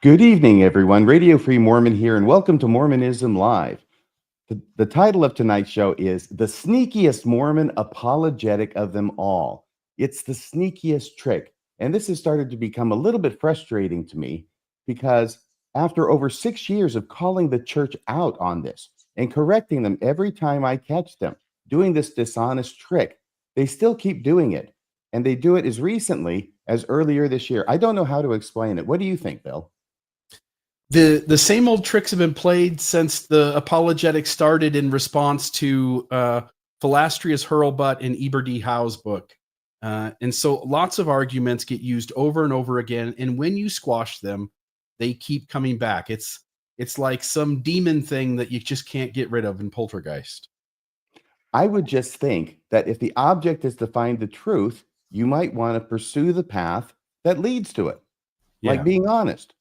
Good evening, everyone. Radio Free Mormon here, and welcome to Mormonism Live. The title of tonight's show is The Sneakiest Mormon Apologetic of Them All. It's the sneakiest trick. And this has started to become a little bit frustrating to me because after over 6 years of calling the church out on this and correcting them every time I catch them doing this dishonest trick, they still keep doing it. And they do it as recently as earlier this year. I don't know how to explain it. What do you think, Bill? The same old tricks have been played since the Apologetic started in response to Philastrius Hurlbut and Eber D. Howe's book. And so lots of arguments get used over and over again. And when you squash them, they keep coming back. It's like some demon thing that you just can't get rid of in Poltergeist. I would just think that if the object is to find the truth, you might want to pursue the path that leads to it, like being honest.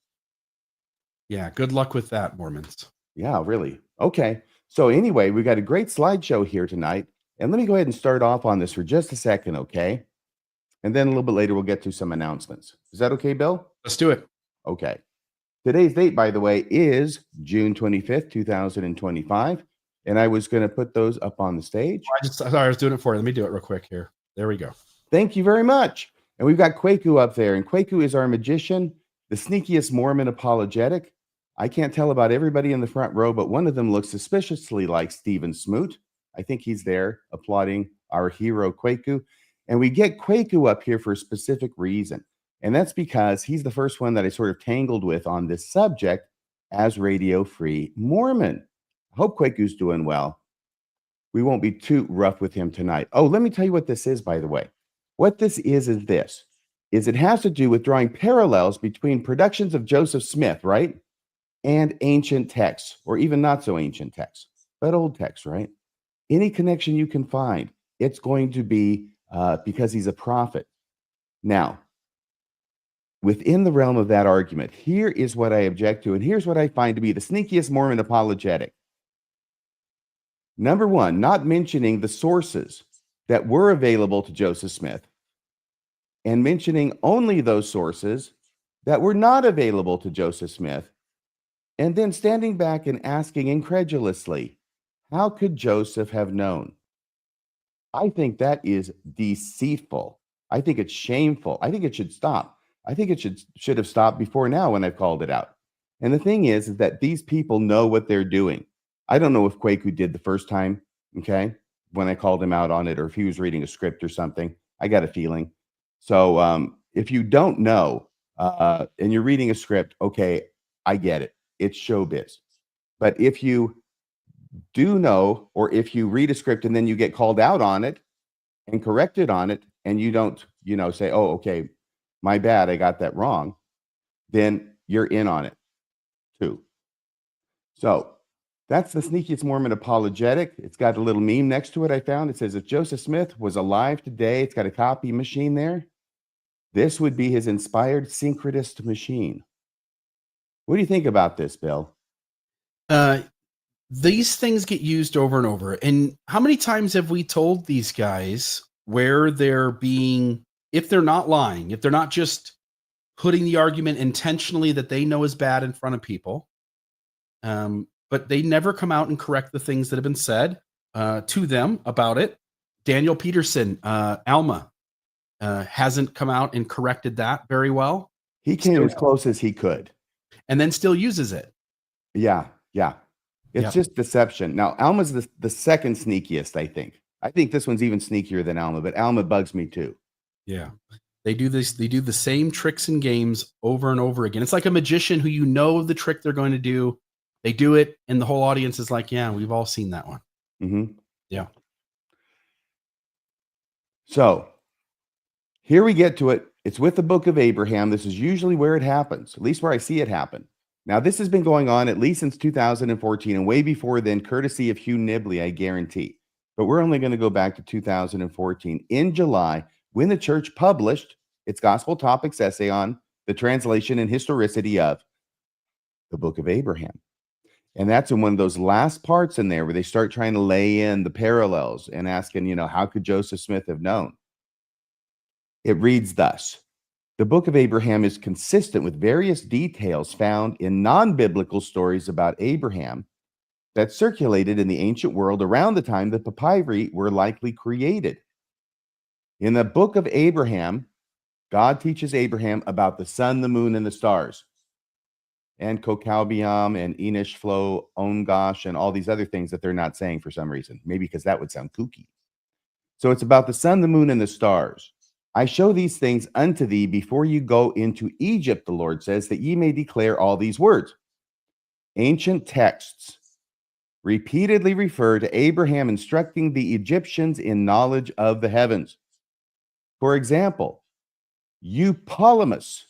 Yeah, good luck with that, Mormons. Yeah, really. Okay. So anyway, we've got a great slideshow here tonight. And let me go ahead and start off on this for just a second, okay? And then a little bit later, we'll get to some announcements. Is that okay, Bill? Let's do it. Okay. Today's date, by the way, is June 25th, 2025. And I was going to put those up on the stage. I was doing it for you. Let me do it real quick here. There we go. Thank you very much. And we've got Kwaku up there. And Kwaku is our magician, the sneakiest Mormon apologetic. I can't tell about everybody in the front row, but one of them looks suspiciously like Stephen Smoot. I think he's there applauding our hero, Kwaku. And we get Kwaku up here for a specific reason. And that's because he's the first one that I sort of tangled with on this subject as Radio Free Mormon. I hope Kwaku's doing well. We won't be too rough with him tonight. Oh, let me tell you what this is, by the way. What this is it has to do with drawing parallels between productions of Joseph Smith, right? And ancient texts, or even not so ancient texts, but old texts, right? Any connection you can find, it's going to be because he's a prophet. Now, within the realm of that argument, here is what I object to, and here's what I find to be the sneakiest Mormon apologetic. Number one, not mentioning the sources that were available to Joseph Smith, and mentioning only those sources that were not available to Joseph Smith, and then standing back and asking incredulously, how could Joseph have known? I think that is deceitful. I think it's shameful. I think it should stop. I think it should have stopped before now when I called it out. And the thing is that these people know what they're doing. I don't know if Kwaku did the first time, okay, when I called him out on it, or if he was reading a script or something. I got a feeling. So if you don't know and you're reading a script, okay, I get it. It's showbiz. But if you do know, or if you read a script and then you get called out on it and corrected on it, and you don't, say, oh, okay, my bad, I got that wrong, then you're in on it too. So that's the Sneakiest Mormon apologetic. It's got a little meme next to it I found. It says, if Joseph Smith was alive today, it's got a copy machine there. This would be his inspired syncretist machine. What do you think about this, Bill? These things get used over and over. And how many times have we told these guys where they're being, if they're not lying, if they're not just putting the argument intentionally that they know is bad in front of people, but they never come out and correct the things that have been said to them about it. Daniel Peterson, Alma, hasn't come out and corrected that very well. He came as close as he could. And then still uses it. Yeah. It's just deception. Now, Alma's the second sneakiest, I think. I think this one's even sneakier than Alma, but Alma bugs me too. Yeah. They do this. They do the same tricks and games over and over again. It's like a magician who the trick they're going to do. They do it, and the whole audience is like, yeah, we've all seen that one. Mm-hmm. Yeah. So here we get to it. It's with the book of Abraham. This is usually where it happens, at least where I see it happen. Now, this has been going on at least since 2014, and way before then, courtesy of Hugh Nibley, I guarantee. But we're only going to go back to 2014 in July, when the church published its Gospel Topics essay on the translation and historicity of the book of Abraham. And that's in one of those last parts in there where they start trying to lay in the parallels and asking, how could Joseph Smith have known? It reads thus: The book of Abraham is consistent with various details found in non-biblical stories about Abraham that circulated in the ancient world around the time the papyri were likely created. In the book of Abraham, God teaches Abraham about the sun, the moon, and the stars, and Kokaubiam and Enish Flow, Ongosh, and all these other things that they're not saying for some reason, maybe because that would sound kooky. So it's about the sun, the moon, and the stars. I show these things unto thee before you go into Egypt, the Lord says, that ye may declare all these words. Ancient texts repeatedly refer to Abraham instructing the Egyptians in knowledge of the heavens. For example, Eupolemus,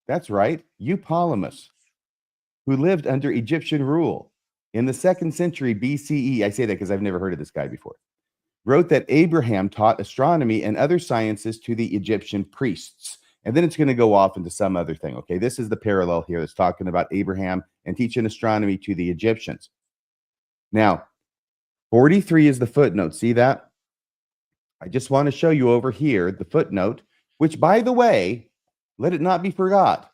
that's right, Eupolemus, who lived under Egyptian rule in the 2nd century BCE, I say that because I've never heard of this guy before, wrote that Abraham taught astronomy and other sciences to the Egyptian priests. And then it's going to go off into some other thing. Okay, this is the parallel here that's talking about Abraham and teaching astronomy to the Egyptians. Now, 43 is the footnote. See that? I just want to show you over here the footnote, which, by the way, let it not be forgot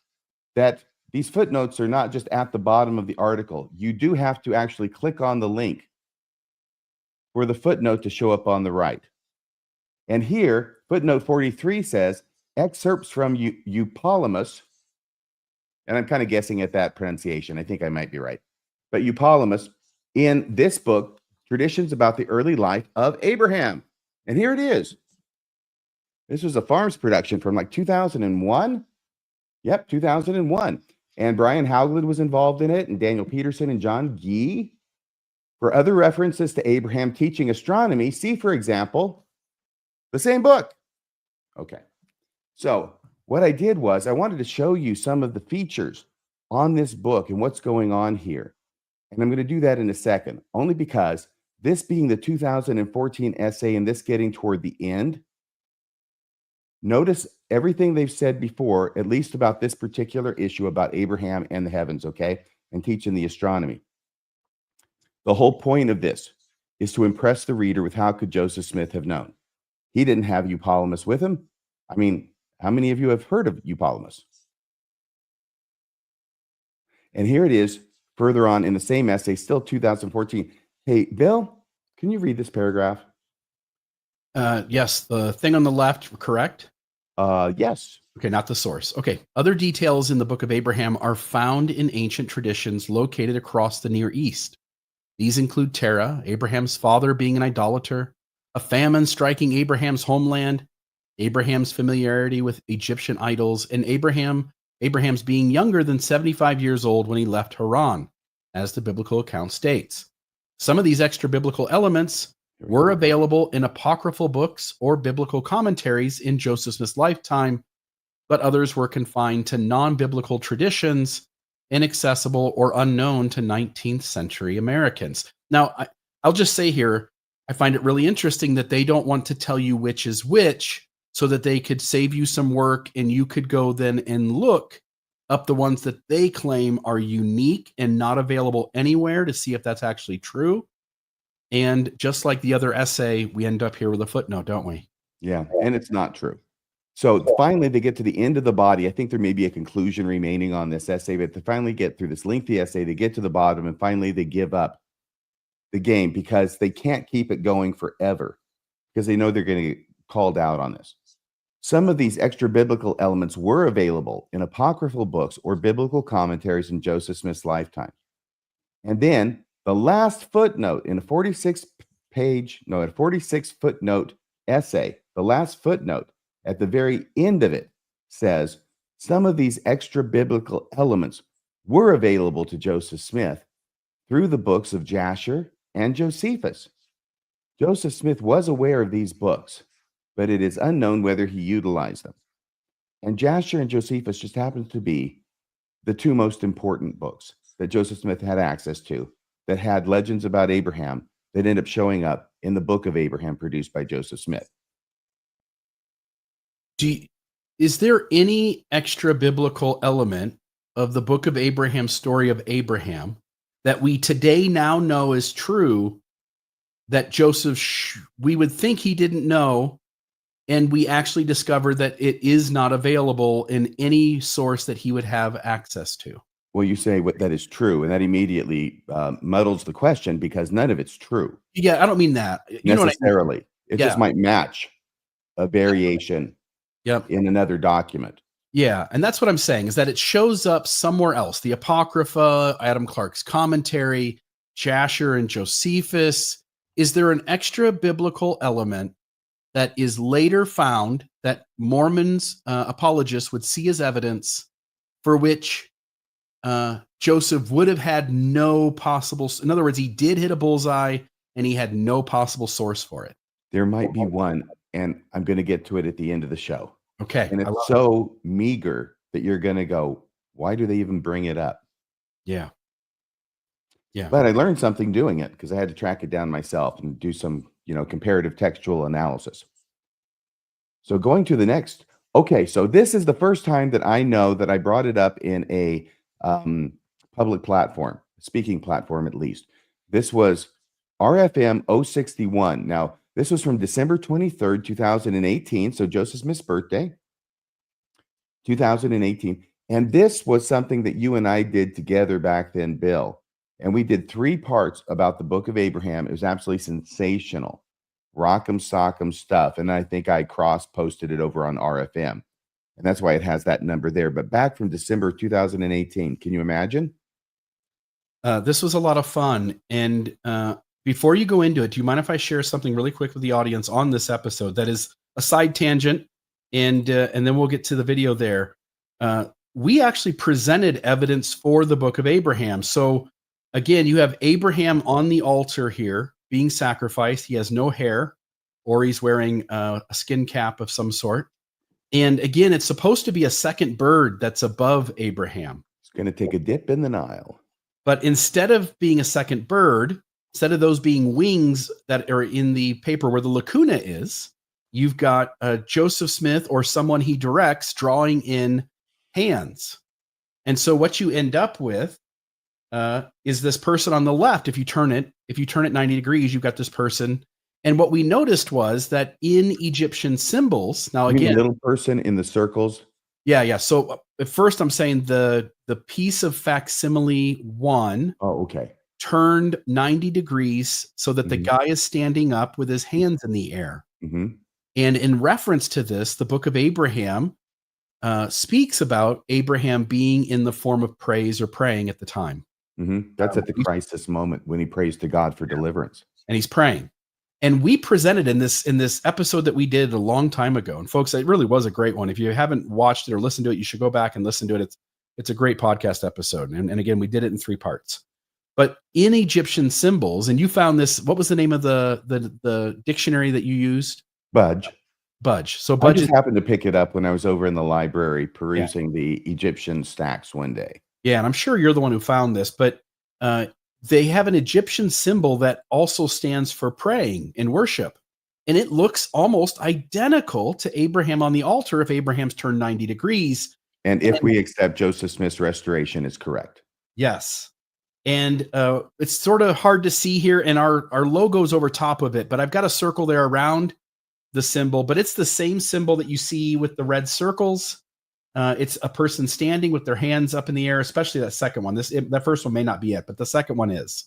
that these footnotes are not just at the bottom of the article. You do have to actually click on the link for the footnote to show up on the right. And here, footnote 43 says, excerpts from Eupolemus, and I'm kind of guessing at that pronunciation. I think I might be right. But Eupolemus, in this book, Traditions About the Early Life of Abraham. And here it is. This was a Farms production from like 2001. Yep, 2001. And Brian Hauglid was involved in it, and Daniel Peterson and John Gee. For other references to Abraham teaching astronomy, see, for example, the same book. Okay. So what I did was I wanted to show you some of the features on this book and what's going on here. And I'm going to do that in a second, only because this being the 2014 essay and this getting toward the end, notice everything they've said before, at least about this particular issue about Abraham and the heavens, okay, and teaching the astronomy. The whole point of this is to impress the reader with how could Joseph Smith have known. He didn't have Eupolemus with him. I mean, how many of you have heard of Eupolemus? And here it is further on in the same essay, still 2014. Hey, Bill, can you read this paragraph? Yes, the thing on the left, correct? Yes. Okay, not the source. Okay. Other details in the Book of Abraham are found in ancient traditions located across the Near East. These include Terah, Abraham's father, being an idolater, a famine striking Abraham's homeland, Abraham's familiarity with Egyptian idols, and Abraham's being younger than 75 years old when he left Haran, as the biblical account states. Some of these extra biblical elements were available in apocryphal books or biblical commentaries in Joseph Smith's lifetime, but others were confined to non-biblical traditions, inaccessible or unknown to 19th century Americans. Now, I'll just say here, I find it really interesting that they don't want to tell you which is which so that they could save you some work and you could go then and look up the ones that they claim are unique and not available anywhere to see if that's actually true. And just like the other essay, we end up here with a footnote, don't we? Yeah, and it's not true. So finally, they get to the end of the body. I think there may be a conclusion remaining on this essay, but to finally get through this lengthy essay, they get to the bottom, and finally they give up the game because they can't keep it going forever because they know they're going to get called out on this. Some of these extra biblical elements were available in apocryphal books or biblical commentaries in Joseph Smith's lifetime. And then the last footnote in a 46 footnote essay, the last footnote at the very end of it says some of these extra biblical elements were available to Joseph Smith through the books of Jasher and Josephus. Joseph Smith was aware of these books, but it is unknown whether he utilized them. And Jasher and Josephus just happen to be the two most important books that Joseph Smith had access to that had legends about Abraham that end up showing up in the book of Abraham produced by Joseph Smith. Is there any extra biblical element of the book of Abraham, story of Abraham, that we today now know is true that Joseph, we would think he didn't know, And we actually discovered that it is not available in any source that he would have access to. Well, you say what that is true, and that immediately muddles the question because none of it's true Yeah, I don't mean that. You know what I mean? necessarily. It Yeah. just might match a variation Yep. in another document. Yeah, and that's what I'm saying is that it shows up somewhere else. The Apocrypha, Adam Clark's commentary, Jasher and Josephus. Is there an extra biblical element that is later found that Mormons, apologists would see as evidence for which Joseph would have had no possible, in other words, he did hit a bullseye and he had no possible source for it? There might be one, and I'm going to get to it at the end of the show. Okay. And it's so meager that you're going to go, why do they even bring it up? Yeah. Yeah. But I learned something doing it because I had to track it down myself and do some, comparative textual analysis. So going to the next, okay, so this is the first time that I know that I brought it up in a public platform, speaking platform at least. This was RFM 061. Now, this was from December 23rd, 2018, so Joseph Smith's birthday, 2018. And this was something that you and I did together back then, Bill. And we did 3 parts about the Book of Abraham. It was absolutely sensational. Rock'em sock'em stuff. And I think I cross-posted it over on RFM. And that's why it has that number there. But back from December 2018, can you imagine? This was a lot of fun. And before you go into it, do you mind if I share something really quick with the audience on this episode that is a side tangent? And then we'll get to the video there. We actually presented evidence for the Book of Abraham. So again, you have Abraham on the altar here being sacrificed. He has no hair, or he's wearing a skin cap of some sort. And again, it's supposed to be a second bird that's above Abraham. It's going to take a dip in the Nile. But instead of being a second bird, instead of those being wings that are in the paper where the lacuna is, you've got Joseph Smith or someone he directs drawing in hands. And so what you end up with is this person on the left. If you turn it 90 degrees, you've got this person. And what we noticed was that in Egyptian symbols, now again, the little person in the circles. Yeah. So at first, I'm saying the piece of facsimile 1. Oh, okay. Turned 90 degrees so that the guy is standing up with his hands in the air. Mm-hmm. And in reference to this, the Book of Abraham speaks about Abraham being in the form of praise or praying at the time. Mm-hmm. That's at the crisis moment when he prays to God for deliverance. And he's praying. And we presented in this episode that we did a long time ago. And folks, it really was a great one. If you haven't watched it or listened to it, you should go back and listen to it. It's a great podcast episode. And again, we did it in 3 parts. But in Egyptian symbols, and you found this, what was the name of the dictionary that you used? Budge. So I Budge just happened to pick it up when I was over in the library perusing the Egyptian stacks one day. Yeah, and I'm sure you're the one who found this, but they have an Egyptian symbol that also stands for praying and worship. And it looks almost identical to Abraham on the altar if Abraham's turned 90 degrees. And if we accept Joseph Smith's restoration is correct. Yes. And it's sort of hard to see here, and our logo's over top of it, but I've got a circle there around the symbol, but it's the same symbol that you see with the red circles. It's a person standing with their hands up in the air, especially that second one. That first one may not be it, but the second one is.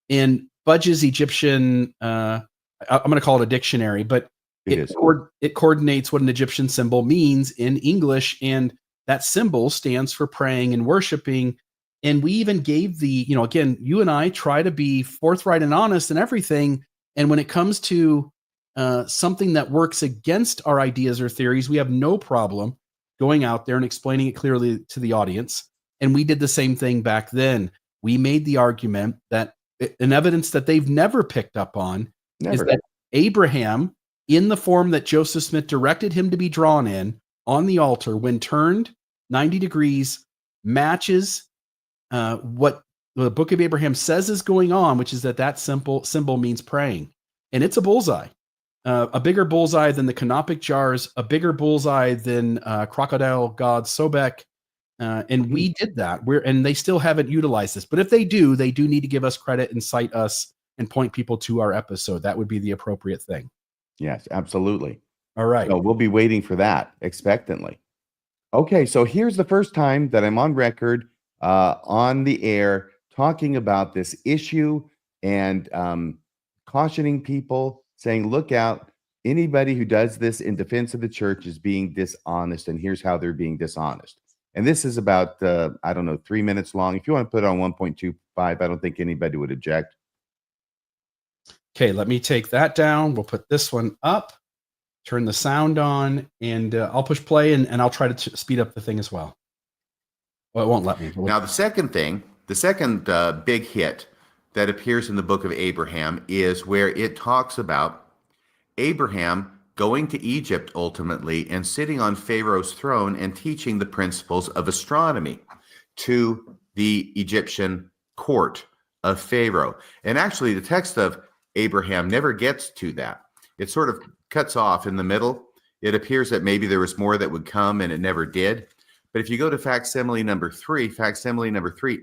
In Budge's Egyptian, I'm going to call it a dictionary, but it coordinates what an Egyptian symbol means in English, and that symbol stands for praying and worshiping. And we even gave again, you and I try to be forthright and honest and everything. And when it comes to something that works against our ideas or theories, we have no problem going out there and explaining it clearly to the audience. And we did the same thing back then. We made the argument that an evidence that they've never picked up on is that Abraham, in the form that Joseph Smith directed him to be drawn in on the altar, when turned 90 degrees, matches what the Book of Abraham says is going on, which is that symbol means praying. And it's a bullseye. A bigger bullseye than the canopic jars, a bigger bullseye than crocodile god Sobek. And we did that. And they still haven't utilized this. But if they do need to give us credit and cite us and point people to our episode. That would be the appropriate thing. Yes, absolutely. All right. So we'll be waiting for that expectantly. Okay, so here's the first time that I'm on record on the air talking about this issue and cautioning people, saying, look out, anybody who does this in defense of the church is being dishonest, and here's how they're being dishonest. And this is about, 3 minutes long. If you want to put it on 1.25, I don't think anybody would object. Okay, let me take that down. We'll put this one up, turn the sound on, and I'll push play, and I'll try to speed up the thing as well. Well, it won't let me. Now, the second big hit that appears in the book of Abraham is where it talks about Abraham going to Egypt ultimately and sitting on Pharaoh's throne and teaching the principles of astronomy to the Egyptian court of Pharaoh. And actually, the text of Abraham never gets to that. It sort of cuts off in the middle. It appears that maybe there was more that would come and it never did. But if you go to facsimile number 3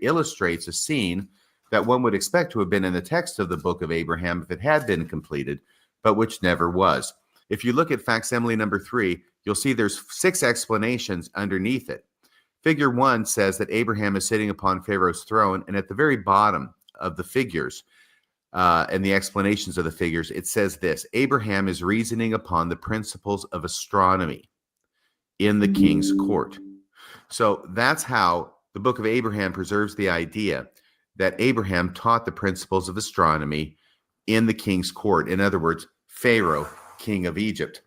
illustrates a scene that one would expect to have been in the text of the book of Abraham if it had been completed, but which never was. If you look at facsimile number 3, you'll see there's 6 explanations underneath it. Figure 1 says that Abraham is sitting upon Pharaoh's throne, and at the very bottom of the figures and the explanations of the figures, it says this: Abraham is reasoning upon the principles of astronomy in the king's court. So that's how the book of Abraham preserves the idea that Abraham taught the principles of astronomy in the king's court. In other words, Pharaoh, king of Egypt.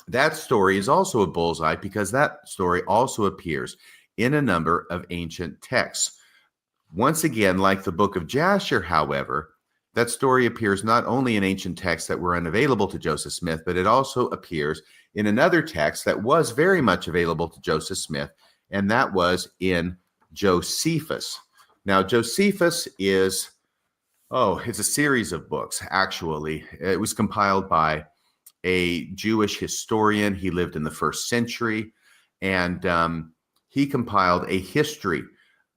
That story is also a bullseye because that story also appears in a number of ancient texts. Once again, like the book of Jasher, however, that story appears not only in ancient texts that were unavailable to Joseph Smith, but it also appears in another text that was very much available to Joseph Smith, and that was in Josephus. Now, Josephus is, it's a series of books, actually. It was compiled by a Jewish historian. He lived in the 1st century, and he compiled a history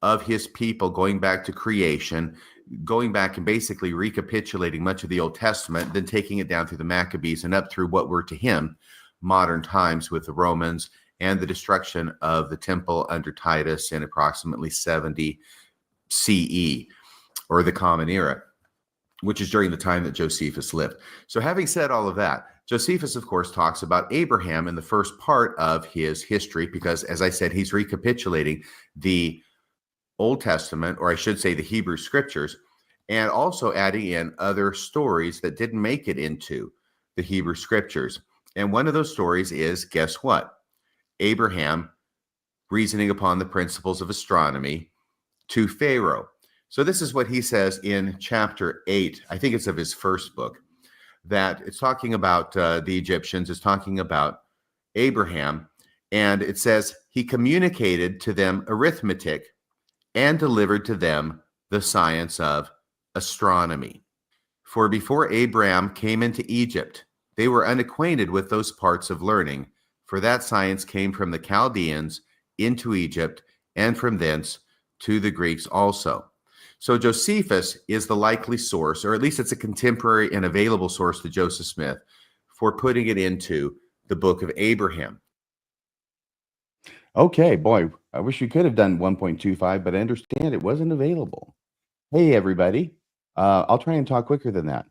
of his people going back to creation, going back and basically recapitulating much of the Old Testament, then taking it down through the Maccabees and up through what were to him modern times with the Romans and the destruction of the temple under Titus in approximately 70 CE, or the Common Era, which is during the time that Josephus lived. So having said all of that, Josephus, of course, talks about Abraham in the first part of his history because, as I said, he's recapitulating the Old Testament, or I should say the Hebrew Scriptures, and also adding in other stories that didn't make it into the Hebrew Scriptures. And one of those stories is, guess what? Abraham reasoning upon the principles of astronomy to Pharaoh. So this is what he says in chapter 8, I think it's of his first book, that it's talking about the Egyptians, it's talking about Abraham, and it says, he communicated to them arithmetic and delivered to them the science of astronomy. For before Abraham came into Egypt, they were unacquainted with those parts of learning, for that science came from the Chaldeans into Egypt, and from thence to the Greeks also. So Josephus is the likely source, or at least it's a contemporary and available source to Joseph Smith for putting it into the book of Abraham. Okay, boy, I wish we could have done 1.25, but I understand it wasn't available. Hey, everybody. I'll try and talk quicker than that.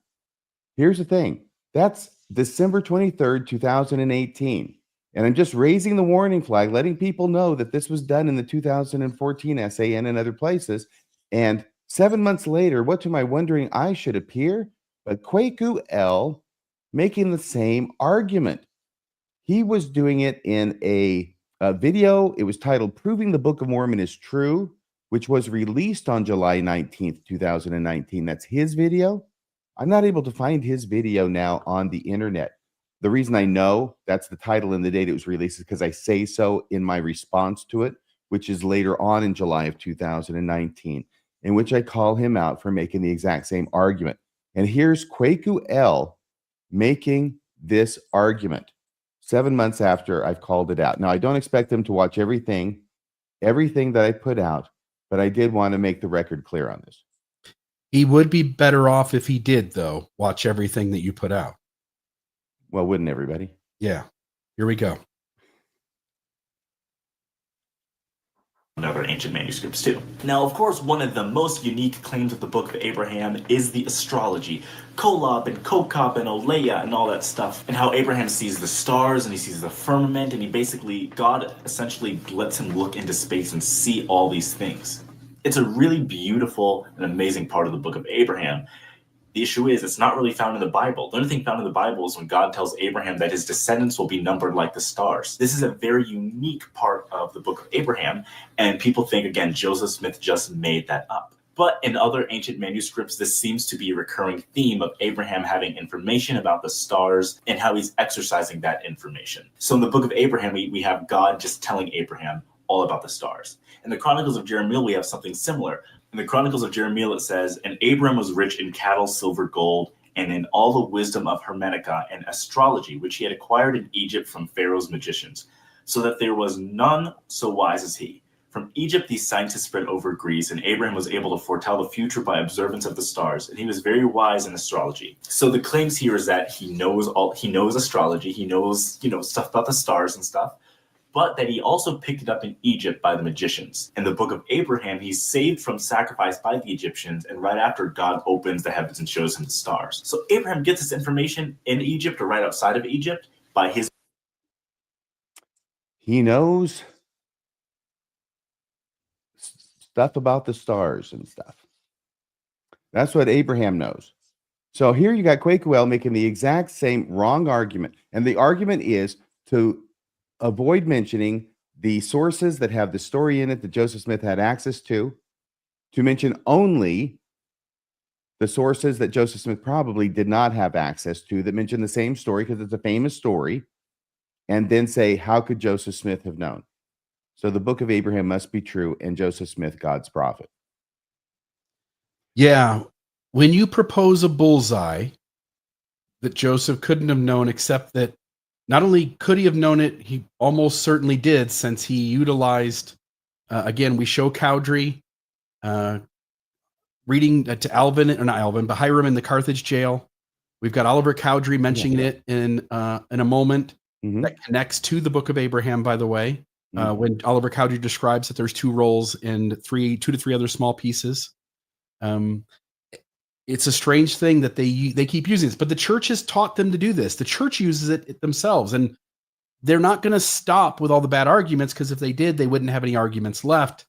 Here's the thing. That's December 23rd, 2018. And I'm just raising the warning flag, letting people know that this was done in the 2014 essay and in other places. And 7 months later, what am I wondering I should appear? But Kwaku L making the same argument. He was doing it in a video. It was titled Proving the Book of Mormon is True, which was released on July 19th, 2019. That's his video. I'm not able to find his video now on the internet. The reason I know that's the title and the date it was released is because I say so in my response to it, which is later on in July of 2019, in which I call him out for making the exact same argument. And here's Kwaku L making this argument 7 months after I've called it out. Now, I don't expect them to watch everything that I put out, but I did want to make the record clear on this. He would be better off if he did, though, watch everything that you put out. Well, wouldn't everybody? Yeah. Here we go. And other ancient manuscripts too. Now, of course, one of the most unique claims of the Book of Abraham is the astrology. Kolob and Kokab and Oleia and all that stuff, and how Abraham sees the stars and he sees the firmament, and God essentially lets him look into space and see all these things. It's a really beautiful and amazing part of the Book of Abraham. The issue is, it's not really found in the Bible. The only thing found in the Bible is when God tells Abraham that his descendants will be numbered like the stars. This is a very unique part of the Book of Abraham, and people think, again, Joseph Smith just made that up. But in other ancient manuscripts, this seems to be a recurring theme of Abraham having information about the stars and how he's exercising that information. So in the Book of Abraham, we have God just telling Abraham all about the stars. In the Chronicles of Jeremiah, we have something similar. In the Chronicles of Jeremiah, it says, "And Abram was rich in cattle, silver, gold, and in all the wisdom of Hermetica and astrology, which he had acquired in Egypt from Pharaoh's magicians, so that there was none so wise as he. From Egypt, these scientists spread over Greece, and Abraham was able to foretell the future by observance of the stars, and he was very wise in astrology." So the claims here is that he knows astrology, he knows, stuff about the stars and stuff, but that he also picked it up in Egypt by the magicians. In the Book of Abraham, he's saved from sacrifice by the Egyptians, and right after, God opens the heavens and shows him the stars. So Abraham gets this information in Egypt or right outside of Egypt by his... He knows stuff about the stars and stuff. That's what Abraham knows. So here you got Quakuel making the exact same wrong argument. And the argument is to avoid mentioning the sources that have the story in it that Joseph Smith had access to mention only the sources that Joseph Smith probably did not have access to that mention the same story because it's a famous story, and then say, how could Joseph Smith have known? So the Book of Abraham must be true, and Joseph Smith, God's prophet. Yeah. When you propose a bullseye that Joseph couldn't have known, except that not only could he have known it, he almost certainly did, since he utilized, again, we show Cowdery reading to but Hiram in the Carthage jail. We've got Oliver Cowdery mentioning it in a moment that connects to the Book of Abraham, by the way, when Oliver Cowdery describes that there's two rolls and two to three other small pieces. It's a strange thing that they keep using this, but the church has taught them to do this. The church uses it themselves, and they're not going to stop with all the bad arguments, because if they did, they wouldn't have any arguments left.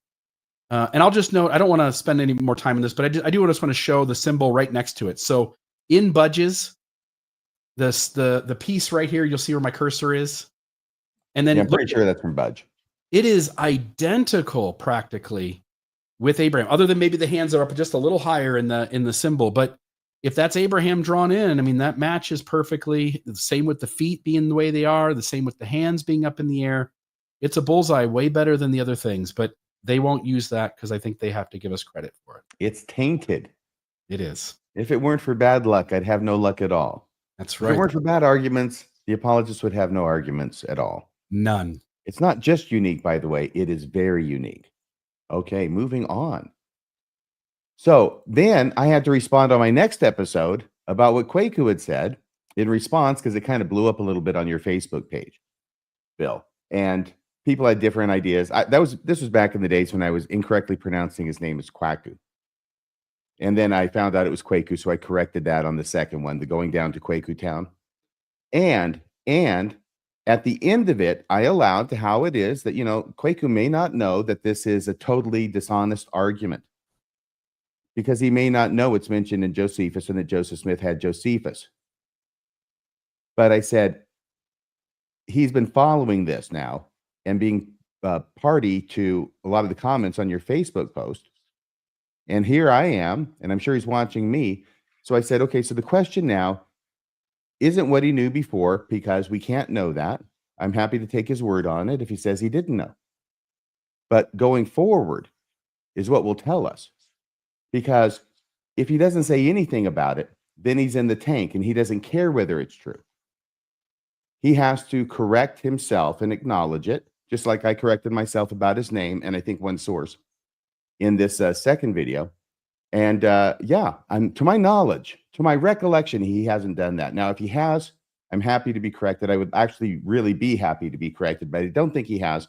And I'll just note, I don't want to spend any more time on this, but I do just want to show the symbol right next to it. So in Budges, the piece right here, you'll see where my cursor is. And then I'm pretty sure that's from Budge. It is identical practically with Abraham, other than maybe the hands are up just a little higher in the symbol. But if that's Abraham drawn in, I mean, that matches perfectly. The same with the feet being the way they are, the same with the hands being up in the air. It's a bullseye, way better than the other things, but they won't use that because I think they have to give us credit for it. It's tainted. It is. If it weren't for bad luck, I'd have no luck at all. That's right. If it weren't for bad arguments, the apologists would have no arguments at all. None. It's not just unique, by the way. It is very unique. Okay, moving on. So then I had to respond on my next episode about what Kwaku had said in response, because it kind of blew up a little bit on your Facebook page, Bill. And people had different ideas. This was back in the days when I was incorrectly pronouncing his name as Kwaku. And then I found out it was Kwaku, so I corrected that on the second one, the going down to Kwaku Town. And at the end of it, I allowed to how it is that, Kwaku may not know that this is a totally dishonest argument, because he may not know it's mentioned in Josephus and that Joseph Smith had Josephus. But I said, he's been following this now and being party to a lot of the comments on your Facebook post. And here I am, and I'm sure he's watching me. So I said, okay, so the question now isn't what he knew before, because we can't know that. I'm happy to take his word on it if he says he didn't know. But going forward is what will tell us. Because if he doesn't say anything about it, then he's in the tank and he doesn't care whether it's true. He has to correct himself and acknowledge it, just like I corrected myself about his name and I think one source in this second video. And to my knowledge, to my recollection, he hasn't done that. Now, if he has, I'm happy to be corrected. I would actually really be happy to be corrected, but I don't think he has.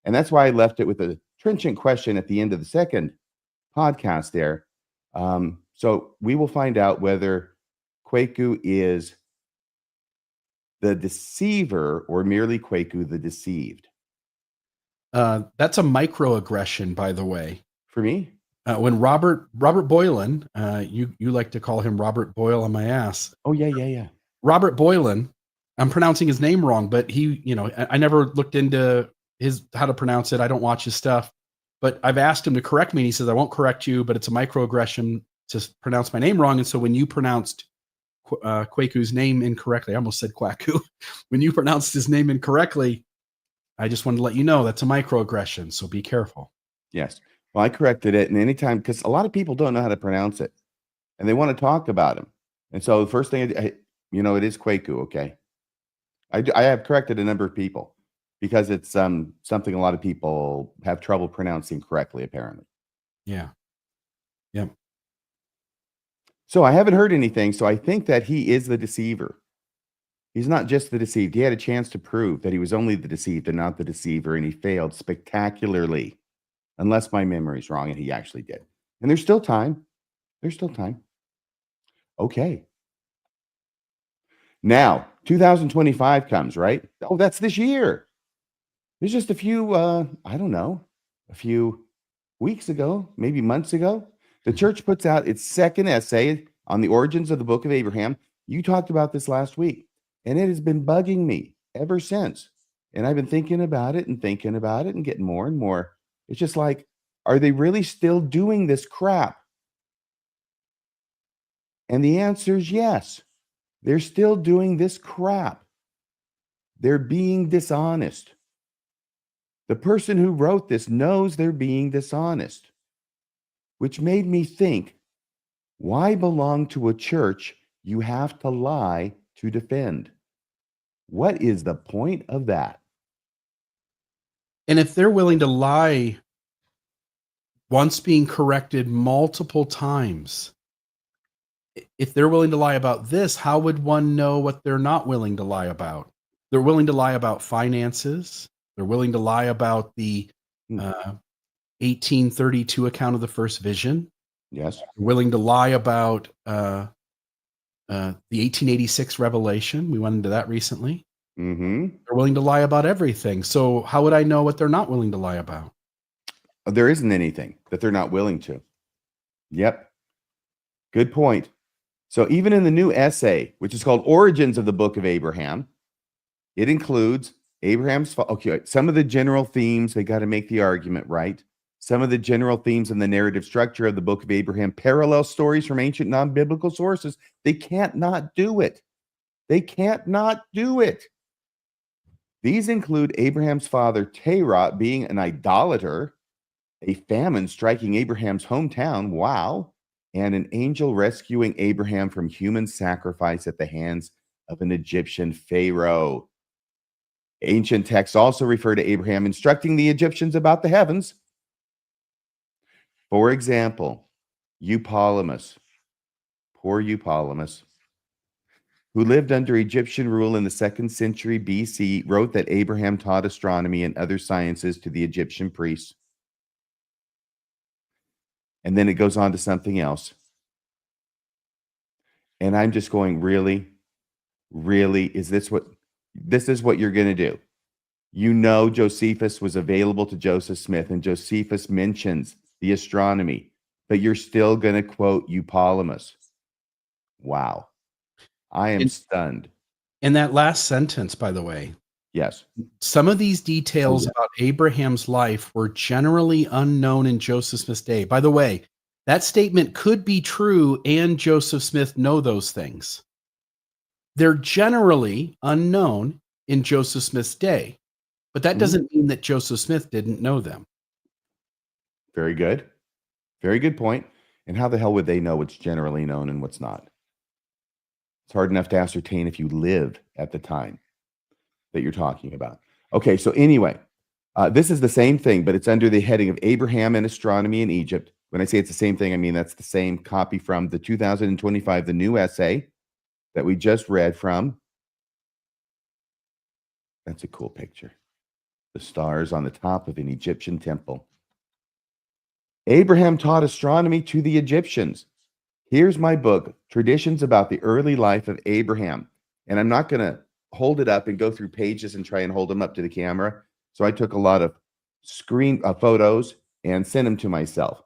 And that's why I left it with a trenchant question at the end of the second podcast there. So we will find out whether Kwaku is the deceiver or merely Kwaku the deceived. That's a microaggression, by the way. For me? When Robert Boylan, you like to call him Robert Boyle on my ass. Oh, yeah. Robert Boylan, I'm pronouncing his name wrong, but he, I never looked into how to pronounce it. I don't watch his stuff, but I've asked him to correct me. And he says, I won't correct you, but it's a microaggression to pronounce my name wrong. And so when you pronounced Kwaku's name incorrectly, I almost said Kwaku. When you pronounced his name incorrectly, I just wanted to let you know that's a microaggression. So be careful. Yes. Well, I corrected it. And anytime, because a lot of people don't know how to pronounce it and they want to talk about him. And so the first thing, it is Kwaku. Okay. I have corrected a number of people because it's something a lot of people have trouble pronouncing correctly, apparently. Yeah. Yeah. So I haven't heard anything. So I think that he is the deceiver. He's not just the deceived. He had a chance to prove that he was only the deceived and not the deceiver, and he failed spectacularly, unless my memory's wrong, and he actually did. And there's still time. There's still time. Okay. Now, 2025 comes, right? Oh, that's this year. There's just a few, a few weeks ago, maybe months ago, the church puts out its second essay on the origins of the book of Abraham. You talked about this last week, and it has been bugging me ever since. And I've been thinking about it and getting more and more. It's just like, are they really still doing this crap? And the answer is yes. They're still doing this crap. They're being dishonest. The person who wrote this knows they're being dishonest, which made me think, why belong to a church you have to lie to defend? What is the point of that? And if they're willing to lie once being corrected multiple times, if they're willing to lie about this, how would one know what they're not willing to lie about? They're willing to lie about finances. They're willing to lie about the 1832 account of the first vision. Yes. They're willing to lie about the 1886 revelation. We went into that recently. Mm-hmm. They're willing to lie about everything. So how would I know what they're not willing to lie about? There isn't anything that they're not willing to. Yep. Good point. So even in the new essay, which is called Origins of the Book of Abraham, it includes Abraham's, some of the general themes. They got to make the argument, right? Some of the general themes in the narrative structure of the Book of Abraham parallel stories from ancient non-biblical sources. They can't not do it. They can't not do it. These include Abraham's father Terah being an idolater, a famine striking Abraham's hometown, wow, and an angel rescuing Abraham from human sacrifice at the hands of an Egyptian pharaoh. Ancient texts also refer to Abraham instructing the Egyptians about the heavens. For example, Eupolemus, poor Eupolemus, who lived under Egyptian rule in the 2nd century BC, wrote that Abraham taught astronomy and other sciences to the Egyptian priests. And then it goes on to something else. And I'm just going, really? Is this what you're going to do? You know, Josephus was available to Joseph Smith, and Josephus mentions the astronomy, but you're still going to quote Eupolemus. Wow. I am stunned. In that last sentence, by the way, yes, some of these details about Abraham's life were generally unknown in Joseph Smith's day. By the way, that statement could be true and Joseph Smith know those things. They're generally unknown in Joseph Smith's day, but that doesn't mean that Joseph Smith didn't know them. Very good. Very good point. And how the hell would they know what's generally known and what's not? It's hard enough to ascertain if you lived at the time that you're talking about. Okay, so anyway, this is the same thing, but it's under the heading of Abraham and Astronomy in Egypt. When I say it's the same thing, I mean that's the same copy from the 2025, the new essay that we just read from. That's a cool picture. The stars on the top of an Egyptian temple. Abraham taught astronomy to the Egyptians. Here's my book, Traditions About the Early Life of Abraham. And I'm not going to hold it up and go through pages and try and hold them up to the camera. So I took a lot of screen photos and sent them to myself.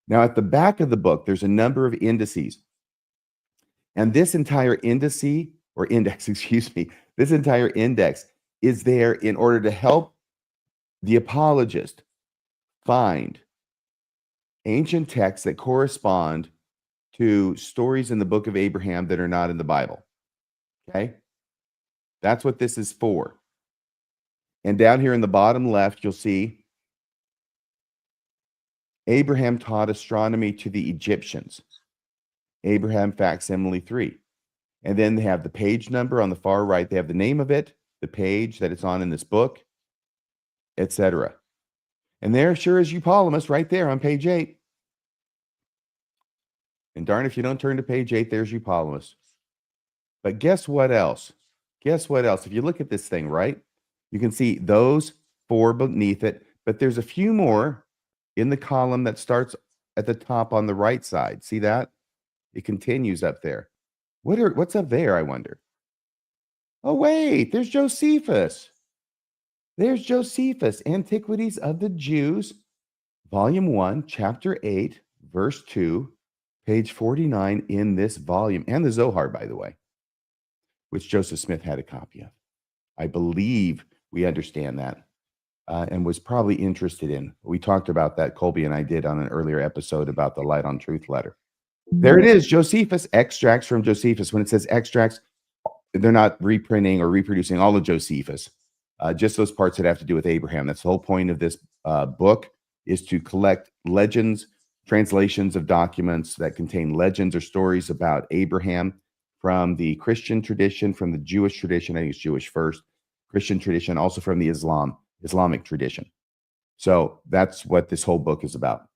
Now, at the back of the book, there's a number of indices. And this entire index, this entire index is there in order to help the apologist find ancient texts that correspond to stories in the book of Abraham that are not in the Bible. Okay? That's what this is for. And down here in the bottom left, you'll see Abraham taught astronomy to the Egyptians. Abraham facsimile 3. And then they have the page number on the far right. They have the name of it, the page that it's on in this book, etc. And there sure is Eupolemus right there on page 8. And darn if you don't turn to page 8, there's Eupolemus. But guess what else? Guess what else? If you look at this thing, right, you can see those 4 beneath it, but there's a few more in the column that starts at the top on the right side. See that? It continues up there. What's up there, I wonder? Oh, wait, there's Josephus. There's Josephus, Antiquities of the Jews, Volume 1, Chapter 8, Verse 2, page 49 in this volume, and the Zohar, by the way, which Joseph Smith had a copy of. I believe we understand that and was probably interested in. We talked about that, Colby and I did on an earlier episode about the Light on Truth letter. There it is, Josephus, extracts from Josephus. When it says extracts, they're not reprinting or reproducing all of Josephus, just those parts that have to do with Abraham. That's the whole point of this book, is to collect legends, translations of documents that contain legends or stories about Abraham from the Christian tradition, from the Jewish tradition. I think it's Jewish first, Christian tradition, also from the Islamic tradition. So that's what this whole book is about.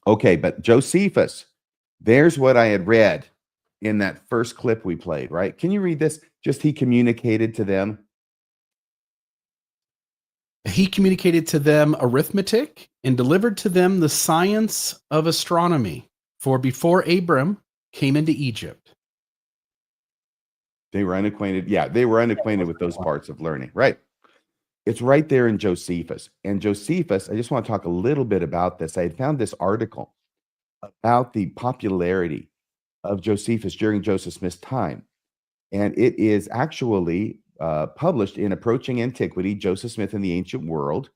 Okay, but Josephus, there's what I had read in that first clip we played, right? Can you read this? Just he communicated to them. He communicated to them arithmetic and delivered to them the science of astronomy. For before Abram came into Egypt. They were unacquainted. Yeah, they were unacquainted with those parts of learning, right? It's right there in Josephus. And Josephus, I just want to talk a little bit about this. I had found this article about the popularity of Josephus during Joseph Smith's time. And it is actually published in Approaching Antiquity, Joseph Smith in the Ancient World.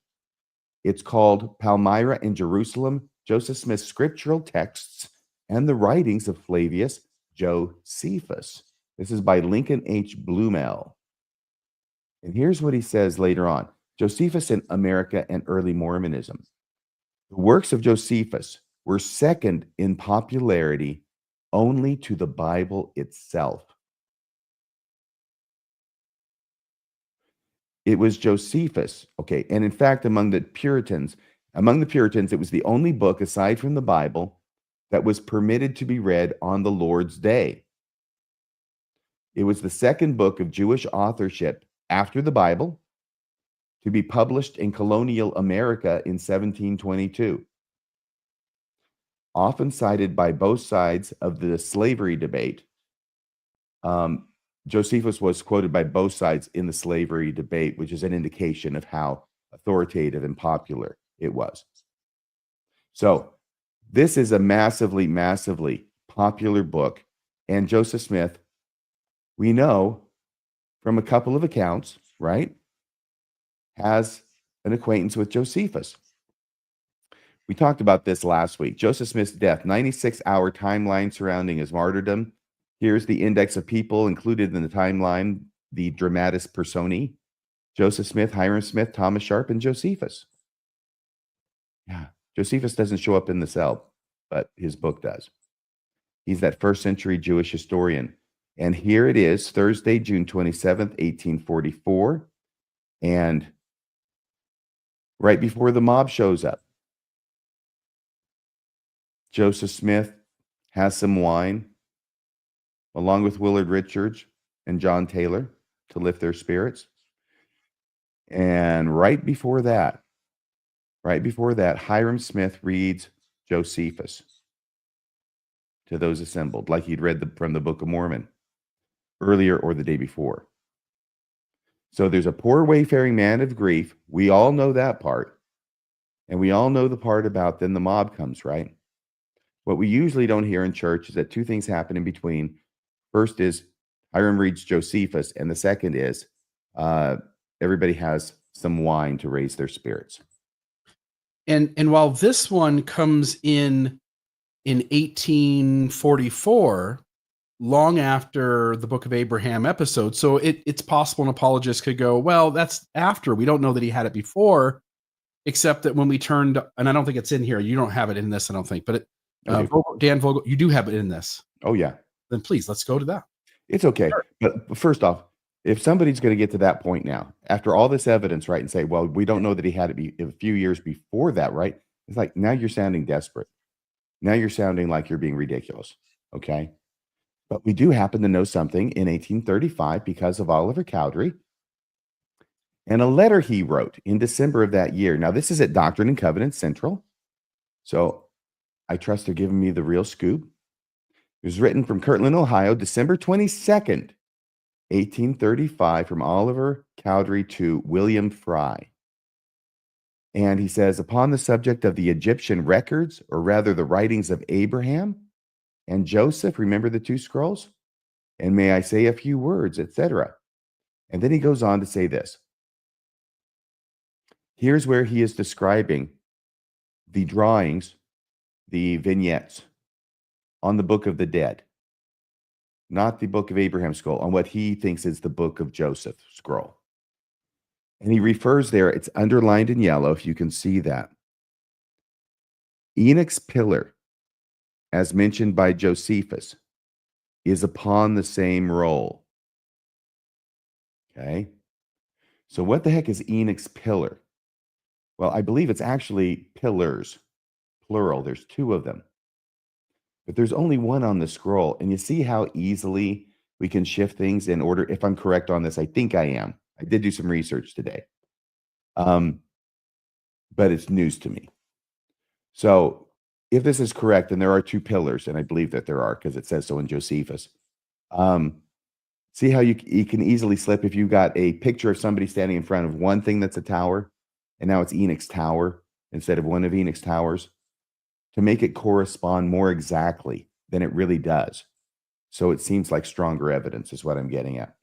It's called Palmyra and Jerusalem, Joseph Smith's Scriptural Texts and the Writings of Flavius Josephus. This is by Lincoln H. Blumel. And here's what he says later on. Josephus in America and Early Mormonism. The works of Josephus were second in popularity only to the Bible itself. It was Josephus, okay, and in fact, among the Puritans, it was the only book aside from the Bible that was permitted to be read on the Lord's Day. It was the second book of Jewish authorship after the Bible to be published in colonial America in 1722. Often cited by both sides of the slavery debate, Josephus was quoted by both sides in the slavery debate, which is an indication of how authoritative and popular it was. So this is a massively, massively popular book. And Joseph Smith, we know from a couple of accounts, right, has an acquaintance with Josephus. We talked about this last week. Joseph Smith's death, 96-hour timeline surrounding his martyrdom. Here's the index of people included in the timeline, the dramatis personae: Joseph Smith, Hiram Smith, Thomas Sharp, and Josephus. Yeah, Josephus doesn't show up in the cell, but his book does. He's that first century Jewish historian. And here it is, Thursday, June 27th, 1844. And right before the mob shows up, Joseph Smith has some wine, along with Willard Richards and John Taylor, to lift their spirits. And right before that, Hiram Smith reads Josephus to those assembled, like he'd read from the Book of Mormon earlier or the day before. So there's a poor wayfaring man of grief. We all know that part. And we all know the part about then the mob comes, right? What we usually don't hear in church is that two things happen in between. First is Hiram reads Josephus, and the second is everybody has some wine to raise their spirits. And while this one comes in 1844, long after the Book of Abraham episode, so it's possible an apologist could go, well, that's after. We don't know that he had it before, except that when we turned, and I don't think it's in here. You don't have it in this, I don't think, but Dan Vogel, you do have it in this. Oh, yeah. Then please, let's go to that. It's okay. Sure. But first off, if somebody's going to get to that point now, after all this evidence, right, and say, well, we don't know that he had it a few years before that, right? It's like, now you're sounding desperate. Now you're sounding like you're being ridiculous, okay? But we do happen to know something in 1835 because of Oliver Cowdery and a letter he wrote in December of that year. Now, this is at Doctrine and Covenants Central, so I trust they're giving me the real scoop. It was written from Kirtland, Ohio, December 22nd, 1835, from Oliver Cowdery to William Fry. And he says, upon the subject of the Egyptian records, or rather the writings of Abraham and Joseph, remember the two scrolls? And may I say a few words, etc. And then he goes on to say this. Here's where he is describing the drawings, the vignettes on the Book of the Dead. Not the Book of Abraham scroll, on what he thinks is the Book of Joseph scroll. And he refers there, it's underlined in yellow, if you can see that. Enoch's pillar, as mentioned by Josephus, is upon the same roll. Okay? So what the heck is Enoch's pillar? Well, I believe it's actually pillars, plural. There's two of them. But there's only one on the scroll. And you see how easily we can shift things in order. If I'm correct on this, I think I am. I did do some research today. But it's news to me. So if this is correct, then there are two pillars, and I believe that there are because it says so in Josephus. See how you can easily slip if you've got a picture of somebody standing in front of one thing that's a tower, and now it's Enoch's tower instead of one of Enoch's towers, to make it correspond more exactly than it really does. So it seems like stronger evidence is what I'm getting at.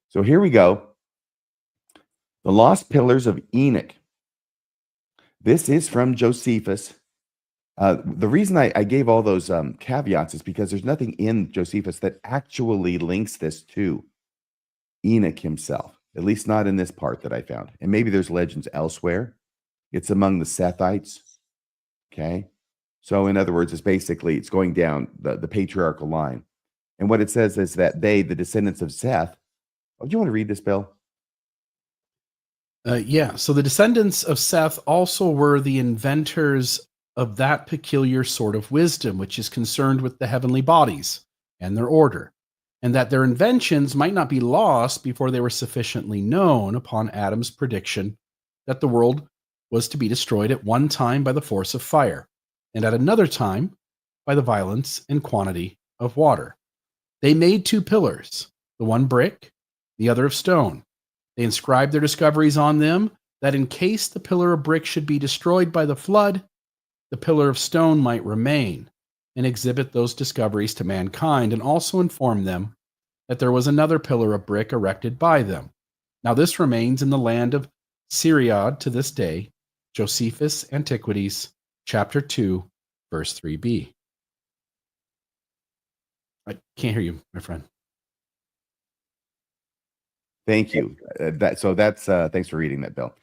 So here we go. The Lost Pillars of Enoch. This is from Josephus. The reason I gave all those caveats is because there's nothing in Josephus that actually links this to Enoch himself, at least not in this part that I found. And maybe there's legends elsewhere. It's among the Sethites. Okay. So in other words, it's going down the patriarchal line. And what it says is that they, the descendants of Seth, do you want to read this, Bill? Yeah. So the descendants of Seth also were the inventors of that peculiar sort of wisdom, which is concerned with the heavenly bodies and their order, and that their inventions might not be lost before they were sufficiently known upon Adam's prediction that the world was to be destroyed at one time by the force of fire, and at another time by the violence and quantity of water. They made two pillars, the one brick, the other of stone. They inscribed their discoveries on them, that in case the pillar of brick should be destroyed by the flood, the pillar of stone might remain, and exhibit those discoveries to mankind, and also inform them that there was another pillar of brick erected by them. Now this remains in the land of Syriad to this day, Josephus Antiquities, chapter 2, verse 3b. I can't hear you, my friend. Thank you. Thanks for reading that, Bill.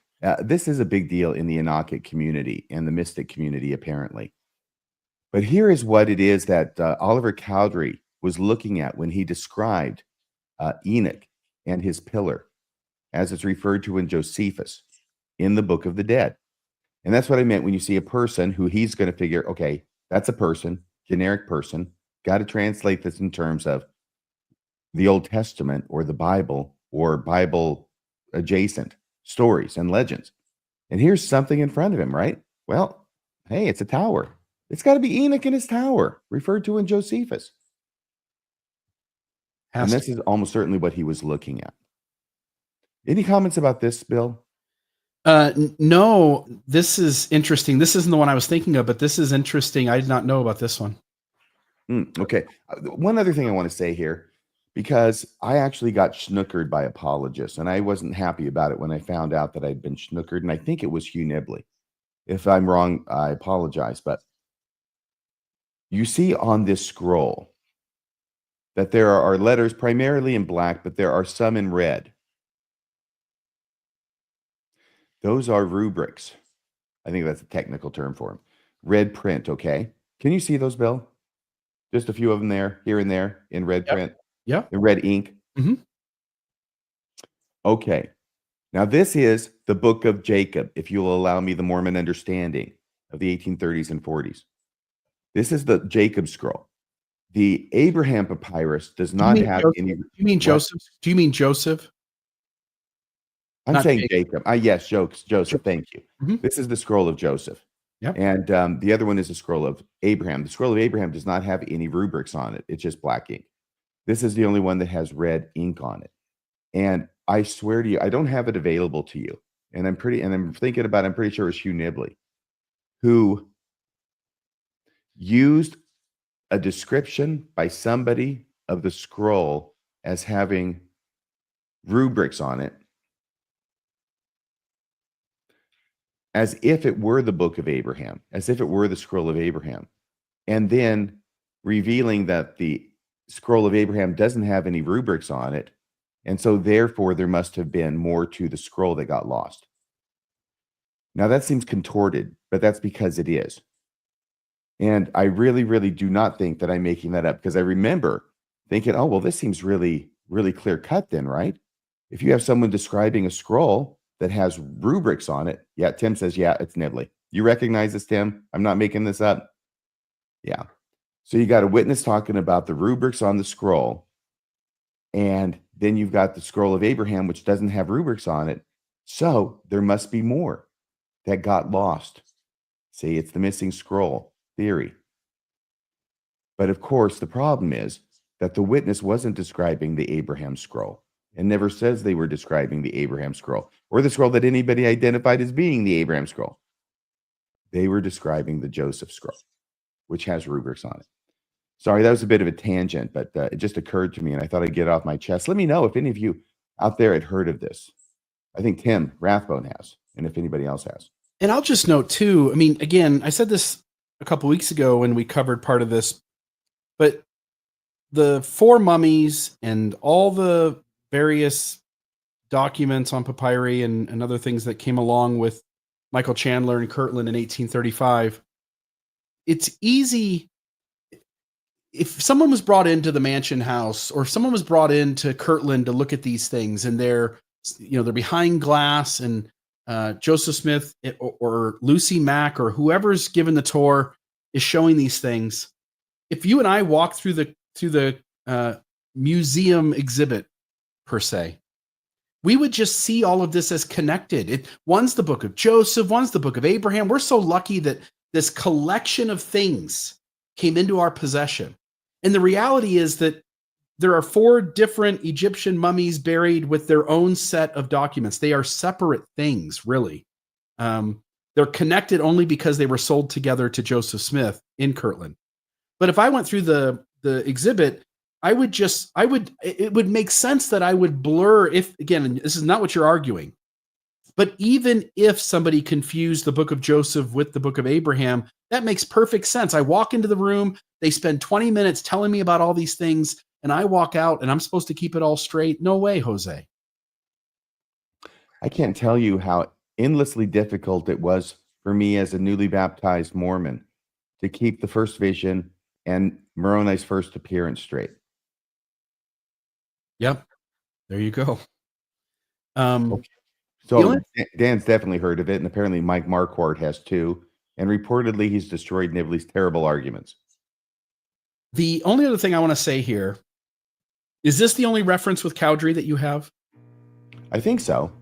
This is a big deal in the Enochic community and the mystic community, apparently. But here is what it is that Oliver Cowdery was looking at when he described Enoch and his pillar, as it's referred to in Josephus, in the Book of the Dead. And that's what I meant when you see a person who he's going to figure, okay, that's a person, generic person, got to translate this in terms of the Old Testament or the Bible or Bible adjacent. stories and legends. And here's something in front of him, right? Well, hey, it's a tower. It's got to be Enoch in his tower, referred to in Josephus. And this is almost certainly what he was looking at. Any comments about this, Bill? No, this is interesting. This isn't the one I was thinking of, but this is interesting. I did not know about this one. Okay. One other thing I want to say here, because I actually got snookered by apologists, and I wasn't happy about it when I found out that I'd been snookered, and I think it was Hugh Nibley. If I'm wrong, I apologize. But you see on this scroll that there are letters primarily in black, but there are some in red. Those are rubrics. I think that's a technical term for them. Red print, okay? Can you see those, Bill? Just a few of them there, here and there, in red print. Yeah. In red ink. Mm-hmm. Okay. Now, this is the book of Jacob, if you'll allow me the Mormon understanding of the 1830s and 40s. This is the Jacob scroll. The Abraham papyrus does not have Joseph? any. Do you mean Joseph? Do you mean Joseph? I'm Not saying Jacob. Yes, Joseph. Thank you. Mm-hmm. This is the scroll of Joseph. Yep. And the other one is the scroll of Abraham. The scroll of Abraham does not have any rubrics on it. It's just black ink. This is the only one that has red ink on it. And I swear to you, I don't have it available to you. And I'm thinking about it, I'm pretty sure it was Hugh Nibley who used a description by somebody of the scroll as having rubrics on it, as if it were the book of Abraham, as if it were the scroll of Abraham, and then revealing that the scroll of Abraham doesn't have any rubrics on it, and so therefore there must have been more to the scroll that got lost. Now that seems contorted, but that's because it is. And I really, really do not think that I'm making that up, because I remember thinking, oh, well, this seems really, really clear cut then, right? If you have someone describing a scroll that has rubrics on it. Yeah, Tim says, yeah, it's Nibley. You recognize this, Tim? I'm not making this up. Yeah. So you got a witness talking about the rubrics on the scroll. And then you've got the scroll of Abraham, which doesn't have rubrics on it. So there must be more that got lost. See, it's the missing scroll theory. But of course, the problem is that the witness wasn't describing the Abraham scroll, and never says they were describing the Abraham scroll or the scroll that anybody identified as being the Abraham scroll. They were describing the Joseph scroll, which has rubrics on it. Sorry, that was a bit of a tangent, but it just occurred to me, and I thought I'd get it off my chest. Let me know if any of you out there had heard of this. I think Tim Rathbone has, and if anybody else has. And I'll just note too, I mean, again, I said this a couple weeks ago when we covered part of this, but the four mummies and all the various documents on papyri and other things that came along with Michael Chandler and Kirtland in 1835, it's easy. If someone was brought into the mansion house, or if someone was brought into Kirtland to look at these things, and they're behind glass, and Joseph Smith or Lucy Mack or whoever's given the tour is showing these things. If you and I walk through the museum exhibit per se, we would just see all of this as connected. One's the book of Joseph, one's the book of Abraham. We're so lucky that this collection of things came into our possession. And the reality is that there are four different Egyptian mummies buried with their own set of documents. They are separate things, really. They're connected only because they were sold together to Joseph Smith in Kirtland. But if I went through the exhibit, it would make sense that I would blur, if, again, this is not what you're arguing, but even if somebody confused the book of Joseph with the book of Abraham, that makes perfect sense. I walk into the room, they spend 20 minutes telling me about all these things, and I walk out and I'm supposed to keep it all straight. No way, Jose. I can't tell you how endlessly difficult it was for me as a newly baptized Mormon to keep the first vision and Moroni's first appearance straight. Yep. There you go. Okay. So Dan's definitely heard of it, and apparently Mike Marquardt has too. And reportedly, he's destroyed Nibley's terrible arguments. The only other thing I want to say here, is this the only reference with Cowdery that you have? I think so.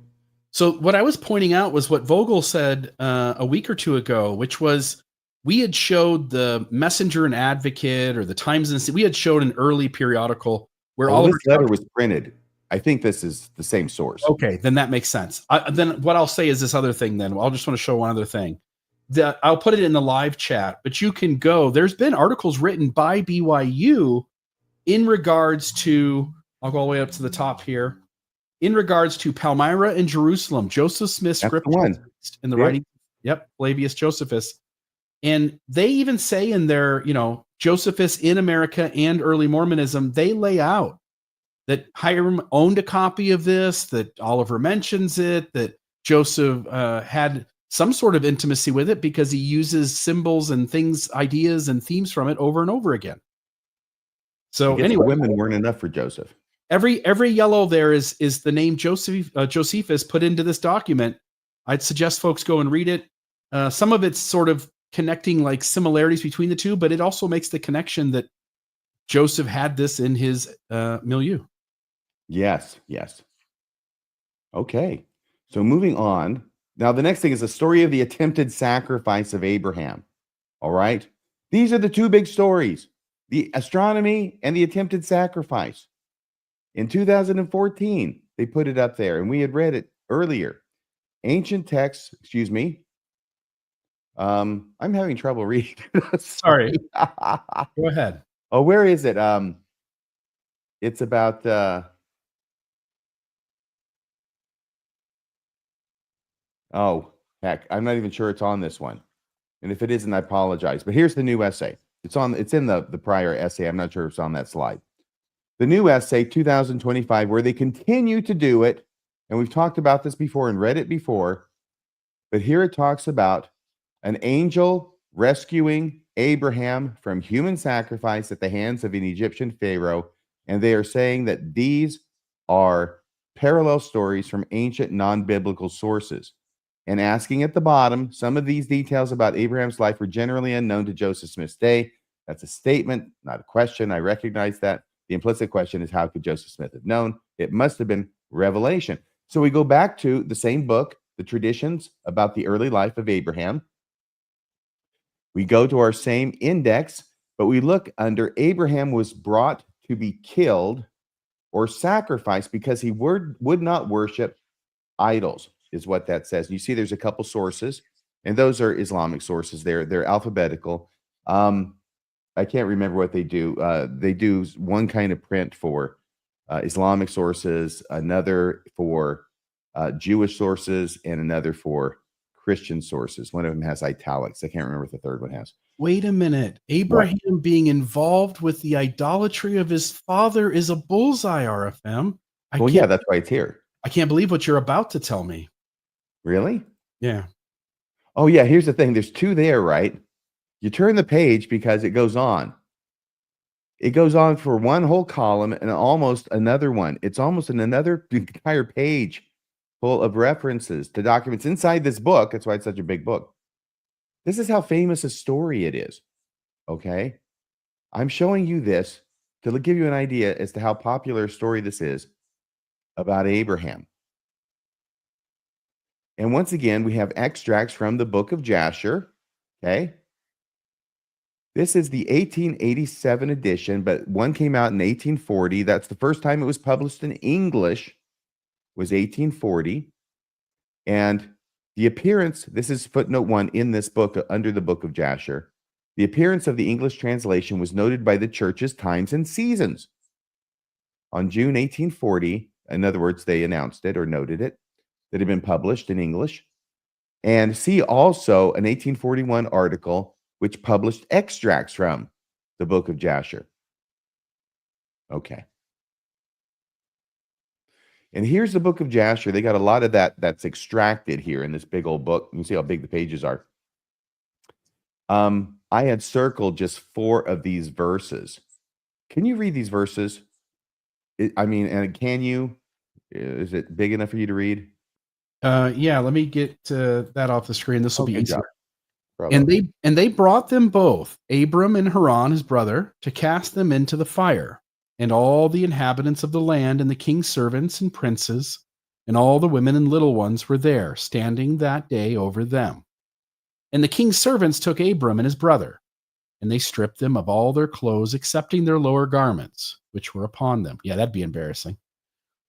So what I was pointing out was what Vogel said a week or two ago, which was we had showed the Messenger and Advocate or the Times and we had showed an early periodical where Well, Oliver this letter Truck. was printed. I think this is the same source. Okay, then that makes sense. Then what I'll say is this other thing. Then I'll just want to show one other thing. I'll put it in the live chat, but you can go. There's been articles written by BYU in regards to. I'll go all the way up to the top here. In regards to Palmyra and Jerusalem, Joseph Smith's That's the scripture one. in the Yep. writing. Yep, Flavius Josephus. And they even say in their, Josephus in America and early Mormonism, they lay out that Hiram owned a copy of this, that Oliver mentions it, that Joseph had some sort of intimacy with it because he uses symbols and things, ideas and themes from it over and over again. So anyway, women weren't enough for Joseph. Every yellow there is the name Josephus put into this document. I'd suggest folks go and read it. Some of it's sort of connecting like similarities between the two, but it also makes the connection that Joseph had this in his milieu. Yes. Okay. So moving on. Now, the next thing is the story of the attempted sacrifice of Abraham. All right. These are the two big stories, the astronomy and the attempted sacrifice. In 2014, they put it up there, and we had read it earlier. Ancient texts, excuse me. I'm having trouble reading. Sorry. Go ahead. Oh, where is it? It's about oh, heck, I'm not even sure it's on this one. And if it isn't, I apologize. But here's the new essay. It's in the prior essay. I'm not sure if it's on that slide. The new essay, 2025, where they continue to do it. And we've talked about this before and read it before. But here it talks about an angel rescuing Abraham from human sacrifice at the hands of an Egyptian pharaoh. And they are saying that these are parallel stories from ancient non-biblical sources. And asking at the bottom, some of these details about Abraham's life were generally unknown to Joseph Smith's day. That's a statement, not a question. I recognize that. The implicit question is, how could Joseph Smith have known? It must have been revelation. So we go back to the same book, the traditions about the early life of Abraham. We go to our same index, but we look under Abraham was brought to be killed or sacrificed because he would not worship idols, is what that says. You see there's a couple sources, and those are Islamic sources. They're alphabetical. I can't remember what they do. They do one kind of print for Islamic sources, another for Jewish sources, and another for Christian sources. One of them has italics. I can't remember what the third one has. Wait a minute. Abraham being involved with the idolatry of his father is a bullseye, RFM. Yeah, that's why it's here. I can't believe what you're about to tell me. Really? Yeah. Oh, yeah. Here's the thing. There's two there, right? You turn the page because it goes on. It goes on for one whole column and almost another one. It's almost another entire page full of references to documents inside this book. That's why it's such a big book. This is how famous a story it is. Okay? I'm showing you this to give you an idea as to how popular a story this is about Abraham. And once again, we have extracts from the book of Jasher. Okay? This is the 1887 edition, but one came out in 1840. That's the first time it was published in English, was 1840. And the appearance, this is footnote 1 in this book, under the book of Jasher. The appearance of the English translation was noted by the church's Times and Seasons. On June 1840, in other words, they announced it or noted it, that it had been published in English. And see also an 1841 article which published extracts from the book of Jasher. Okay. And here's the book of Jasher. They got a lot of that's extracted here in this big old book. You can see how big the pages are. I had circled just 4 of these verses. Can you read these verses? And can you? Is it big enough for you to read? Yeah, let me get that off the screen. This will be easier. Probably. And they brought them both, Abram and Haran, his brother, to cast them into the fire, and all the inhabitants of the land, and the king's servants and princes, and all the women and little ones were there, standing that day over them. And the king's servants took Abram and his brother, and they stripped them of all their clothes, excepting their lower garments, which were upon them. Yeah, that'd be embarrassing.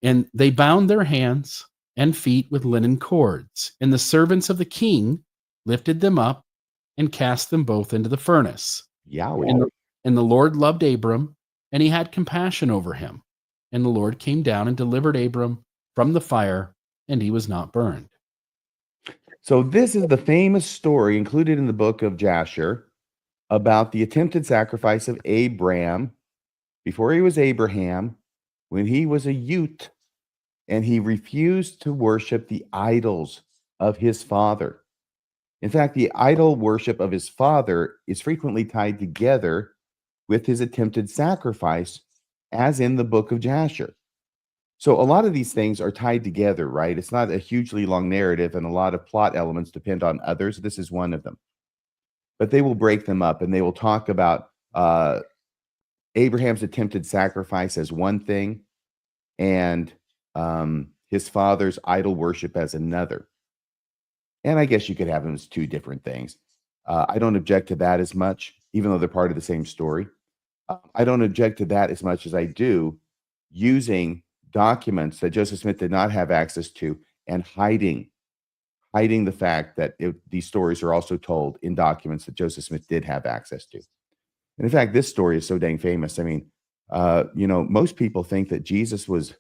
And they bound their hands and feet with linen cords. And the servants of the king lifted them up and cast them both into the furnace. Yowie. And the Lord loved Abram, and he had compassion over him. And the Lord came down and delivered Abram from the fire, and he was not burned. So this is the famous story included in the book of Jasher about the attempted sacrifice of Abraham before he was Abraham, when he was a youth, and he refused to worship the idols of his father. In fact, the idol worship of his father is frequently tied together with his attempted sacrifice, as in the book of Jasher. So a lot of these things are tied together, right? It's not a hugely long narrative, and a lot of plot elements depend on others. This is one of them. But they will break them up, and they will talk about Abraham's attempted sacrifice as one thing, and his father's idol worship as another. And I guess you could have them as two different things. I don't object to that as much, even though they're part of the same story. I don't object to that as much as I do using documents that Joseph Smith did not have access to and hiding the fact that these stories are also told in documents that Joseph Smith did have access to. And in fact, this story is so dang famous. I mean, most people think that Jesus was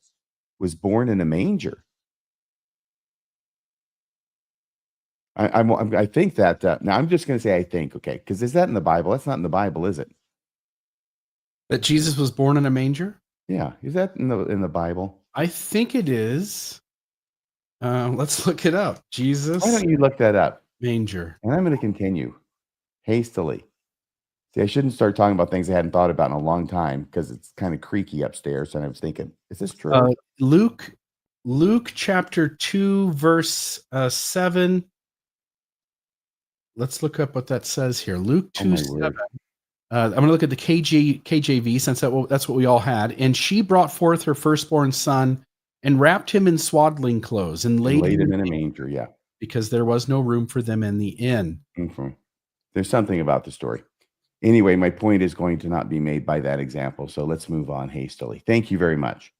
born in a manger. I think that now I'm just going to say I think, okay, because is that in the Bible? That's not in the Bible, is it? That Jesus was born in a manger? Yeah, is that in the Bible? I think it is. Let's look it up. Jesus. Why don't you look that up? Manger. And I'm going to continue hastily. See, I shouldn't start talking about things I hadn't thought about in a long time because it's kind of creaky upstairs. And I was thinking, is this true? Luke chapter 2, verse 7. Let's look up what that says here. Luke 2, 7. I'm going to look at the KJV, since that's what we all had. And she brought forth her firstborn son and wrapped him in swaddling clothes and laid him in a manger. Yeah, because there was no room for them in the inn. Mm-hmm. There's something about the story. Anyway, my point is going to not be made by that example. So let's move on hastily. Thank you very much.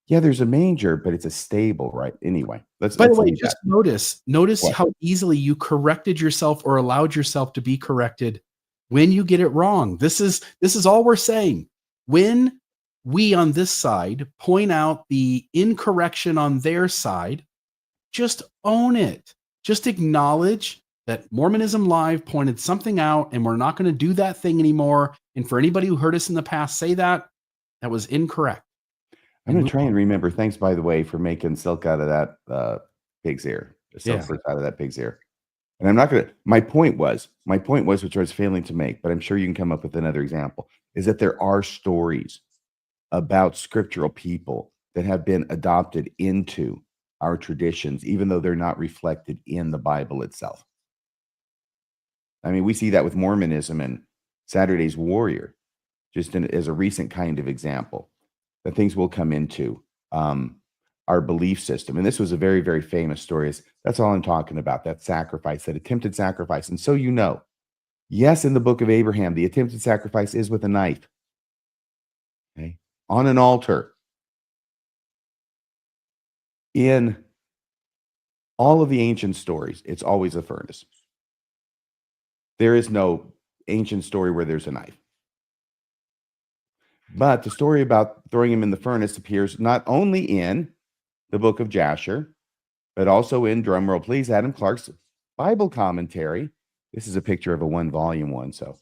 Yeah, there's a manger, but it's a stable, right? Anyway, let's. By the way, just notice what? How easily you corrected yourself or allowed yourself to be corrected when you get it wrong. This is all we're saying. When we on this side point out the incorrection on their side, just own it. Just acknowledge that Mormonism Live pointed something out, and we're not going to do that thing anymore. And for anybody who heard us in the past say that was incorrect. I'm going to try and remember. Thanks, by the way, for making silk out of that pig's ear. Silk first out of that pig's ear. And I'm not going to. My point was, which I was failing to make, but I'm sure you can come up with another example, is that there are stories about scriptural people that have been adopted into our traditions, even though they're not reflected in the Bible itself. I mean, we see that with Mormonism and Saturday's Warrior, just as a recent kind of example, that things will come into our belief system. And this was a very, very famous story. That's all I'm talking about, that sacrifice, that attempted sacrifice. And so yes, in the book of Abraham, the attempted sacrifice is with a knife, okay, on an altar. In all of the ancient stories, it's always a furnace. There is no ancient story where there's a knife. But the story about throwing him in the furnace appears not only in the book of Jasher, but also in, drumroll please, Adam Clark's Bible commentary. This is a picture of a 1-volume one, so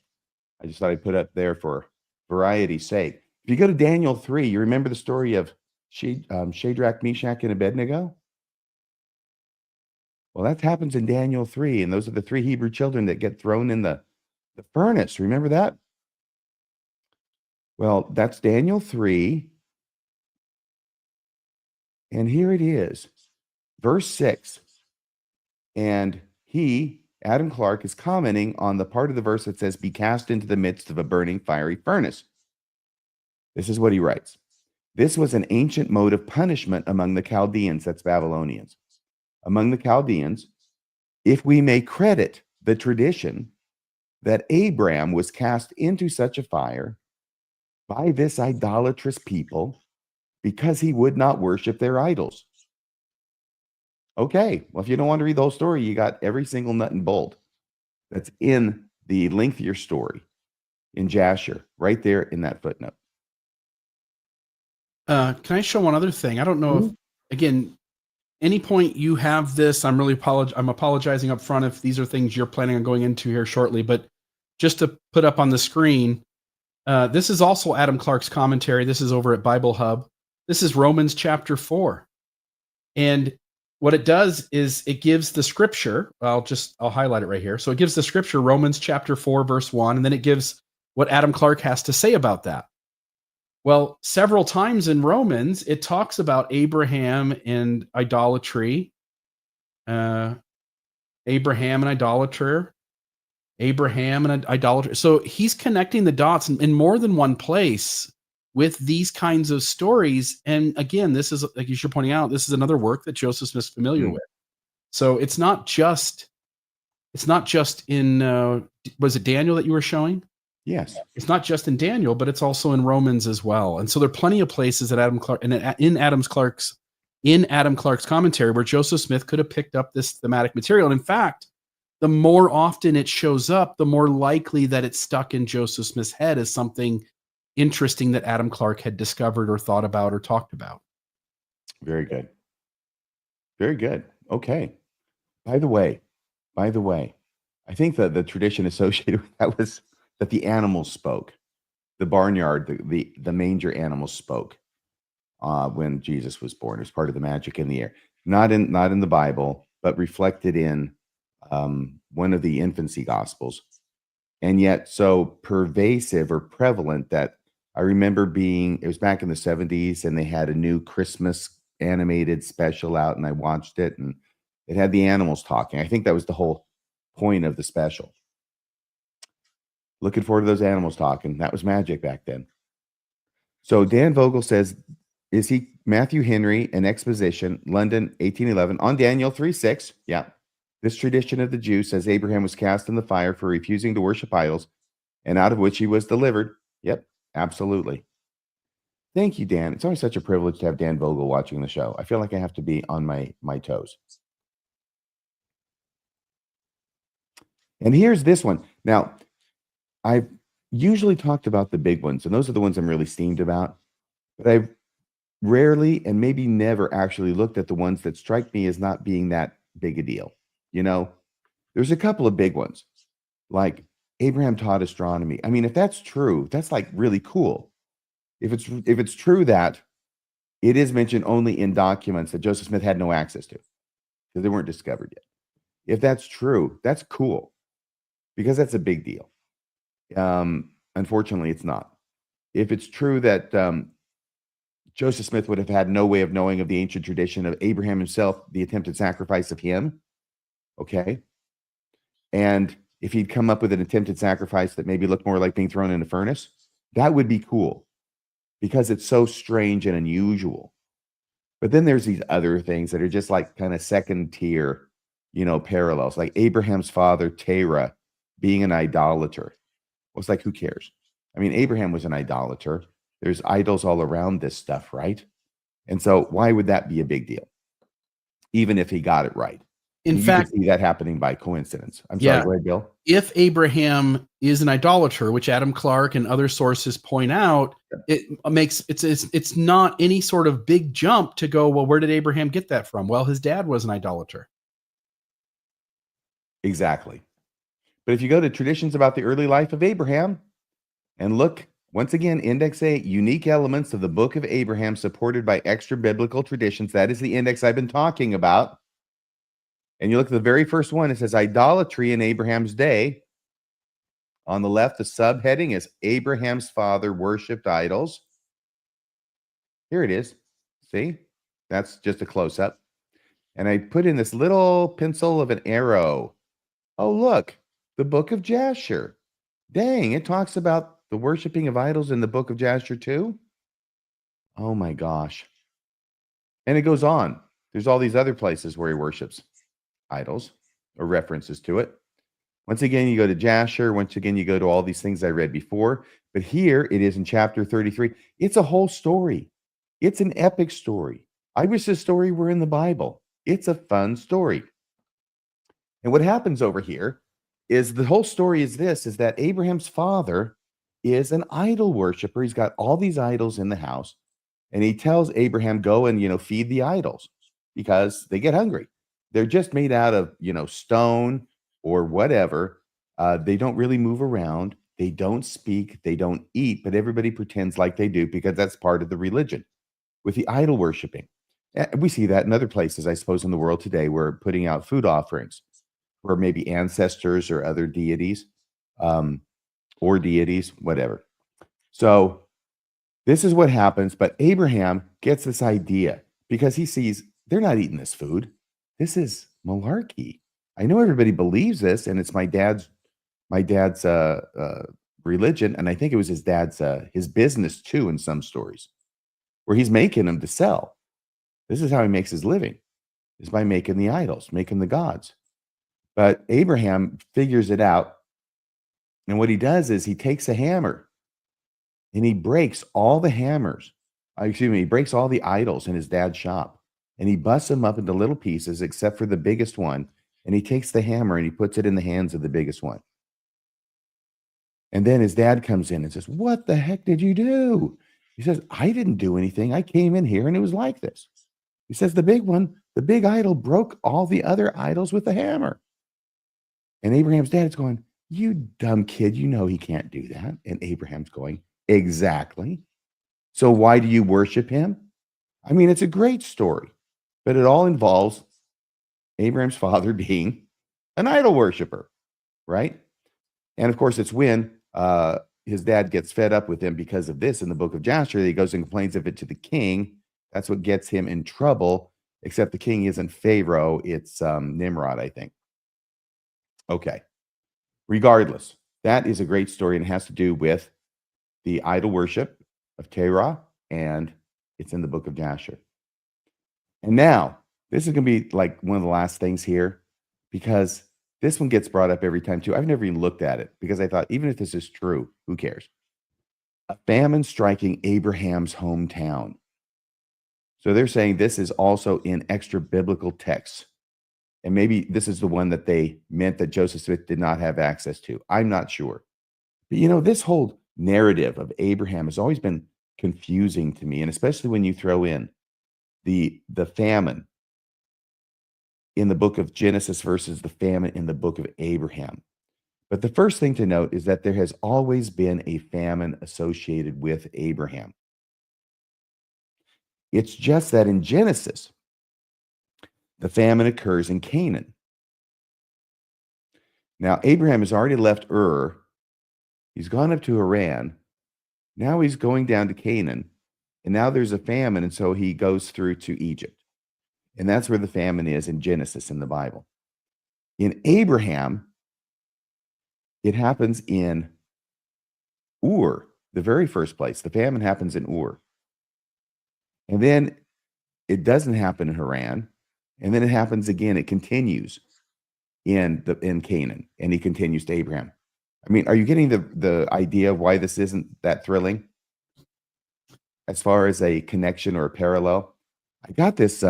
I just thought I'd put up there for variety's sake. If you go to Daniel 3, you remember the story of Shadrach, Meshach, and Abednego? Well, that happens in Daniel 3, and those are the 3 Hebrew children that get thrown in the furnace. Remember that? Well, that's Daniel 3. And here it is, verse 6. And Adam Clark, is commenting on the part of the verse that says, be cast into the midst of a burning fiery furnace. This is what he writes. This was an ancient mode of punishment among the Chaldeans, that's Babylonians. Among the Chaldeans, if we may credit the tradition that Abraham was cast into such a fire by this idolatrous people because he would not worship their idols. Okay, well, if you don't want to read the whole story, you got every single nut and bolt that's in the lengthier story in Jasher, right there in that footnote. Can I show one other thing? I don't know if, again, any point you have this, I'm apologizing up front if these are things you're planning on going into here shortly, but just to put up on the screen, this is also Adam Clark's commentary. This is over at Bible Hub. This is Romans chapter 4. And what it does is it gives the scripture. I'll highlight it right here. So it gives the scripture, Romans chapter 4, verse 1, and then it gives what Adam Clark has to say about that. Well, several times in Romans, it talks about Abraham and idolatry, Abraham and idolater. So he's connecting the dots in more than one place with these kinds of stories. And again, this is, like you're pointing out, this is another work that Joseph Smith's familiar with. So it's not just in, was it Daniel that you were showing? Yes. It's not just in Daniel, but it's also in Romans as well. And so there are plenty of places that Adam Clark's commentary where Joseph Smith could have picked up this thematic material. And in fact, the more often it shows up, the more likely that it's stuck in Joseph Smith's head as something interesting that Adam Clark had discovered or thought about or talked about. Very good. Very good. Okay. By the way, I think that the tradition associated with that was that the animals spoke. The barnyard, the manger animals spoke when Jesus was born. It was part of the magic in the air. Not in the Bible, but reflected in one of the infancy gospels. And yet so pervasive or prevalent that I remember it was back in the 70s, and they had a new Christmas animated special out, and I watched it, and it had the animals talking. I think that was the whole point of the special. Looking forward to those animals talking. That was magic back then. So Dan Vogel says, is he Matthew Henry, an exposition, London, 1811, on Daniel 3:6? Yeah. This tradition of the Jews says Abraham was cast in the fire for refusing to worship idols, and out of which he was delivered. Yep, absolutely. Thank you, Dan. It's always such a privilege to have Dan Vogel watching the show. I feel like I have to be on my toes. And here's this one. Now, I've usually talked about the big ones, and those are the ones I'm really steamed about. But I've rarely and maybe never actually looked at the ones that strike me as not being that big a deal. You know, there's a couple of big ones, like Abraham taught astronomy. I mean, if that's true, that's like really cool. If it's true that it is mentioned only in documents that Joseph Smith had no access to because they weren't discovered yet. If that's true, that's cool because that's a big deal. Unfortunately, it's not. If it's true that Joseph Smith would have had no way of knowing of the ancient tradition of Abraham himself, the attempted sacrifice of him, okay? And if he'd come up with an attempted sacrifice that maybe looked more like being thrown in a furnace, that would be cool because it's so strange and unusual. But then there's these other things that are just like kind of second tier, parallels, like Abraham's father, Terah, being an idolater. Well, it's like, who cares? I mean, Abraham was an idolater. There's idols all around this stuff, right? And so why would that be a big deal? Even if he got it right. In fact, you could see that happening by coincidence. I'm sorry, go ahead, Bill. If Abraham is an idolater, which Adam Clark and other sources point out, it's not any sort of big jump to go, well, where did Abraham get that from? Well, his dad was an idolater. Exactly. But if you go to traditions about the early life of Abraham and look, once again, Index A, unique elements of the book of Abraham supported by extra biblical traditions. That is the index I've been talking about. And you look at the very first one, it says idolatry in Abraham's day. On the left, the subheading is Abraham's father worshipped idols. Here it is. See? That's just a close-up. And I put in this little pencil of an arrow. Oh, look, the book of Jasher. Dang, it talks about the worshiping of idols in the book of Jasher too? Oh my gosh. And it goes on. There's all these other places where he worships idols or references to it. Once again, you go to Jasher. Once again, you go to all these things I read before. But here it is in chapter 33. It's a whole story. It's an epic story. I wish this story were in the Bible. It's a fun story. And what happens over here is the whole story is this, is that Abraham's father is an idol worshiper. He's got all these idols in the house. And he tells Abraham, go and, feed the idols because they get hungry. They're just made out of, stone or whatever. They don't really move around. They don't speak. They don't eat, but everybody pretends like they do because that's part of the religion with the idol worshiping. We see that in other places, I suppose, in the world today. We're putting out food offerings for maybe ancestors or other deities or deities, whatever. So this is what happens. But Abraham gets this idea because he sees they're not eating this food. This is malarkey. I know everybody believes this, and it's my dad's religion, and I think it was his dad's his business too in some stories, where he's making them to sell. This is how he makes his living, is by making the idols, making the gods. But Abraham figures it out, and what he does is he takes a hammer and he breaks all the hammers. He breaks all the idols in his dad's shop, and he busts them up into little pieces, except for the biggest one. And he takes the hammer and he puts it in the hands of the biggest one. And then his dad comes in and says, "What the heck did you do?" He says, "I didn't do anything. I came in here and it was like this." He says, "The big one, the big idol broke all the other idols with the hammer." And Abraham's dad is going, "You dumb kid, you know he can't do that." And Abraham's going, "Exactly. So why do you worship him?" I mean, it's a great story, but it all involves Abraham's father being an idol worshiper, right? And of course, it's when his dad gets fed up with him because of this in the book of Jasher. He goes and complains of it to the king. That's what gets him in trouble, except the king isn't Pharaoh. It's Nimrod, I think. Okay. Regardless, that is a great story and it has to do with the idol worship of Terah, and it's in the book of Jasher. And now, this is going to be like one of the last things here, because this one gets brought up every time too. I've never even looked at it because I thought, even if this is true, who cares? A famine striking Abraham's hometown. So they're saying this is also in extra biblical texts. And maybe this is the one that they meant that Joseph Smith did not have access to. I'm not sure. But this whole narrative of Abraham has always been confusing to me. And especially when you throw in the famine in the book of Genesis versus the famine in the book of Abraham. But the first thing to note is that there has always been a famine associated with Abraham. It's just that in Genesis, the famine occurs in Canaan. Now, Abraham has already left Ur. He's gone up to Haran. Now he's going down to Canaan. And now there's a famine, and so he goes through to Egypt. And that's where the famine is in Genesis in the Bible. In Abraham, it happens in Ur, the very first place. The famine happens in Ur. And then it doesn't happen in Haran. And then it happens again. It continues in Canaan. And he continues to Abraham. I mean, are you getting the idea of why this isn't that thrilling? As far as a connection or a parallel? I got this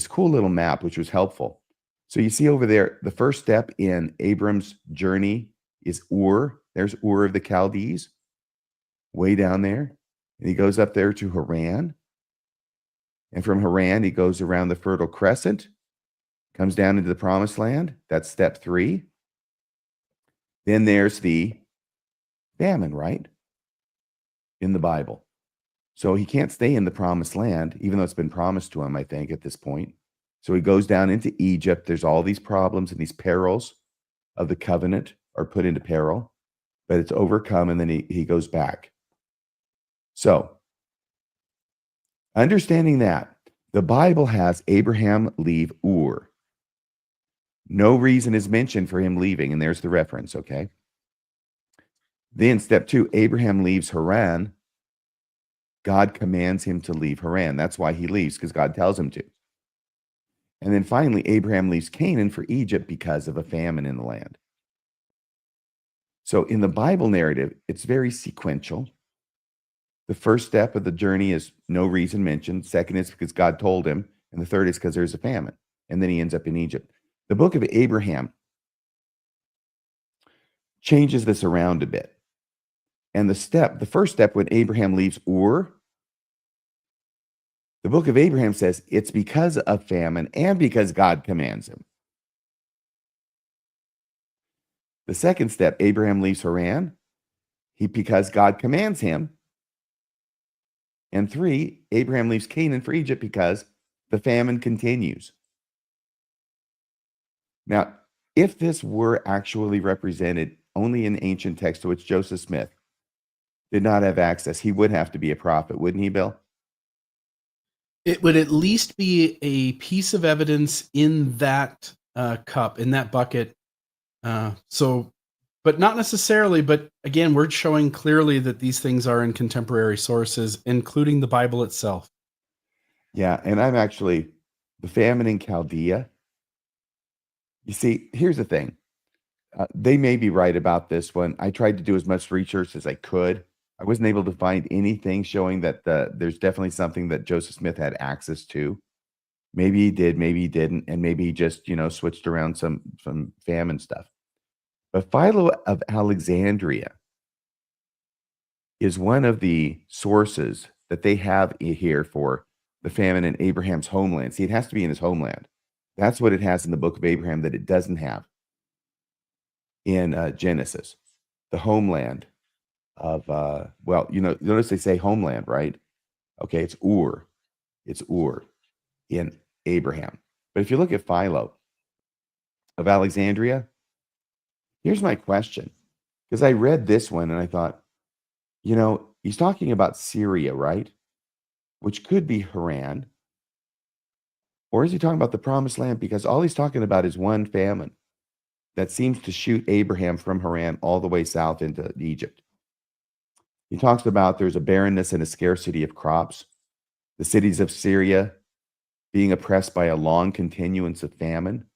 cool little map, which was helpful. So you see over there, the first step in Abram's journey is Ur. There's Ur of the Chaldees, way down there. And he goes up there to Haran. And from Haran, he goes around the Fertile Crescent, comes down into the Promised Land. That's step 3. Then there's the famine, right? In the Bible. So he can't stay in the Promised Land, even though it's been promised to him, I think, at this point. So he goes down into Egypt. There's all these problems and these perils of the covenant are put into peril, but it's overcome, and then he goes back. So, understanding that, the Bible has Abraham leave Ur. No reason is mentioned for him leaving, and there's the reference, okay? Then step 2, Abraham leaves Haran. God commands him to leave Haran. That's why he leaves, because God tells him to. And then finally, Abraham leaves Canaan for Egypt because of a famine in the land. So in the Bible narrative, it's very sequential. The first step of the journey is no reason mentioned. Second is because God told him. And the third is because there's a famine. And then he ends up in Egypt. The book of Abraham changes this around a bit. And the first step when Abraham leaves Ur, the book of Abraham says it's because of famine and because God commands him. The second step, Abraham leaves Haran, because God commands him. And 3, Abraham leaves Canaan for Egypt because the famine continues. Now, if this were actually represented only in ancient text to which Joseph Smith did not have access, he would have to be a prophet, wouldn't he, Bill? It would at least be a piece of evidence in that cup, in that bucket. But not necessarily. But again, we're showing clearly that these things are in contemporary sources, including the Bible itself. Yeah, and I'm actually the famine in Chaldea. You see, here's the thing. They may be right about this one. I tried to do as much research as I could. I wasn't able to find anything showing that there's definitely something that Joseph Smith had access to. Maybe he did, maybe he didn't, and maybe he just, switched around some famine stuff. But Philo of Alexandria is one of the sources that they have here for the famine in Abraham's homeland. See, it has to be in his homeland. That's what it has in the book of Abraham that it doesn't have in Genesis, the homeland of, notice they say homeland, right? Okay, it's Ur. It's Ur in Abraham. But if you look at Philo of Alexandria, here's my question. Because I read this one and I thought, he's talking about Syria, right? Which could be Haran. Or is he talking about the promised land? Because all he's talking about is one famine that seems to shoot Abraham from Haran all the way south into Egypt. He talks about there's a barrenness and a scarcity of crops, the cities of Syria being oppressed by a long continuance of famine.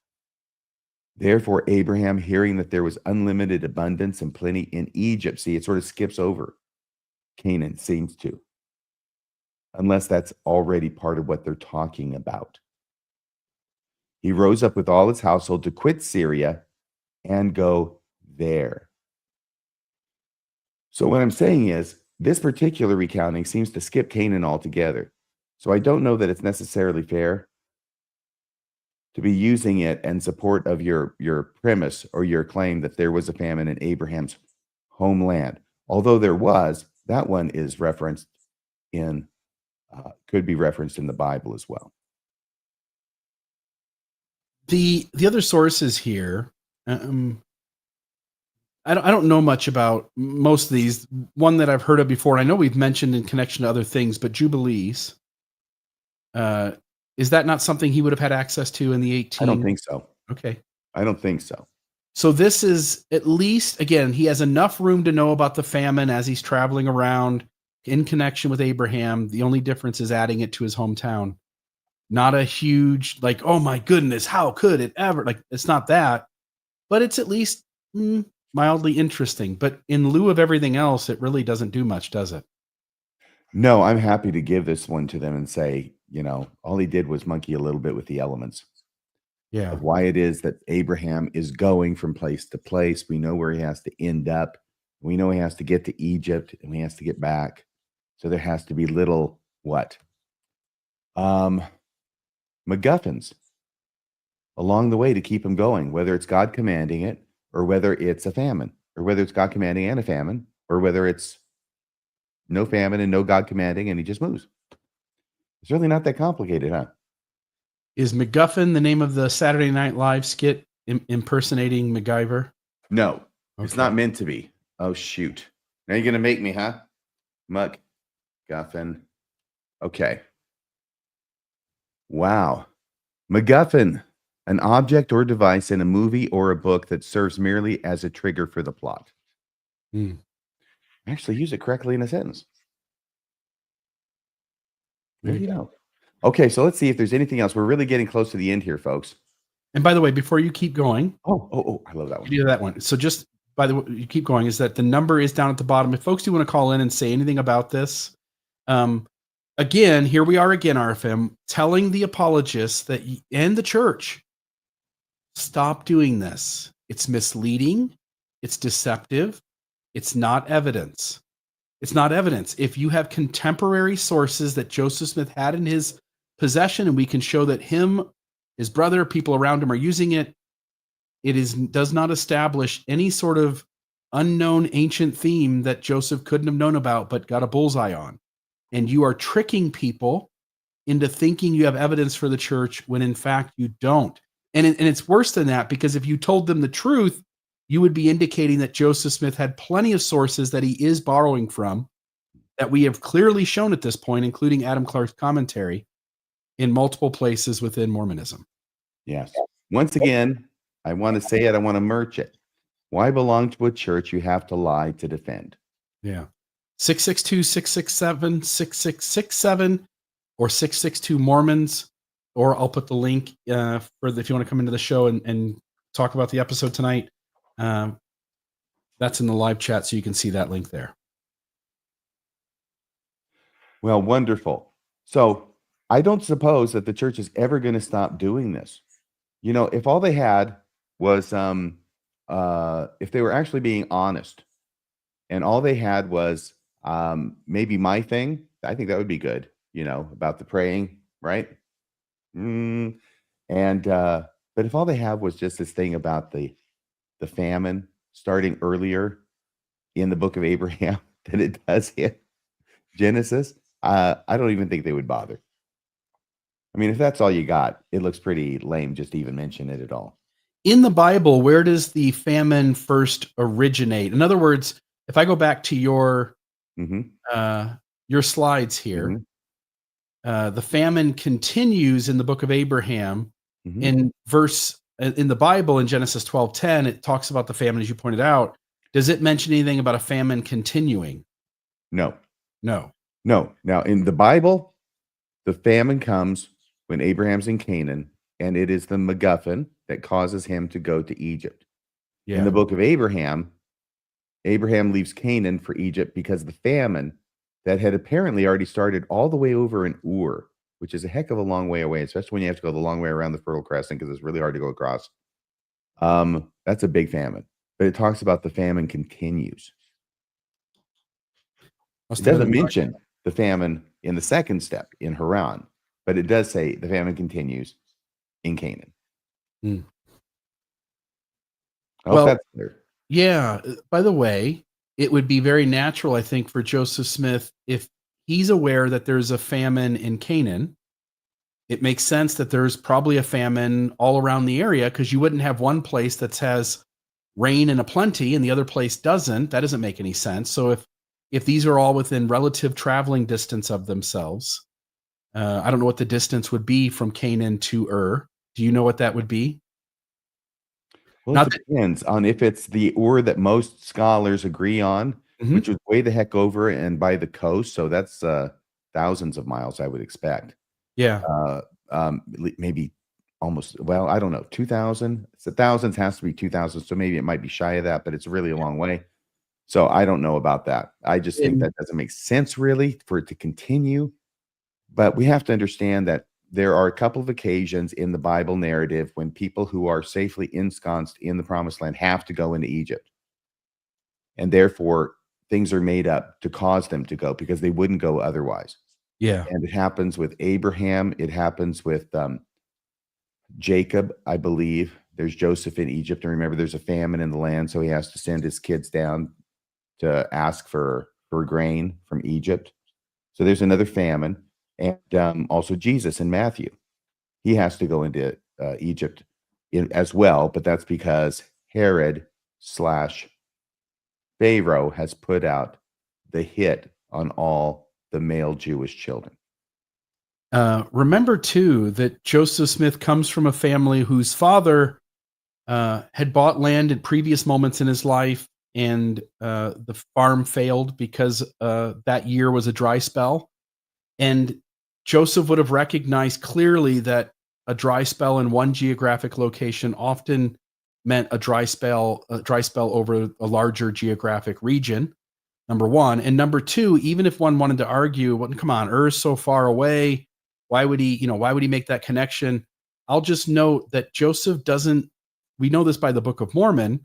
Therefore, Abraham, hearing that there was unlimited abundance and plenty in Egypt, see, it sort of skips over Canaan, seems to, unless that's already part of what they're talking about. He rose up with all his household to quit Syria and go there. So what I'm saying is, this particular recounting seems to skip Canaan altogether. So I don't know that it's necessarily fair to be using it in support of your premise or your claim that there was a famine in Abraham's homeland. Although there was, that one is referenced in, could be referenced in the Bible as well. The other sources here, I don't know much about most of these. One that I've heard of before, and I know we've mentioned in connection to other things, but Jubilees. Is that not something he would have had access to in the 18? I don't think so. Okay. I don't think so. So this is at least, again, he has enough room to know about the famine as he's traveling around in connection with Abraham. The only difference is adding it to his hometown. Not a huge, like, oh my goodness, how could it ever? Like, it's not that, but it's at least mildly interesting. But in lieu of everything else, it really doesn't do much, does it? No, I'm happy to give this one to them and say, all he did was monkey a little bit with the elements. Yeah. Of why it is that Abraham is going from place to place. We know where he has to end up. We know he has to get to Egypt and he has to get back. So there has to be little what? MacGuffins along the way to keep him going, whether it's God commanding it or whether it's a famine, or whether it's God commanding and a famine, or whether it's no famine and no God commanding and he just moves. It's really not that complicated, huh? Is MacGuffin the name of the Saturday Night Live skit impersonating MacGyver? No, it's Okay. not meant to be. Oh, shoot. Now you're going to make me, huh? MacGuffin. Okay. Wow. MacGuffin, an object or device in a movie or a book that serves merely as a trigger for the plot. Actually, use it correctly in a sentence. There you go. Okay, so let's see if there's anything else. We're really getting close to the end here, folks. And by the way, before you keep going, I love that one. do that one. So just by the way, you keep going. Is that the number is down at the bottom? If folks do want to call in and say anything about this, again, here we are again, RFM, telling the apologists that and the church, stop doing this. It's misleading. It's deceptive. It's not evidence. It's not evidence. If you have contemporary sources that Joseph Smith had in his possession, and we can show that him, his brother, people around him are using it, does not establish any sort of unknown ancient theme that Joseph couldn't have known about but got a bullseye on. And you are tricking people into thinking you have evidence for the church when in fact you don't. And it's worse than that, because if you told them the truth, you would be indicating that Joseph Smith had plenty of sources that he is borrowing from that we have clearly shown at this point, including Adam Clark's commentary, in multiple places within Mormonism. Yes. Once again, I want to say it. I want to merch it. Why belong to a church you have to lie to defend? Yeah. 662-667-6667 or 662 Mormons, or I'll put the link if you want to come into the show and talk about the episode tonight. That's in the live chat, so you can see that link there. Well, wonderful. So I don't suppose that the church is ever going to stop doing this. You know, if all they had was, if they were actually being honest, and all they had was maybe my thing, I think that would be good. You know, about the praying, right? But if all they have was just this thing about the famine starting earlier in the book of Abraham than it does in Genesis, I don't even think they would bother. I mean, if that's all you got, it looks pretty lame just to even mention it at all. In the Bible, where does the famine first originate? In other words, if I go back to your slides here, the famine continues in the book of Abraham. In the Bible, in Genesis 12:10, it talks about the famine, as you pointed out. Does it mention anything about a famine continuing? No. No. Now, in the Bible, the famine comes when Abraham's in Canaan, and it is the MacGuffin that causes him to go to Egypt. Yeah. In the book of Abraham leaves Canaan for Egypt because the famine that had apparently already started all the way over in Ur, which is a heck of a long way away, especially when you have to go the long way around the Fertile Crescent because it's really hard to go across. That's a big famine. But it talks about the famine continues. It doesn't mention the famine in the second step in Haran, but it does say the famine continues in Canaan. I hope that's clear. Yeah. By the way, it would be very natural, I think, for Joseph Smith, if he's aware that there's a famine in Canaan, it makes sense that there's probably a famine all around the area, because you wouldn't have one place that has rain and a plenty and the other place doesn't. That doesn't make any sense. So if these are all within relative traveling distance of themselves, I don't know what the distance would be from Canaan to Ur. Do you know what that would be? Well, it depends on if it's the Ur that most scholars agree on, which was way the heck over and by the coast. So that's thousands of miles, I would expect. Yeah. Maybe almost, well, I don't know, 2,000. So thousands has to be 2,000. So maybe it might be shy of that, but it's really a long way. So I don't know about that. I just think that doesn't make sense really for it to continue. But we have to understand that there are a couple of occasions in the Bible narrative when people who are safely ensconced in the promised land have to go into Egypt. And therefore, things are made up to cause them to go because they wouldn't go otherwise. Yeah. And it happens with Abraham. It happens with Jacob, I believe. There's Joseph in Egypt. And remember, there's a famine in the land. So he has to send his kids down to ask for grain from Egypt. So there's another famine. And also Jesus in Matthew, he has to go into Egypt as well, but that's because Herod / Pharaoh has put out the hit on all the male Jewish children. Remember, too, that Joseph Smith comes from a family whose father had bought land at previous moments in his life, and the farm failed because that year was a dry spell. And Joseph would have recognized clearly that a dry spell in one geographic location often meant a dry spell over a larger geographic region. Number one. And number two, even if one wanted to argue, well, come on, Earth's so far away. Why would he make that connection? I'll just note that Joseph doesn't, we know this by the Book of Mormon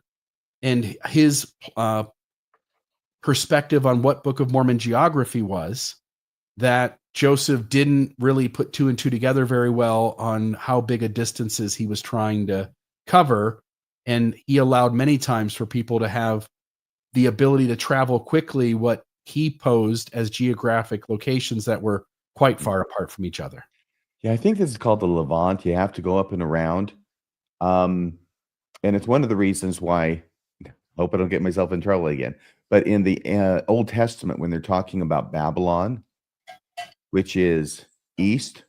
and his perspective on what Book of Mormon geography was, that Joseph didn't really put two and two together very well on how big a distances he was trying to cover. And he allowed many times for people to have the ability to travel quickly what he posed as geographic locations that were quite far apart from each other. Yeah, I think this is called the Levant. You have to go up and around. And it's one of the reasons why, I hope I don't get myself in trouble again, but in the Old Testament, when they're talking about Babylon, which is east,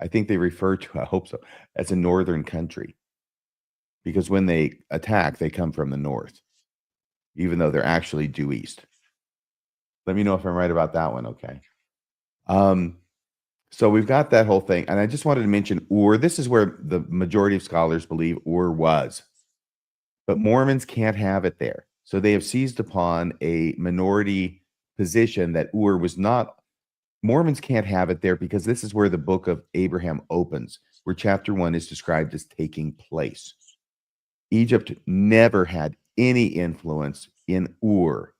I think they refer to, I hope so, as a northern country. Because when they attack, they come from the north, even though they're actually due east. Let me know if I'm right about that one, okay? So we've got that whole thing. And I just wanted to mention Ur. This is where the majority of scholars believe Ur was. But Mormons can't have it there. So they have seized upon a minority position that Ur was not. Mormons can't have it there because this is where the book of Abraham opens, where chapter 1 is described as taking place. Egypt never had any influence in Ur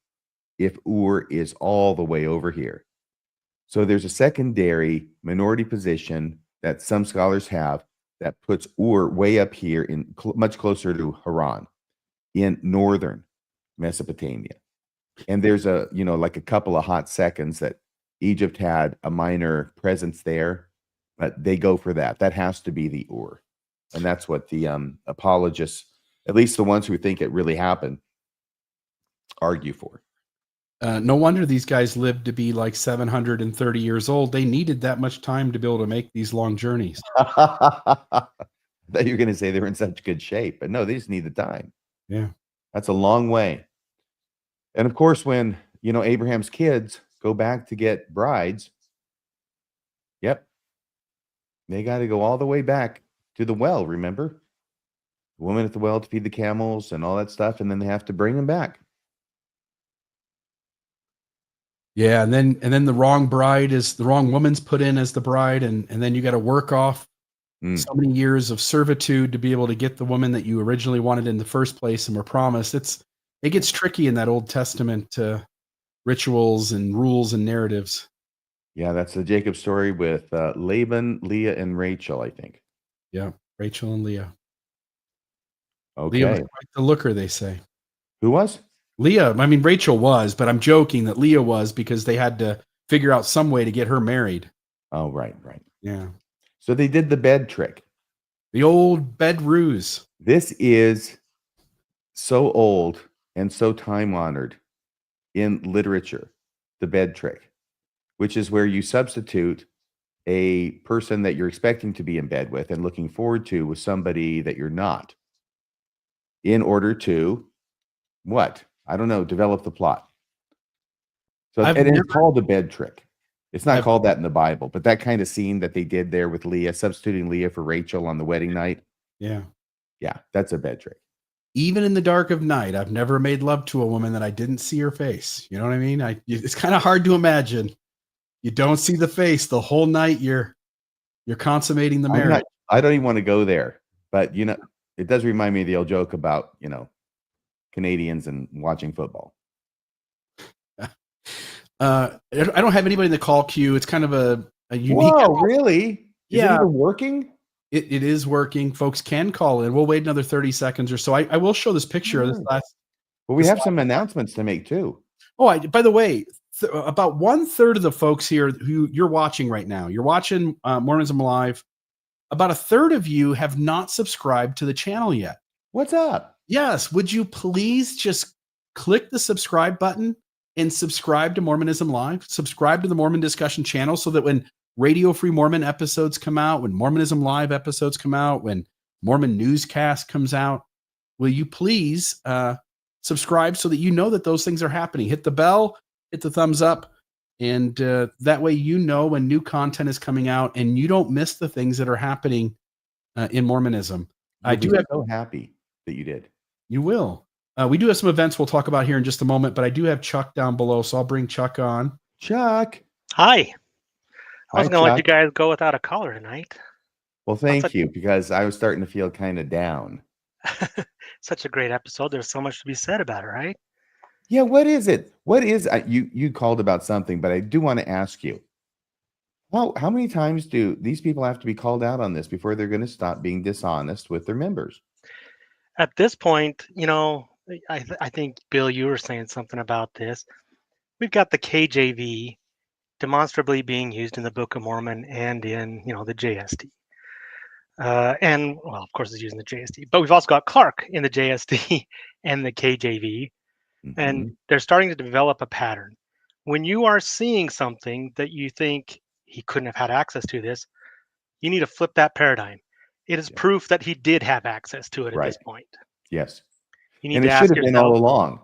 if Ur is all the way over here. So there's a secondary minority position that some scholars have that puts Ur way up here in much closer to Haran in northern Mesopotamia. And there's like a couple of hot seconds that Egypt had a minor presence there, but they go for that. That has to be the Ur. And that's what the apologists, at least the ones who think it really happened, argue for. No wonder these guys lived to be like 730 years old. They needed that much time to be able to make these long journeys. I thought you were going to say they were in such good shape, but no, they just need the time. Yeah. That's a long way. And of course, when, Abraham's kids go back to get brides, yep, they got to go all the way back to the well, remember? The woman at the well to feed the camels and all that stuff, and then they have to bring them back. Yeah, and then the wrong woman's put in as the bride, and then you got to work off so many years of servitude to be able to get the woman that you originally wanted in the first place and were promised. It gets tricky in that Old Testament rituals and rules and narratives. Yeah, that's the Jacob story with Laban, Leah, and Rachel, I think. Yeah, Rachel and Leah. Okay. Leah was quite the looker, they say. Who was? Leah. I mean, Rachel was, but I'm joking that Leah was because they had to figure out some way to get her married. Oh, right. Yeah. So they did the bed trick. The old bed ruse. This is so old and so time-honored in literature, the bed trick, which is where you substitute a person that you're expecting to be in bed with and looking forward to with somebody that you're not in order to, what? I don't know, develop the plot. So it's called the bed trick. It's not called that in the Bible, but that kind of scene that they did there with Leah, substituting Leah for Rachel on the wedding night. Yeah. Yeah, that's a bed trick. Even in the dark of night, I've never made love to a woman that I didn't see her face. You know what I mean? It's kind of hard to imagine. You don't see the face the whole night. You're consummating the marriage. I don't even want to go there, but it does remind me of the old joke about Canadians and watching football. I don't have anybody in the call queue. It's kind of a unique. Whoa, really? Yeah. Is it even working? It is working. Folks can call in. We'll wait another 30 seconds or so. I will show this picture of this last. Well, we have some announcements to make too. Oh, by the way, about 1/3 of the folks here who you're watching right now, you're watching Mormonism Live. About 1/3 of you have not subscribed to the channel yet. What's up? Yes. Would you please just click the subscribe button and subscribe to Mormonism Live? Subscribe to the Mormon Discussion channel so that when Radio Free Mormon episodes come out, when Mormonism Live episodes come out, when Mormon Newscast comes out, will you please subscribe so that you know that those things are happening? Hit the bell, hit the thumbs up, And that way, when new content is coming out and you don't miss the things that are happening in Mormonism. I do have so happy that you did. You will. We do have some events we'll talk about here in just a moment, but I do have Chuck down below, so I'll bring Chuck on. Chuck. Hi. I wasn't going to let you Chuck. guys go without a caller tonight. Well, thank you, because I was starting to feel kind of down. Such a great episode. There's so much to be said about it, right? Yeah, what is it? What is you called about something, but I do want to ask you. How many times do these people have to be called out on this before they're going to stop being dishonest with their members? At this point, I think, Bill, you were saying something about this. We've got the KJV demonstrably being used in the Book of Mormon and in, the JST. And, well, of course, it's using the JST. But we've also got Clark in the JST and the KJV. And they're starting to develop a pattern. When you are seeing something that you think he couldn't have had access to this, you need to flip that paradigm. It is proof that he did have access to it at this point. Yes. You need And to it ask should have yourself, been all along.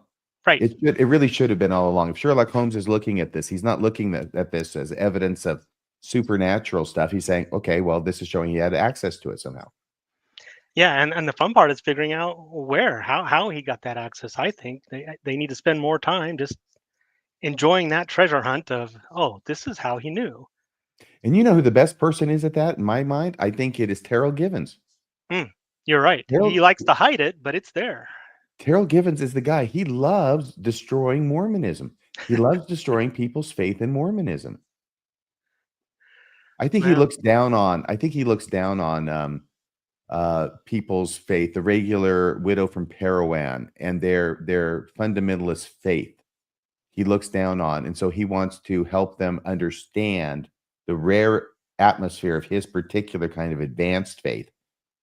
Right. It really should have been all along. If Sherlock Holmes is looking at this, he's not looking at this as evidence of supernatural stuff. He's saying, okay, well, this is showing he had access to it somehow. Yeah, and the fun part is figuring out how he got that access. I think they need to spend more time just enjoying that treasure hunt of, this is how he knew. And you know who the best person is at that, in my mind? I think it is Terrell Givens. You're right. He likes to hide it, but it's there. Terrell Givens is the guy. He loves destroying Mormonism. He loves destroying people's faith in Mormonism. I think he looks down on people's faith, the regular widow from Parowan and their fundamentalist faith. He looks down on, and so he wants to help them understand the rare atmosphere of his particular kind of advanced faith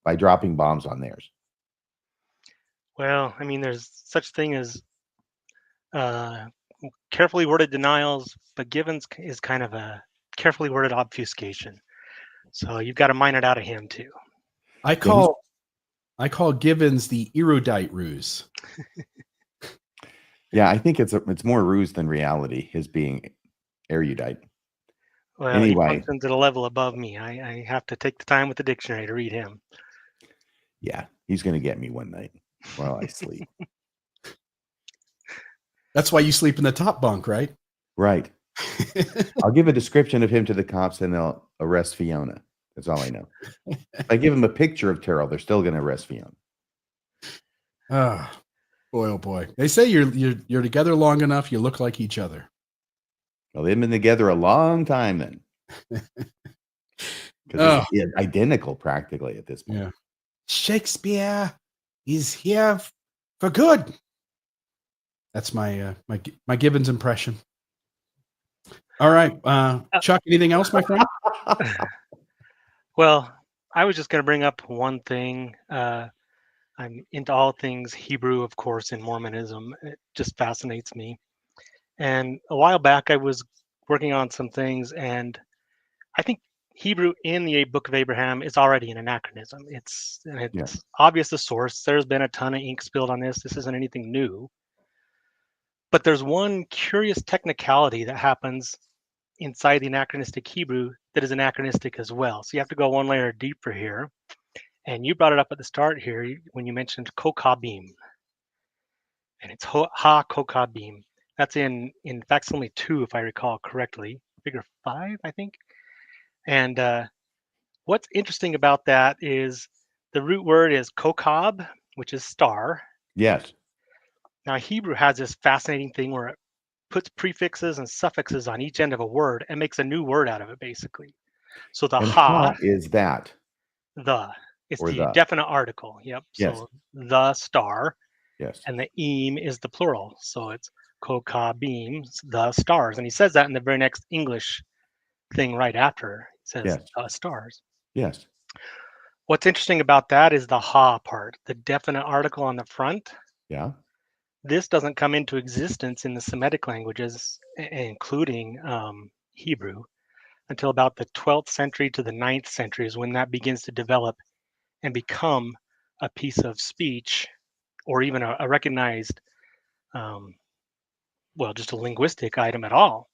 by dropping bombs on theirs. Well, I mean, there's such thing as carefully worded denials, but Givens is kind of a carefully worded obfuscation. So you've got to mine it out of him too. I call Givens the erudite ruse. Yeah, I think it's more ruse than reality, his being erudite. Well, anyway, he functions at a level above me. I have to take the time with the dictionary to read him. Yeah, he's going to get me one night while I sleep. That's why you sleep in the top bunk, right? Right. I'll give a description of him to the cops and they'll arrest Fiona. That's all I know. If I give them a picture of Terrell, they're still going to arrest Fiona. Oh boy. They say you're together long enough, you look like each other. Well, they've been together a long time then. Because they're identical practically at this point. Yeah. Shakespeare is here for good. That's my my Gibbons impression. All right, Chuck. Anything else, my friend? Well, I was just going to bring up one thing. I'm into all things Hebrew, of course, in Mormonism. It just fascinates me. And a while back, I was working on some things, and I think Hebrew in the Book of Abraham is already an anachronism. It's obvious the source. There's been a ton of ink spilled on this. This isn't anything new. But there's one curious technicality that happens inside the anachronistic Hebrew that is anachronistic as well. So you have to go one layer deeper here. And you brought it up at the start here when you mentioned kokabim. And it's ha-kokabim. That's in fact, it's only 2, if I recall correctly. Figure 5, I think. And what's interesting about that is the root word is kokab, which is star. Yes. Now, Hebrew has this fascinating thing where it puts prefixes and suffixes on each end of a word and makes a new word out of it, basically. So the ha is that. It's the definite article. Yep. Yes. So the star. Yes. And the eam is the plural. So it's kokabim, the stars. And he says that in the very next English thing right after. He says stars. Yes. What's interesting about that is the ha part, the definite article on the front. Yeah. This doesn't come into existence in the Semitic languages, including Hebrew, until about the 12th century to the 9th century is when that begins to develop and become a piece of speech or even a recognized, just a linguistic item at all.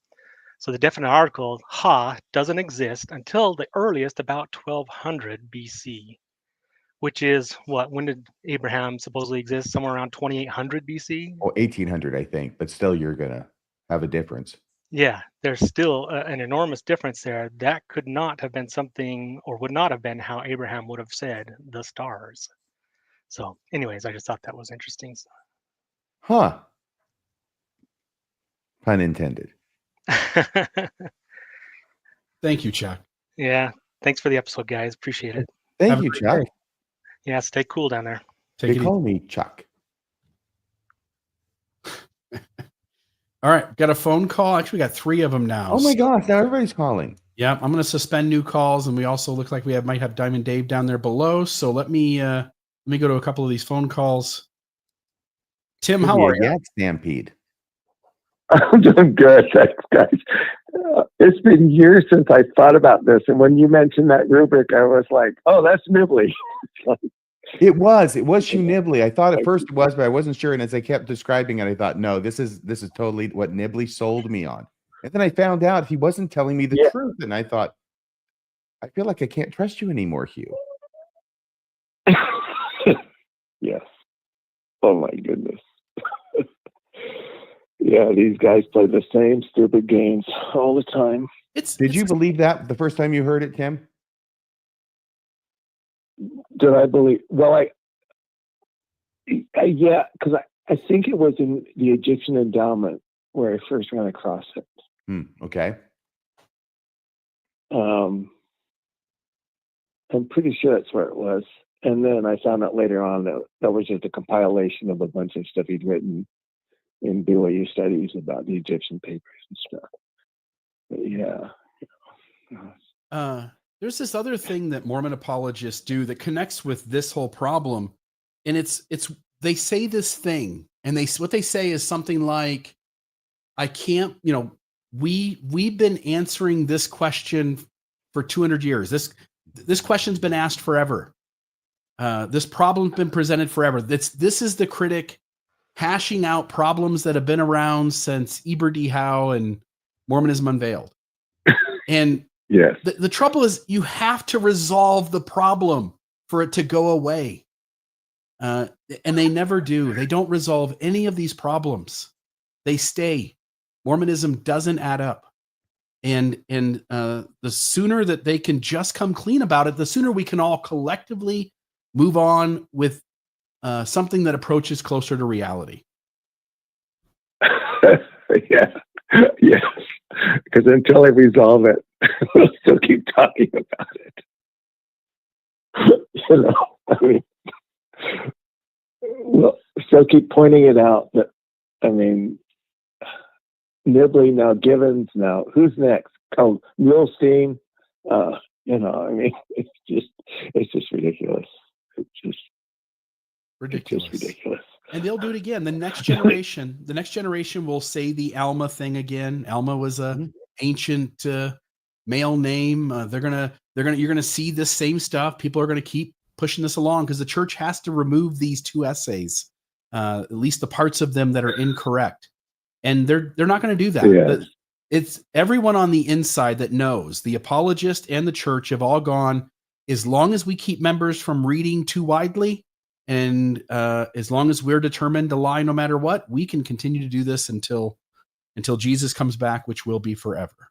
So the definite article, Ha, doesn't exist until the earliest about 1200 BC, which is what? When did Abraham supposedly exist? Somewhere around 2800 BC? Or 1800, I think, but still you're going to have a difference. Yeah, there's still an enormous difference there. That could not have been something, or would not have been how Abraham would have said the stars. So, anyways, I just thought that was interesting. Huh. Pun intended. Thank you, Chuck. Yeah, thanks for the episode, guys. Appreciate it. Thank Have a you, great Chuck. day. Yeah, stay cool down there. Take They it call me Chuck. All right, got a phone call. Actually, we got 3 of them now. Oh my gosh, now everybody's calling. Yeah, I'm going to suspend new calls, and we also look like we might have Diamond Dave down there below. So let me go to a couple of these phone calls. Tim, how are you? Yeah, Stampede. I'm doing good, thanks, guys. It's been years since I thought about this, and when you mentioned that rubric, I was like, "Oh, that's Nibley." It was Hugh Nibley. I thought at first it was, but I wasn't sure. And as I kept describing it, I thought, no, this is totally what Nibley sold me on. And then I found out he wasn't telling me the truth, and I thought, I feel like I can't trust you anymore, Hugh. Yes. Oh my goodness. Yeah, these guys play the same stupid games all the time. Did you believe that the first time you heard it, Tim? Did I believe? Well, yeah, because I think it was in the Egyptian endowment where I first ran across it. Okay. I'm pretty sure that's where it was. And then I found out later on that was just a compilation of a bunch of stuff he'd written in BYU studies about the Egyptian papers and stuff. But yeah. There's this other thing that Mormon apologists do that connects with this whole problem. And it's they say this thing, and what they say is something like, I can't, we've been answering this question for 200 years. This question's been asked forever. This problem's been presented forever. This is the critic hashing out problems that have been around since Eber D. Howe and Mormonism Unveiled. And yes, the trouble is you have to resolve the problem for it to go away. And they never do. They don't resolve any of these problems. They stay. Mormonism doesn't add up. And the sooner that they can just come clean about it, the sooner we can all collectively move on with something that approaches closer to reality. Yeah, yes. Because until I resolve it, we'll still keep talking about it. I mean, we'll still keep pointing it out. That Nibley now, Givens now. Who's next? Oh, Milstein. It's just ridiculous. It's just ridiculous. And they'll do it again. The next generation will say the Alma thing again. Alma was a ancient male name. You're gonna see this same stuff. People are gonna keep pushing this along because the church has to remove these 2 essays, at least the parts of them that are incorrect. And they're not going to do that. Yes. It's everyone on the inside that knows. The apologist and the church have all gone, as long as we keep members from reading too widely, and as long as we're determined to lie no matter what, we can continue to do this until Jesus comes back, which will be forever.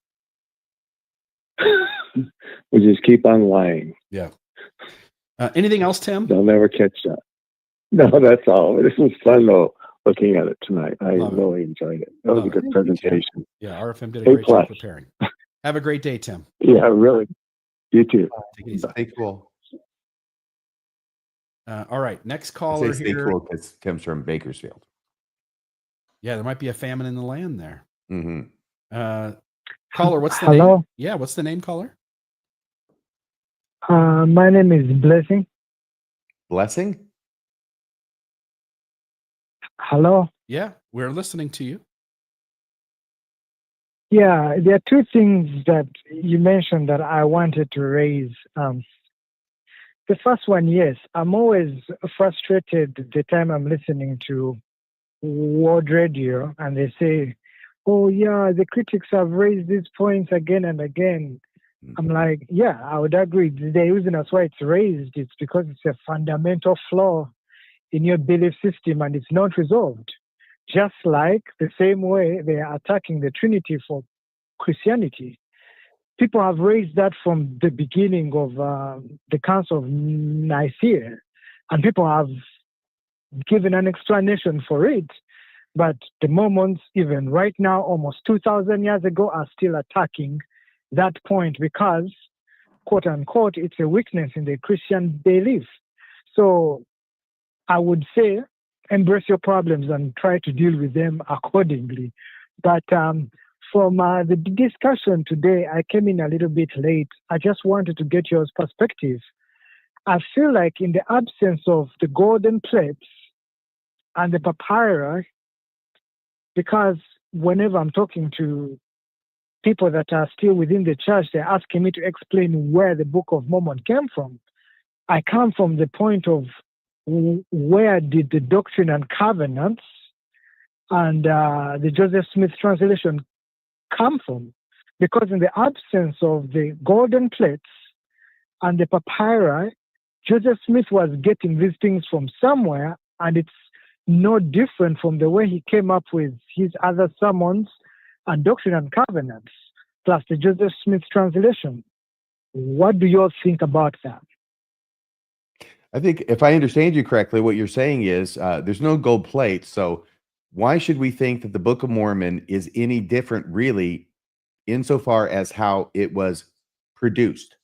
We just keep on lying. Yeah. Anything else, Tim? They'll never catch that. No, that's all. This was fun, though, looking at it tonight. I really enjoyed it. That was a good presentation. Yeah, RFM did a great job preparing. Have a great day, Tim. Yeah, really. You too. Take it easy. Stay cool. All right, next caller Stay here. cool because Tim's from Bakersfield. Yeah, there might be a famine in the land there. Mm-hmm. Caller, what's the Hello? name? Yeah, what's the name, caller? My name is Blessing. Blessing? Hello? Yeah, we're listening to you. Yeah, there are 2 things that you mentioned that I wanted to raise. The first one, yes, I'm always frustrated the time I'm listening to World Radio and they say, oh yeah, the critics have raised these points again and again. I'm like, yeah, I would agree. The reason that's why it's raised, it's because it's a fundamental flaw in your belief system and it's not resolved. Just like the same way they are attacking the Trinity for Christianity. People have raised that from the beginning of the Council of Nicaea, and people have given an explanation for it. But the Mormons, even right now, almost 2,000 years ago, are still attacking that point because, quote unquote, it's a weakness in the Christian belief. So I would say embrace your problems and try to deal with them accordingly. But from the discussion today, I came in a little bit late. I just wanted to get your perspective. I feel like in the absence of the golden plates and the papyri, because whenever I'm talking to people that are still within the church, they're asking me to explain where the Book of Mormon came from. I come from the point of where did the Doctrine and Covenants and the Joseph Smith translation come from? Because in the absence of the golden plates and the papyri, Joseph Smith was getting these things from somewhere, and it's no different from the way he came up with his other sermons and Doctrine and Covenants, plus the Joseph Smith translation. What do you all think about that? I think if I understand you correctly, what you're saying is there's no gold plate. So why should we think that the Book of Mormon is any different, really, insofar as how it was produced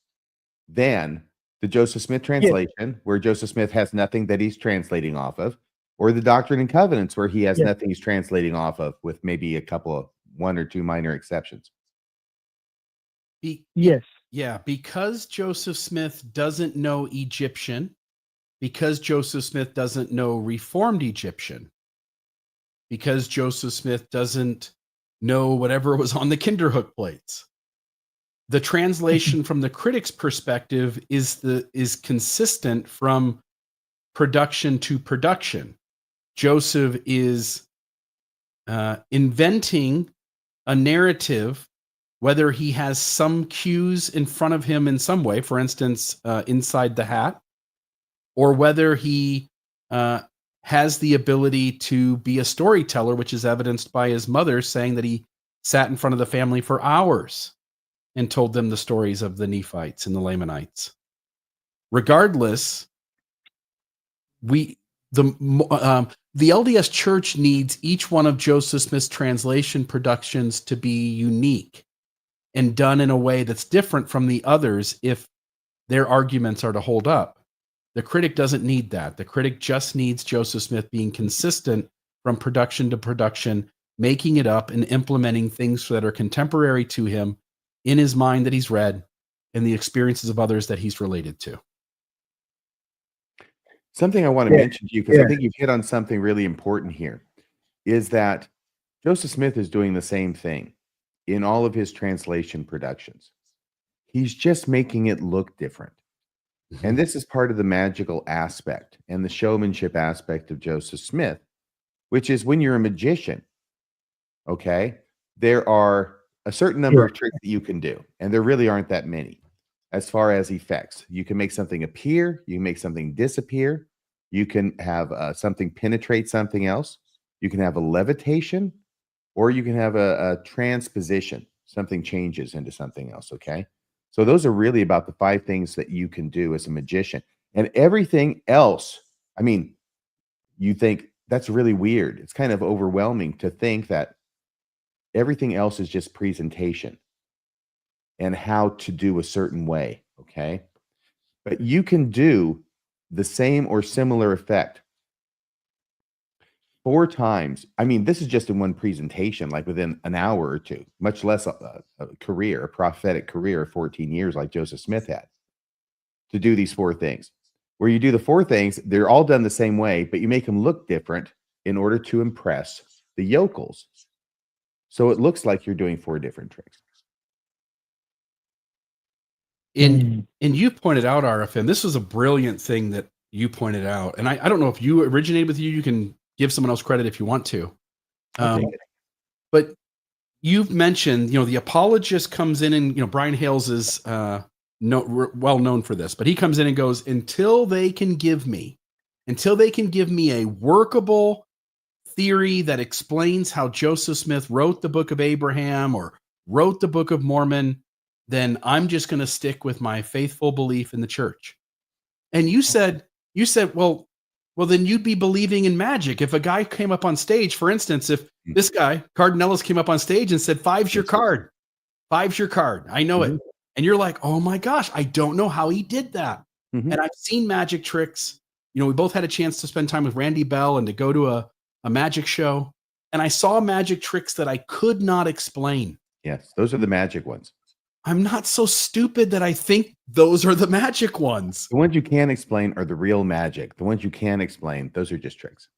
than the Joseph Smith translation, where Joseph Smith has nothing that he's translating off of, or the Doctrine and Covenants, where he has nothing he's translating off of, with maybe a couple of one or two minor exceptions? Yes. Yeah, because Joseph Smith doesn't know Egyptian, because Joseph Smith doesn't know Reformed Egyptian, because Joseph Smith doesn't know whatever was on the Kinderhook plates. The translation from the critic's perspective is consistent from production to production. Joseph is inventing a narrative, whether he has some cues in front of him in some way, for instance, inside the hat, or whether he has the ability to be a storyteller, which is evidenced by his mother saying that he sat in front of the family for hours and told them the stories of the Nephites and the Lamanites. Regardless, the LDS Church needs each one of Joseph Smith's translation productions to be unique and done in a way that's different from the others if their arguments are to hold up. The critic doesn't need that. The critic just needs Joseph Smith being consistent from production to production, making it up and implementing things that are contemporary to him in his mind that he's read and the experiences of others that he's related to. Something I want to mention to you, because I think you've hit on something really important here, is that Joseph Smith is doing the same thing in all of his translation productions. He's just making it look different. And this is part of the magical aspect and the showmanship aspect of Joseph Smith, which is when you're a magician, okay, there are a certain number of tricks that you can do, and there really aren't that many as far as effects. You can make something appear, you can make something disappear, you can have something penetrate something else, you can have a levitation, or you can have a transposition. Something changes into something else, okay? So those are really about the 5 things that you can do as a magician. And everything else, I mean, you think that's really weird. It's kind of overwhelming to think that everything else is just presentation and how to do a certain way, okay? But you can do the same or similar effect 4 times. I mean, this is just in one presentation, like within an hour or two, much less a career, a prophetic career of 14 years like Joseph Smith had, to do these 4 things. Where you do the 4 things, they're all done the same way, but you make them look different in order to impress the yokels. So it looks like you're doing 4 different tricks. And you pointed out, RFM, this was a brilliant thing that you pointed out. And I don't know if you originated with you. You can give someone else credit if you want to. I'll take it. But you've mentioned, the apologist comes in and, Brian Hales is well known for this, but he comes in and goes, until they can give me a workable theory that explains how Joseph Smith wrote the Book of Abraham or wrote the Book of Mormon, then I'm just going to stick with my faithful belief in the church. And you said, well, then you'd be believing in magic. If a guy came up on stage, for instance, if this guy, Cardinellis, came up on stage and said, five's your card. Five's your card. I know it. And you're like, oh my gosh, I don't know how he did that. And I've seen magic tricks. We both had a chance to spend time with Randy Bell and to go to a magic show. And I saw magic tricks that I could not explain. Yes, those are the magic ones. I'm not so stupid that I think those are the magic ones. The ones you can't explain are the real magic. The ones you can explain, those are just tricks.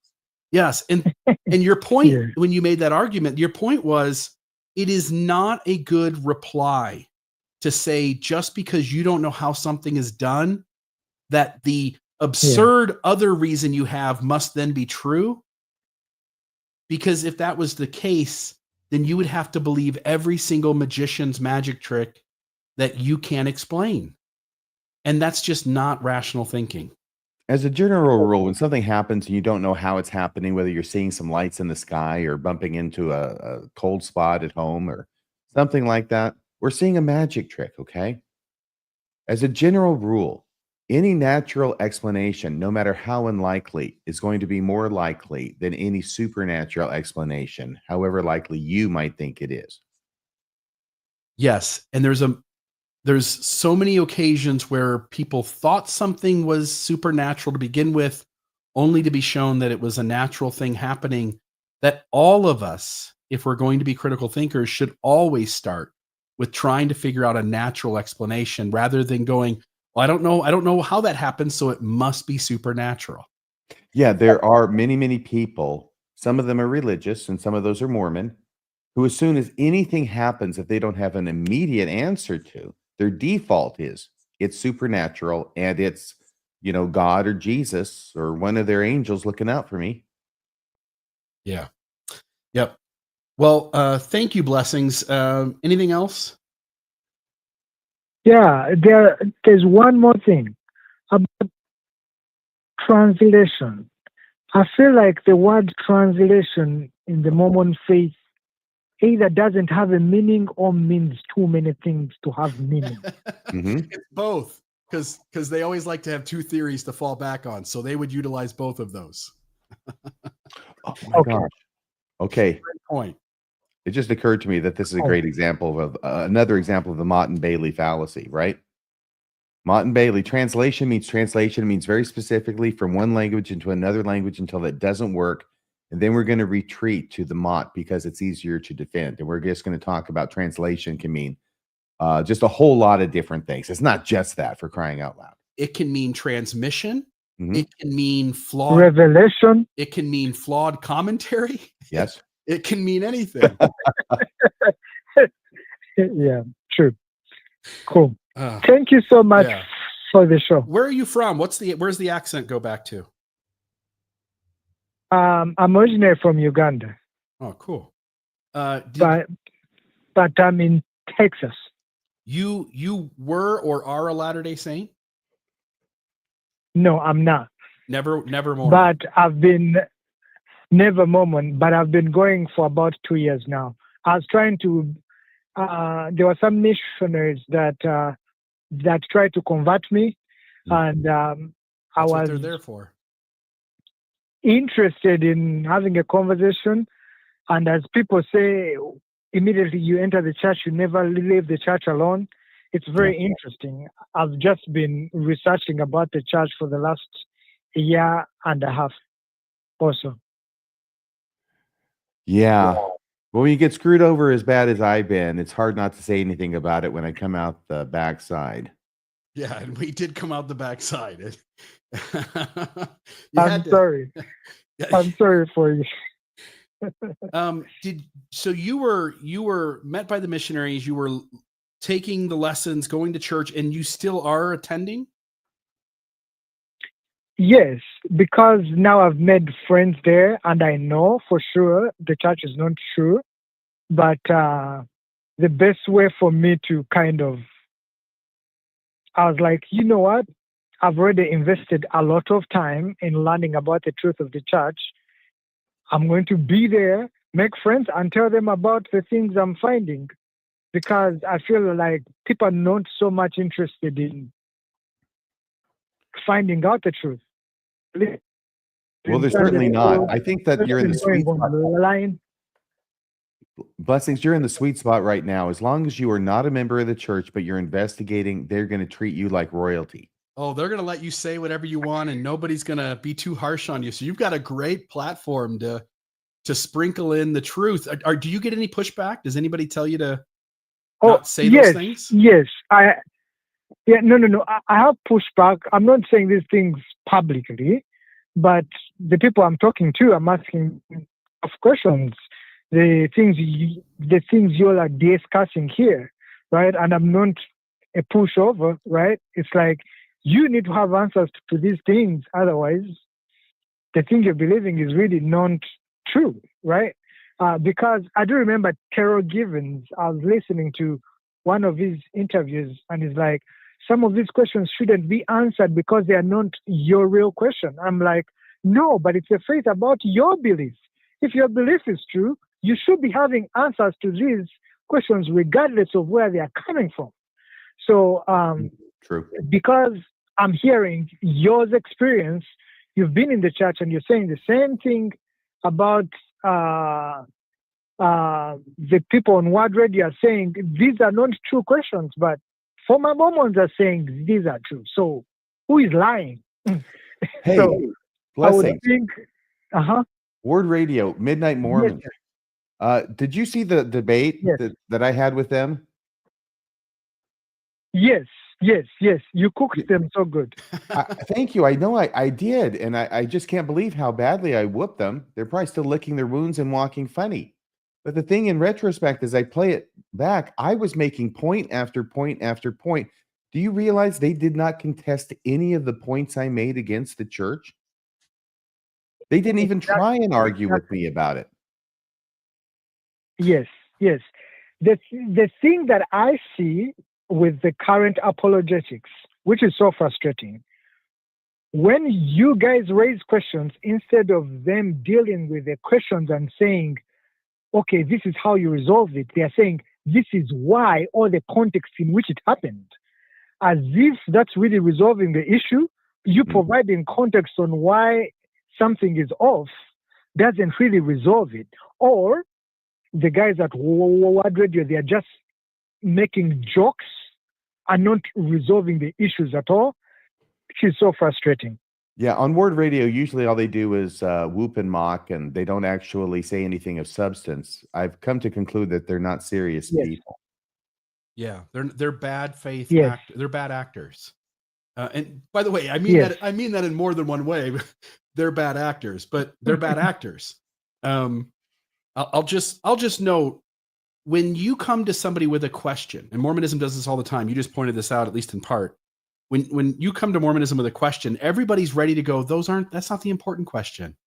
Yes. And your point when you made that argument, your point was it is not a good reply to say just because you don't know how something is done, that the absurd other reason you have must then be true. Because if that was the case, then you would have to believe every single magician's magic trick that you can't explain. And that's just not rational thinking. As a general rule, when something happens and you don't know how it's happening, whether you're seeing some lights in the sky or bumping into a cold spot at home or something like that, we're seeing a magic trick, okay? As a general rule, any natural explanation, no matter how unlikely, is going to be more likely than any supernatural explanation, however likely you might think it is. Yes, and there's so many occasions where people thought something was supernatural to begin with, only to be shown that it was a natural thing happening, that all of us, if we're going to be critical thinkers, should always start with trying to figure out a natural explanation rather than going, well, I don't know how that happened, so it must be supernatural. Yeah, there are many, many people, some of them are religious and some of those are Mormon, who as soon as anything happens that they don't have an immediate answer to, their default is it's supernatural and it's, God or Jesus or one of their angels looking out for me. Yeah. Yep. Well, thank you, Blessings. Anything else? Yeah, there's one more thing about translation. I feel like the word translation in the Mormon faith either doesn't have a meaning or means too many things to have meaning. It's both, because they always like to have two theories to fall back on, so they would utilize both of those. Oh my gosh. Okay. Great point. It just occurred to me that this is a great example of another example of the Mott and Bailey fallacy, right? Mott and Bailey, translation means very specifically from one language into another language until that doesn't work. And then we're going to retreat to the Mott because it's easier to defend. And we're just going to talk about translation can mean just a whole lot of different things. It's not just that, for crying out loud. It can mean transmission. It can mean flawed revelation. It can mean flawed commentary. Yes. It can mean anything. Yeah, true. Cool. Thank you so much for the show. Where are you from? Where's the accent go back to? I'm originally from Uganda. Oh, cool. But I'm in Texas. You were or are a Latter-day Saint? No, I'm not. Never Mormon. But I've been never Mormon, but I've been going for about 2 years now. I was trying to. There were some missionaries that tried to convert me, and I That's was what they're there for. Interested in having a conversation. And as people say, immediately you enter the church, you never leave the church alone. It's very interesting. I've just been researching about the church for the last year and a half also. Yeah. Well, when you get screwed over as bad as I've been, it's hard not to say anything about it when I come out the backside. Yeah, and we did come out the backside. I'm sorry. I'm sorry for you. So you were met by the missionaries, you were taking the lessons, going to church, and you still are attending? Yes, because now I've made friends there and I know for sure the church is not true. But the best way for me to I was like, you know what? I've already invested a lot of time in learning about the truth of the church. I'm going to be there, make friends, and tell them about the things I'm finding, because I feel like people are not so much interested in finding out the truth. Well, they're certainly not. I think that you're in the sweet spot. line. Blessings, you're in the sweet spot right now. As long as you are not a member of the church, but you're investigating, they're going to treat you like royalty. Oh, they're going to let you say whatever you want, and nobody's going to be too harsh on you. So you've got a great platform to sprinkle in the truth. Do you get any pushback? Does anybody tell you to not say those things? Yes. No. I have pushback. I'm not saying these things publicly, but the people I'm talking to, I'm asking of questions. The things you all are discussing here, right? And I'm not a pushover, right? It's like you need to have answers to these things. Otherwise, the thing you're believing is really not true, right? Because I do remember Terrell Givens. I was listening to one of his interviews, and he's like, some of these questions shouldn't be answered because they are not your real question. I'm like, no, but it's a faith about your belief. If your belief is true, you should be having answers to these questions regardless of where they are coming from. So, True. Because I'm hearing your experience, you've been in the church and you're saying the same thing about the people on Word Radio are saying these are not true questions, but former Mormons are saying these are true. So who is lying? Hey, so Blessings. I would think, Word Radio, Midnight Mormon. Yes, did you see the debate that I had with them? Yes. You cooked them so good. Thank you. I know I did. And I just can't believe how badly I whooped them. They're probably still licking their wounds and walking funny. But the thing in retrospect, as I play it back, I was making point after point after point. Do you realize they did not contest any of the points I made against the church? They didn't even try and argue with me about it. Yes. The thing that I see with the current apologetics, which is so frustrating, when you guys raise questions, instead of them dealing with the questions and saying, okay, this is how you resolve it, they are saying, this is why, or the context in which it happened. As if that's really resolving the issue. You providing context on why something is off doesn't really resolve it. Or the guys at Word Radio, they are just making jokes and not resolving the issues at all, which is so frustrating. Yeah, on Word Radio, usually all they do is whoop and mock, and they don't actually say anything of substance. I've come to conclude that they're not serious people. Yeah, they're bad faith. Yes. They're bad actors. And by the way, I mean that in more than one way. They're bad actors, but they're bad actors. I'll just note, when you come to somebody with a question, and Mormonism does this all the time. You just pointed this out, at least in part. When you come to Mormonism with a question, everybody's ready to go. That's not the important question.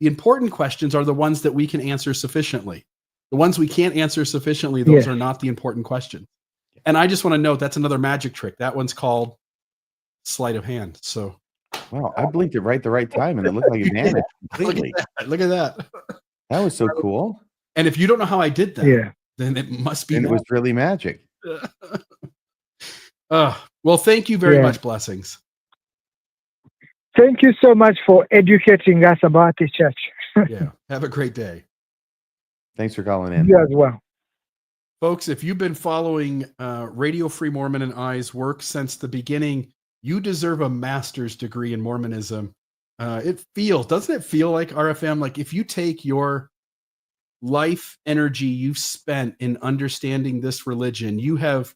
The important questions are the ones that we can answer sufficiently. The ones we can't answer sufficiently, those are not the important questions. And I just want to note, that's another magic trick. That one's called sleight of hand. So, wow, I blinked it right the right time, and it looked like it vanished completely. Look at that. That was so cool. And if you don't know how I did that, then it must be. And it was really magic. Well, thank you very much, Blessings. Thank you so much for educating us about the church. Yeah. Have a great day. Thanks for calling in. You as well. Folks, if you've been following Radio Free Mormon and I's work since the beginning, you deserve a master's degree in Mormonism. Doesn't it feel like RFM? Like, if you take your life energy you've spent in understanding this religion, you have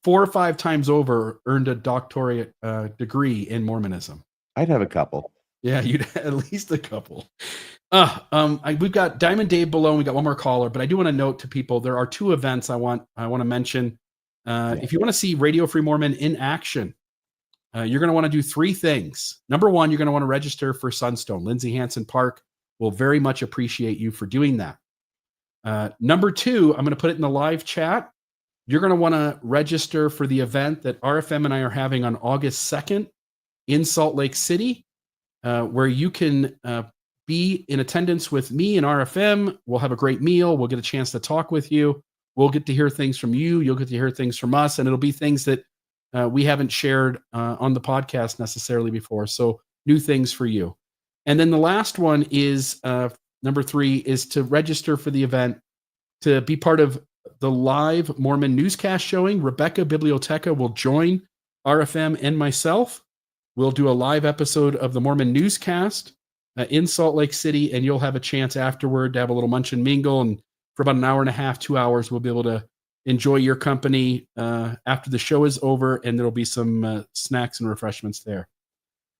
4 or 5 times over earned a doctorate degree in Mormonism. I'd have a couple. Yeah, you'd at least a couple. We've got Diamond Dave below, and we got one more caller, but I do want to note to people, there are 2 events I want to mention. If you want to see Radio Free Mormon in action, you're going to want to do 3 things. Number 1, you're going to want to register for Sunstone. Lindsay Hansen Park will very much appreciate you for doing that. Number 2, I'm going to put it in the live chat. You're going to want to register for the event that RFM and I are having on August 2nd in Salt Lake City, where you can be in attendance with me and RFM. We'll have a great meal. We'll get a chance to talk with you. We'll get to hear things from you. You'll get to hear things from us. And it'll be things that we haven't shared on the podcast necessarily before. So new things for you. And then the last one is number 3 is to register for the event to be part of the live Mormon newscast showing. Rebecca Biblioteca will join RFM and myself. We'll do a live episode of the Mormon newscast in Salt Lake City, and you'll have a chance afterward to have a little munch and mingle. And for about an hour and a half, 2 hours, we'll be able to enjoy your company after the show is over, and there'll be some snacks and refreshments there.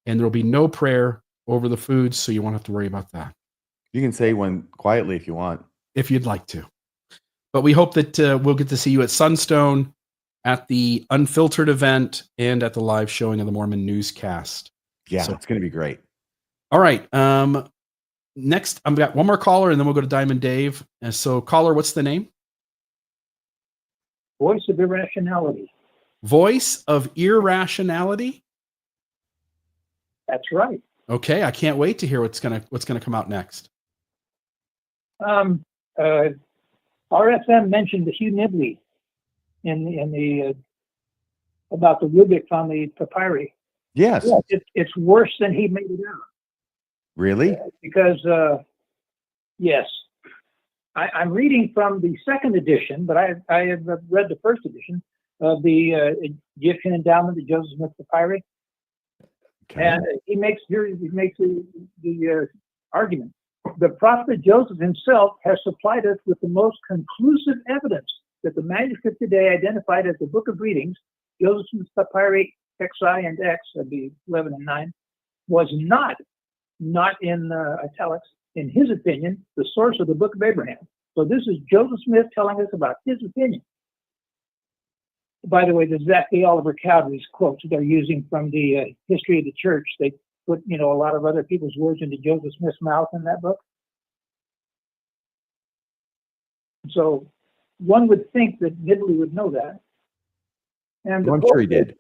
And there'll be no prayer over the food, so you won't have to worry about that. You can say one quietly if you want. If you'd like to. But we hope that we'll get to see you at Sunstone, at the Unfiltered event, and at the live showing of the Mormon newscast. Yeah, So- it's going to be great. All right. Next, I've got one more caller, and then we'll go to Diamond Dave. And so, caller, what's the name? Voice of Irrationality. Voice of Irrationality. That's right. Okay, I can't wait to hear what's gonna come out next. RFM mentioned the Hugh Nibley in the about the rubric on the papyri. Yes. Yeah, it's worse than he made it out. Really? Because yes, I'm reading from the second edition, but I have read the first edition of the Egyptian endowment, the Joseph Smith papyri, Okay. and he makes the argument. The prophet Joseph himself has supplied us with the most conclusive evidence that the manuscript today identified as the Book of Readings, Joseph Smith's papyri XI and X, that'd be 11 and 9, was not in italics, in his opinion, the source of the Book of Abraham. So this is Joseph Smith telling us about his opinion. By the way, the Zachary Oliver Cowdery's quotes they're using from the History of the Church. They put, a lot of other people's words into Joseph Smith's mouth in that book. So one would think that Nibley would know that. And I'm sure he did.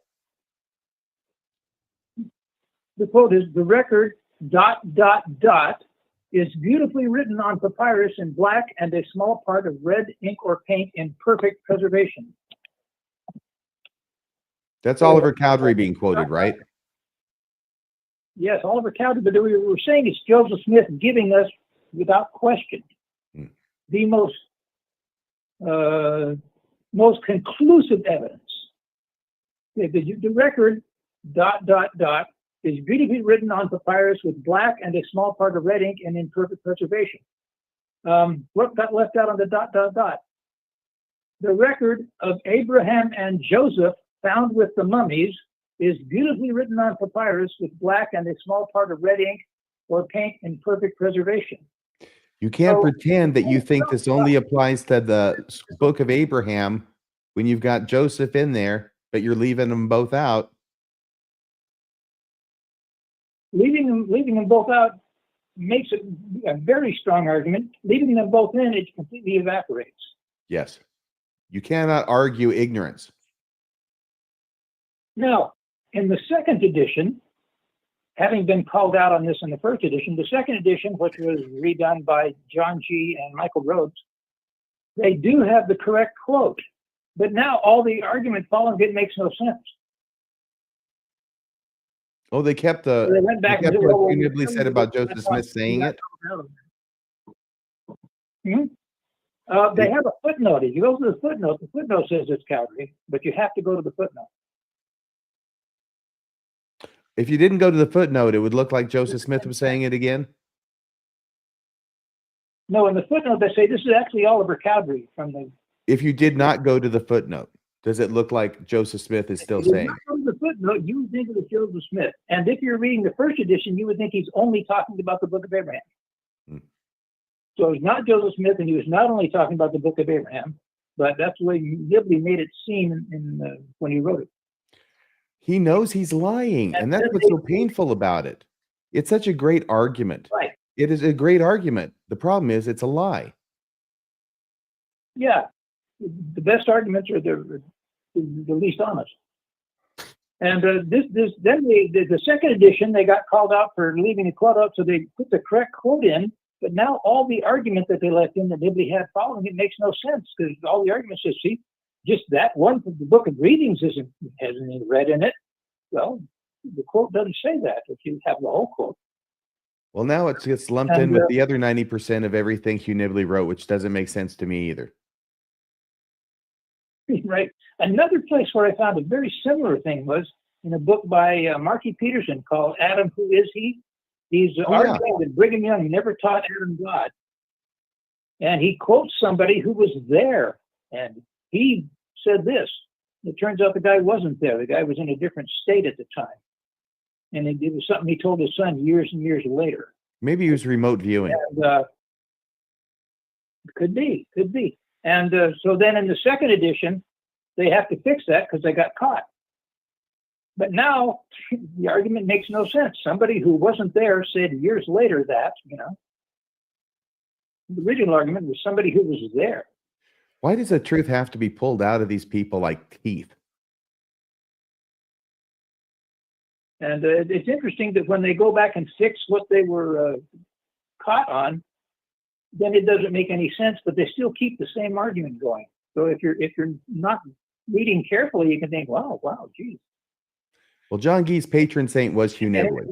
The quote is, the record ... is beautifully written on papyrus in black and a small part of red ink or paint in perfect preservation. That's Oliver Cowdery being quoted, right? Yes, Oliver Cowdery, but we were saying it's Joseph Smith giving us, without question, the most conclusive evidence. The record ... is beautifully written on papyrus with black and a small part of red ink and in perfect preservation. What got left out on the ... The record of Abraham and Joseph found with the mummies is beautifully written on papyrus with black and a small part of red ink or paint in perfect preservation. You can't So- pretend that you think this only applies to the Book of Abraham when you've got Joseph in there, but you're leaving them both out. Leaving them both out makes it a very strong argument. Leaving them both in, it completely evaporates. Yes. You cannot argue ignorance. Now, in the second edition, having been called out on this in the first edition, the second edition, which was redone by John G. and Michael Rhodes, they do have the correct quote. But now all the argument following it makes no sense. Oh, they kept So they went back they kept and said, what "Oh, Hugh Nibley said about Joseph that's Smith why saying we it. got They have a footnote. If you go to the footnote says it's Calvary, but you have to go to the footnote. If you didn't go to the footnote, it would look like Joseph Smith was saying it again. No, in the footnote they say this is actually Oliver Cowdery from the. If you did not go to the footnote, does it look like Joseph Smith is still If you saying? did not go to the footnote, you would think it was Joseph Smith, and if you're reading the first edition, you would think he's only talking about the Book of Abraham. So it's not Joseph Smith, and he was not only talking about the Book of Abraham, but that's the way Nibley made it seem when he wrote it. He knows he's lying, and that's what's so painful about it. It's such a great argument. Right. It is a great argument. The problem is it's a lie. Yeah, the best arguments are the least honest. And then the second edition, they got called out for leaving the quote out, so they put the correct quote in. But now all the argument that they left in that nobody had following it makes no sense, because all the arguments is, see, just that one from the Book of Readings hasn't any read in it. Well, the quote doesn't say that if you have the whole quote. Well, now it gets lumped in with the other 90% of everything Hugh Nibley wrote, which doesn't make sense to me either. Right. Another place where I found a very similar thing was in a book by Marky Peterson called Adam, Who Is He? He's arguing that Brigham Young never taught Adam God. And he quotes somebody who was there. And he said this. It turns out the guy wasn't there. The guy was in a different state at the time. And it was something he told his son years and years later. Maybe he was remote viewing. And, could be. And so then in the second edition, they have to fix that because they got caught. But now the argument makes no sense. Somebody who wasn't there said years later that, the original argument was somebody who was there. Why does the truth have to be pulled out of these people like teeth? And it's interesting that when they go back and fix what they were caught on, then it doesn't make any sense, but they still keep the same argument going. So if you're not reading carefully, you can think, wow, geez. Well, John Gee's patron saint was Hugh Nibley.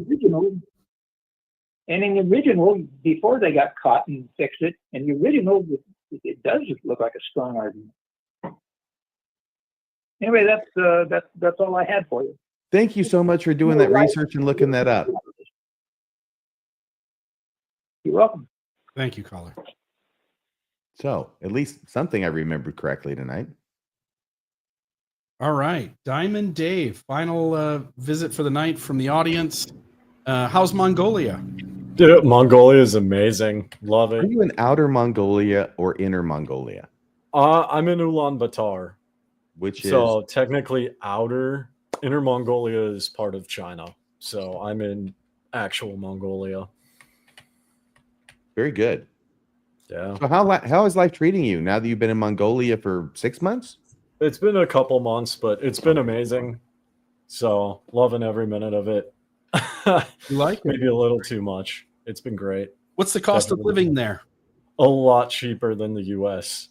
And in the original, before they got caught and fixed it, in the original, it does look like a strong argument. Anyway, that's all I had for you. Thank you so much for doing that research and looking that up. You're welcome. Thank you, caller. So, at least something I remembered correctly tonight. All right. Diamond Dave, final visit for the night from the audience. How's Mongolia? Dude, Mongolia is amazing. Love it. Are you in Outer Mongolia or Inner Mongolia? I'm in Ulaanbaatar, Which is so technically outer. Inner Mongolia is part of China, so I'm in actual Mongolia. very good. Yeah, So how is life treating you now that you've been in Mongolia for 6 months? it's been a couple months, but it's been amazing. So loving every minute of it. You like it? Maybe a little too much. It's been great. What's the cost of living there? A lot cheaper than the U.S.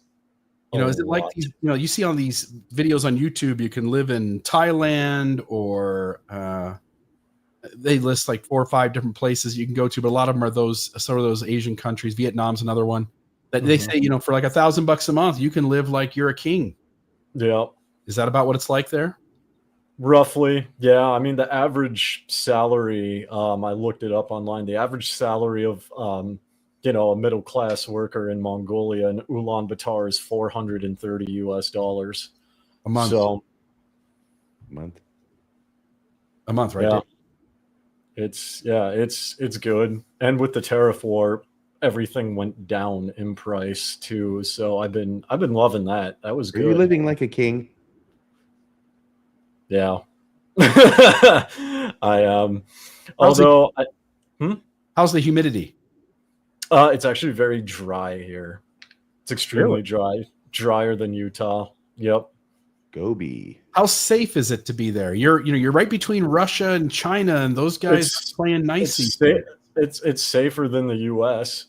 Is it like these, you see on these videos on YouTube, you can live in Thailand or they list like 4 or 5 different places you can go to, but a lot of them are some of those Asian countries. Vietnam's another one that they say, for like $1,000 a month, you can live like you're a king. Yeah. Is that about what it's like there? Roughly, yeah. I mean, the average salary, I looked it up online. The average salary of, a middle-class worker in Mongolia and Ulaanbaatar is $430 US a month. So, a month, right? Yeah. There. It's good. And with the tariff war, everything went down in price too. So I've been loving that. That was Are good. you living like a king? Yeah. I am. Although How's the humidity? It's actually very dry here. It's extremely dry, drier than Utah. Yep. Gobi. How safe is it to be there? You're right between Russia and China, and those guys are playing nicely. It's safer than the U.S.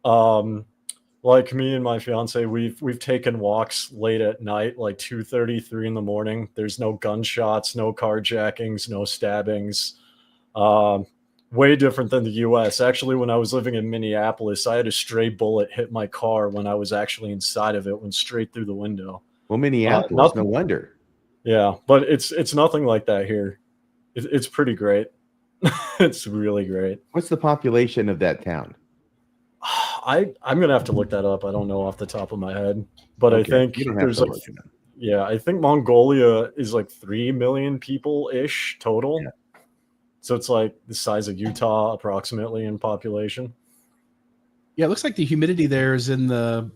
Like me and my fiance, we've taken walks late at night, like 2:30, 3 in the morning. There's no gunshots, no carjackings, no stabbings. Way different than the U.S. Actually, when I was living in Minneapolis, I had a stray bullet hit my car when I was actually inside of it, went straight through the window. Well, Minneapolis, no wonder. Yeah, but it's nothing like that here. It's pretty great. It's really great. What's the population of that town? I'm gonna have to look that up. I don't know off the top of my head, but Okay. I think there's like, I think Mongolia is like 3 million people ish total. Yeah. So it's like the size of Utah approximately in population. Yeah, it looks like the humidity there is in the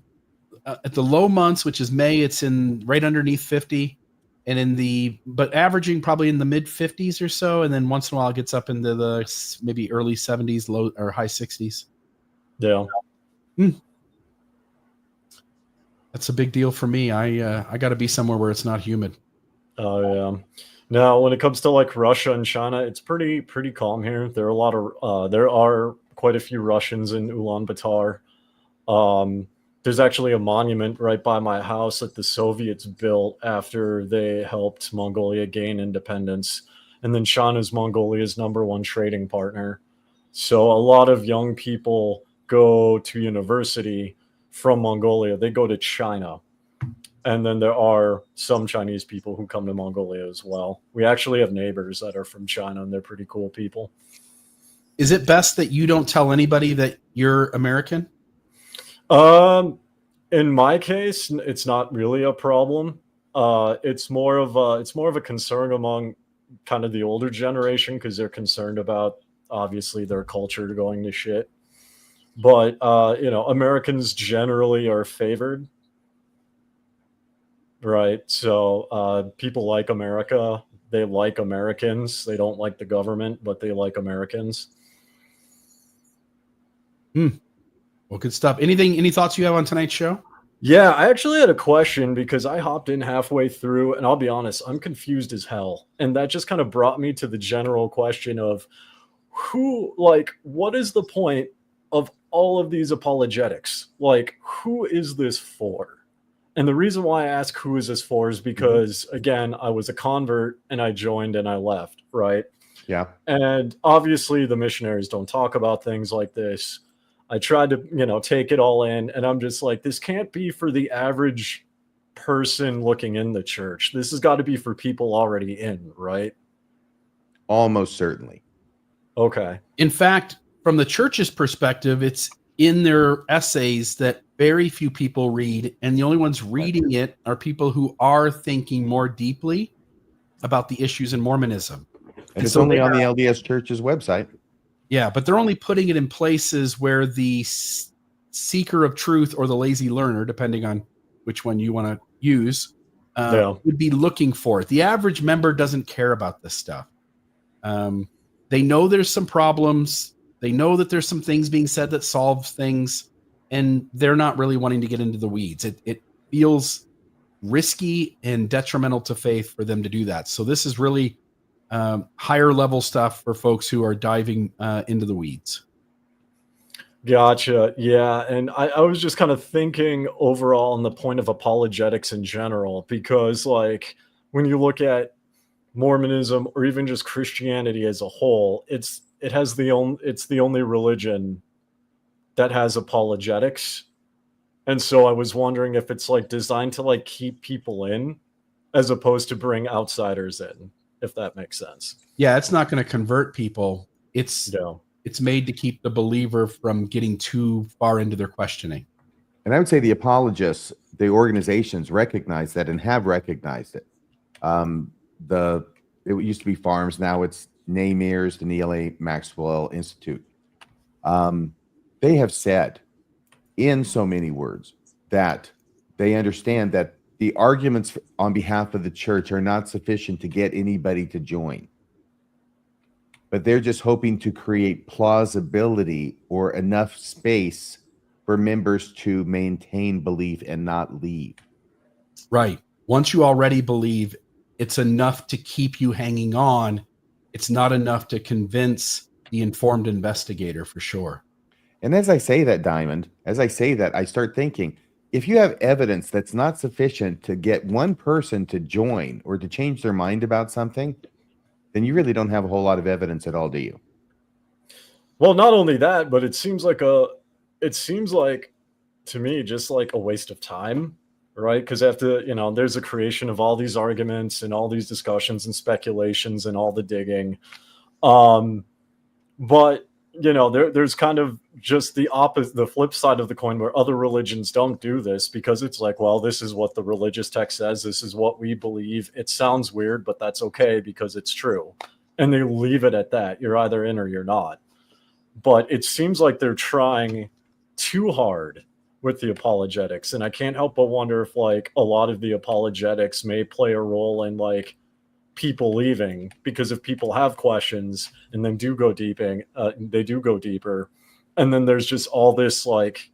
at the low months, which is May, it's in right underneath 50, and but averaging probably in the mid 50s or so, and then once in a while it gets up into the maybe early 70s, low or high 60s. Yeah. That's a big deal for me. I got to be somewhere where it's not humid. Oh yeah. Now, when it comes to like Russia and China, it's pretty calm here. There are quite a few Russians in Ulaanbaatar. There's actually a monument right by my house that the Soviets built after they helped Mongolia gain independence. And then China's Mongolia's #1 trading partner. So a lot of young people go to university from Mongolia. They go to China. And then there are some Chinese people who come to Mongolia as well. We actually have neighbors that are from China, and they're pretty cool people. Is it best that you don't tell anybody that you're American? In my case, it's not really a problem. It's more of a concern among kind of the older generation because they're concerned about obviously their culture going to shit. But Americans generally are favored. Right. So people like America. They like Americans. They don't like the government, but they like Americans. Well, good stuff. Any thoughts you have on tonight's show? Yeah, I actually had a question because I hopped in halfway through, and I'll be honest, I'm confused as hell. And that just kind of brought me to the general question of what is the point of all of these apologetics? Like, who is this for? And the reason why I ask who is this for is because, again, I was a convert and I joined and I left, right? Yeah. And obviously the missionaries don't talk about things like this. I tried to, take it all in, and I'm just like, this can't be for the average person looking in the church. This has got to be for people already in, right? Almost certainly. Okay. In fact, from the church's perspective, it's in their essays that very few people read, and the only ones reading it are people who are thinking more deeply about the issues in Mormonism. And it's only on the LDS Church's website. Yeah, but they're only putting it in places where the seeker of truth or the lazy learner, depending on which one you want to use, would be looking for it. The average member doesn't care about this stuff. They know there's some problems. They know that there's some things being said that solve things, and they're not really wanting to get into the weeds. It feels risky and detrimental to faith for them to do that. So this is really higher level stuff for folks who are diving into the weeds. Gotcha. Yeah. And I was just kind of thinking overall on the point of apologetics in general, because like when you look at Mormonism or even just Christianity as a whole, it's the only religion that has apologetics. And so I was wondering if it's like designed to like keep people in as opposed to bring outsiders in, if that makes sense. Yeah, it's not going to convert people. It's made to keep the believer from getting too far into their questioning. And I would say the apologists, the organizations recognize that and have recognized it. It used to be Farms, now it's NAMIRS, the Neil A. Maxwell Institute. They have said in so many words that they understand that the arguments on behalf of the church are not sufficient to get anybody to join. But they're just hoping to create plausibility or enough space for members to maintain belief and not leave. Right. Once you already believe, it's enough to keep you hanging on. It's not enough to convince the informed investigator, for sure. And as I say that, Diamond, I start thinking, if you have evidence that's not sufficient to get one person to join or to change their mind about something, then you really don't have a whole lot of evidence at all, do you? Well, not only that, but it seems like to me just like a waste of time, right? Because after, there's a creation of all these arguments and all these discussions and speculations and all the digging. But there's kind of just the flip side of the coin where other religions don't do this because it's like, well, this is what the religious text says. This is what we believe. It sounds weird, but that's okay because it's true. And they leave it at that. You're either in or you're not. But it seems like they're trying too hard with the apologetics. And I can't help but wonder if like a lot of the apologetics may play a role in like people leaving, because if people have questions and then they do go deeper, and then there's just all this like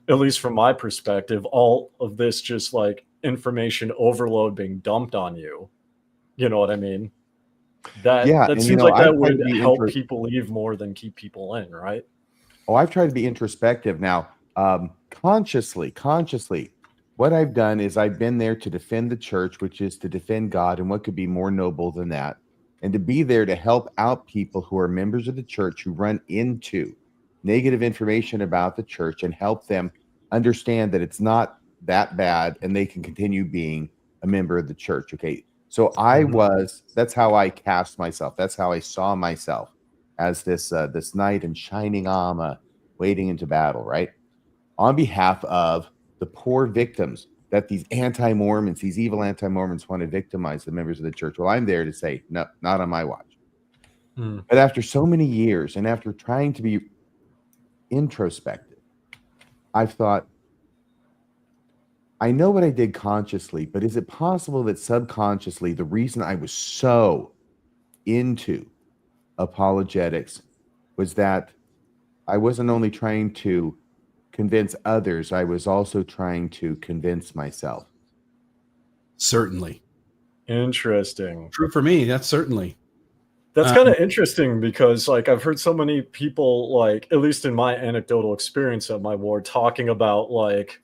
at least from my perspective, all of this just like information overload being dumped on you. You know what I mean? That Yeah, that and seems like I've that tried would to be help people leave more than keep people in, right? I've tried to be introspective now. Consciously, what I've done is I've been there to defend the church, which is to defend God, and what could be more noble than that? And to be there to help out people who are members of the church who run into negative information about the church and help them understand that it's not that bad and they can continue being a member of the church. Okay. So that's how I cast myself. That's how I saw myself, as this knight in shining armor wading into battle, right? On behalf of the poor victims that these anti-Mormons, these evil anti-Mormons want to victimize the members of the church. Well, I'm there to say, no, not on my watch. But after so many years and after trying to be introspective, I've thought, I know what I did consciously, but is it possible that subconsciously the reason I was so into apologetics was that I wasn't only trying to convince others, I was also trying to convince myself? Certainly. Interesting. True for me. That's certainly. That's kind of interesting because like I've heard so many people, like at least in my anecdotal experience at my ward, talking about like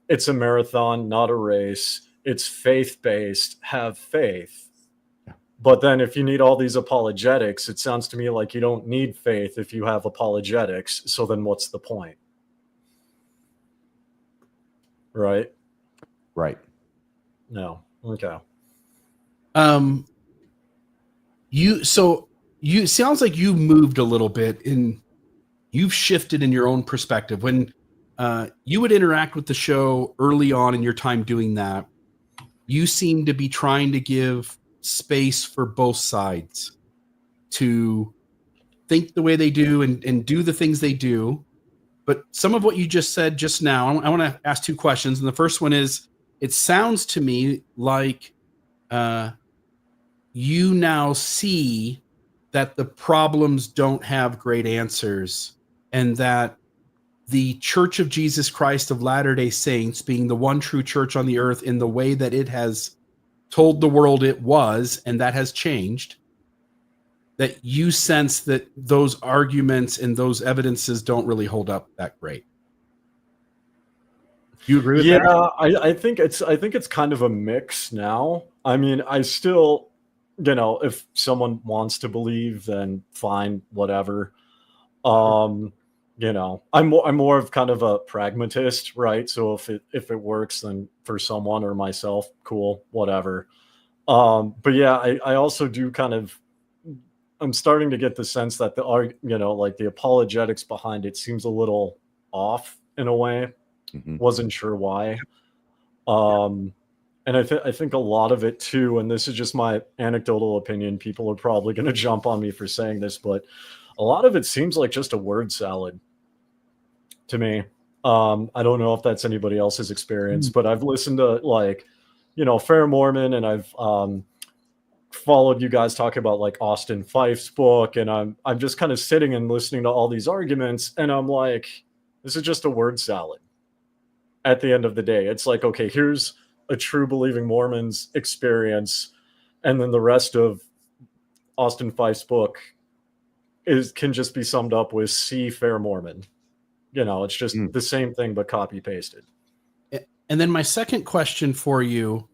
it's a marathon, not a race. It's faith-based. Have faith. But then if you need all these apologetics, it sounds to me like you don't need faith if you have apologetics. So then what's the point? Right? Right. No. Okay. You sounds like you moved a little bit you've shifted in your own perspective. When you would interact with the show early on in your time doing that, you seem to be trying to give space for both sides to think the way they do and do the things they do. But some of what you just said just now, I want to ask two questions. And the first one is, it sounds to me like you now see that the problems don't have great answers, and that the Church of Jesus Christ of Latter-day Saints, being the one true church on the earth in the way that it has told the world it was, and that has changed, that you sense that those arguments and those evidences don't really hold up that great. Do you agree with that? Yeah, I think it's kind of a mix now. I mean, I still, if someone wants to believe, then fine, whatever. I'm more of kind of a pragmatist, right? So if it works, then for someone or myself, cool, whatever. But yeah, I also do I'm starting to get the sense that the apologetics behind it seems a little off in a way. Mm-hmm. Wasn't sure why. And I think a lot of it too, and this is just my anecdotal opinion, people are probably going to jump on me for saying this, but a lot of it seems like just a word salad to me. I don't know if that's anybody else's experience, but I've listened to Fair Mormon, and I've followed you guys talking about like Austin Fife's book, and I'm just kind of sitting and listening to all these arguments, and I'm like, this is just a word salad. At the end of the day, it's like, okay, here's a true believing Mormon's experience, and then the rest of Austin Fife's book can just be summed up with see Fair Mormon. It's just the same thing but copy pasted. And then my second question for you,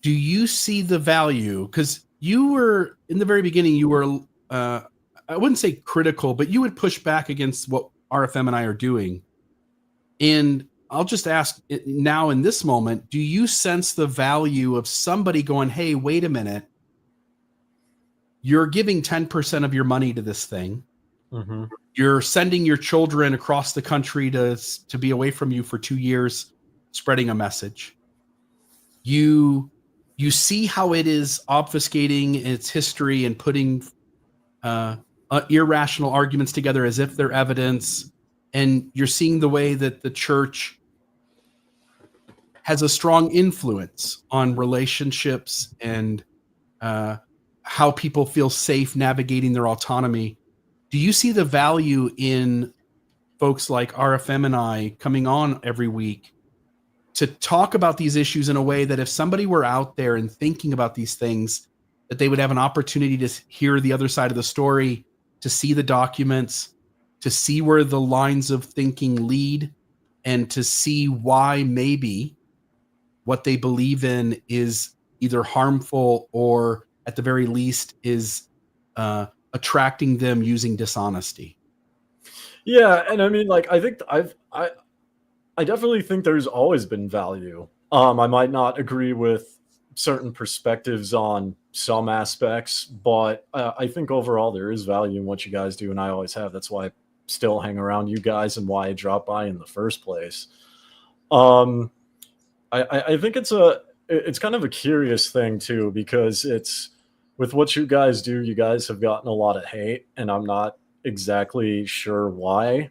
do you see the value? Because you were in the very beginning, you were I wouldn't say critical, but you would push back against what RFM and I are doing. And I'll just ask now in this moment, do you sense the value of somebody going, hey, wait a minute, you're giving 10% of your money to this thing. Mm-hmm. You're sending your children across the country to be away from you for 2 years, spreading a message. You see how it is obfuscating its history and putting irrational arguments together as if they're evidence. And you're seeing the way that the church has a strong influence on relationships and how people feel safe navigating their autonomy. Do you see the value in folks like RFM and I coming on every week to talk about these issues in a way that if somebody were out there and thinking about these things, that they would have an opportunity to hear the other side of the story, to see the documents, to see where the lines of thinking lead, and to see why maybe what they believe in is either harmful or at the very least is attracting them using dishonesty. Yeah, and I mean, like, I think I definitely think there's always been value. I might not agree with certain perspectives on some aspects, but I think overall there is value in what you guys do, and I always have. That's why I still hang around you guys and why I dropped by in the first place. I think it's kind of a curious thing too, because it's with what you guys do, you guys have gotten a lot of hate, and I'm not exactly sure why.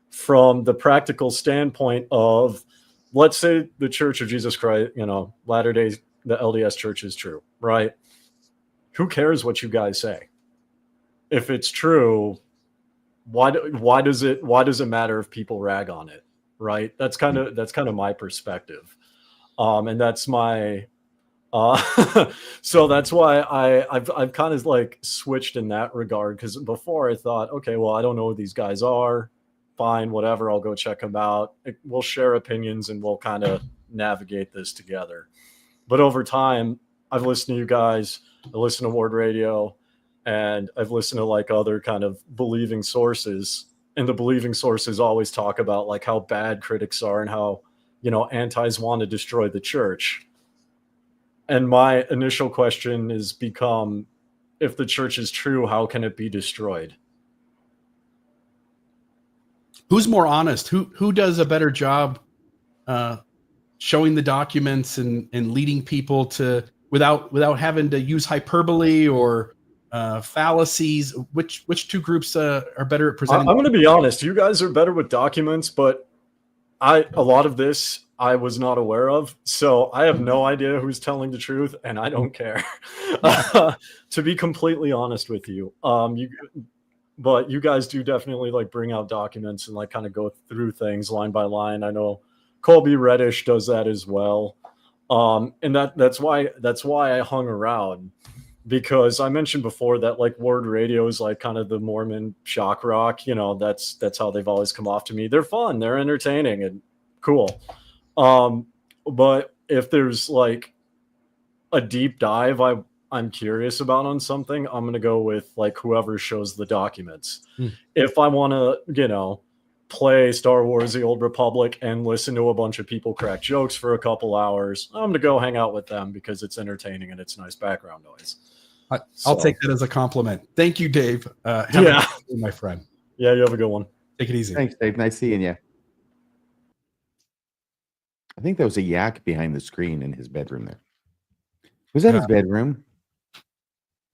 From the practical standpoint of, let's say the Church of Jesus Christ, Latter Day, the LDS Church is true, right? Who cares what you guys say? If it's true, why does it matter if people rag on it, right? That's kind of my perspective, and that's my so that's why I've kind of like switched in that regard, because before I thought, okay, well, I don't know who these guys are. Fine, whatever, I'll go check them out. We'll share opinions and we'll kind of navigate this together. But over time, I've listened to you guys, I listen to Word Radio, and I've listened to like other kind of believing sources. And the believing sources always talk about like how bad critics are and how, antis want to destroy the church. And my initial question is become, if the church is true, how can it be destroyed? Who's more honest? Who does a better job showing the documents and leading people to without having to use hyperbole or fallacies? Which two groups are better at presenting? I'm going to be honest. You guys are better with documents, but a lot of this I was not aware of, so I have no idea who's telling the truth, and I don't care. To be completely honest with you, but you guys do definitely like bring out documents and like kind of go through things line by line. I know Colby Reddish does that as well. And that's why I hung around, because I mentioned before that like Word Radio is like kind of the Mormon shock rock. That's how they've always come off to me. They're fun, they're entertaining and cool. But if there's like a deep dive I'm curious about on something, I'm going to go with like whoever shows the documents. If I want to, play Star Wars, The Old Republic and listen to a bunch of people crack jokes for a couple hours, I'm going to go hang out with them because it's entertaining and it's nice background noise. I'll take that as a compliment. Thank you, Dave. Have a good day, my friend. Yeah, you have a good one. Take it easy. Thanks, Dave. Nice seeing you. I think there was a yak behind the screen in his bedroom there. Was that his bedroom?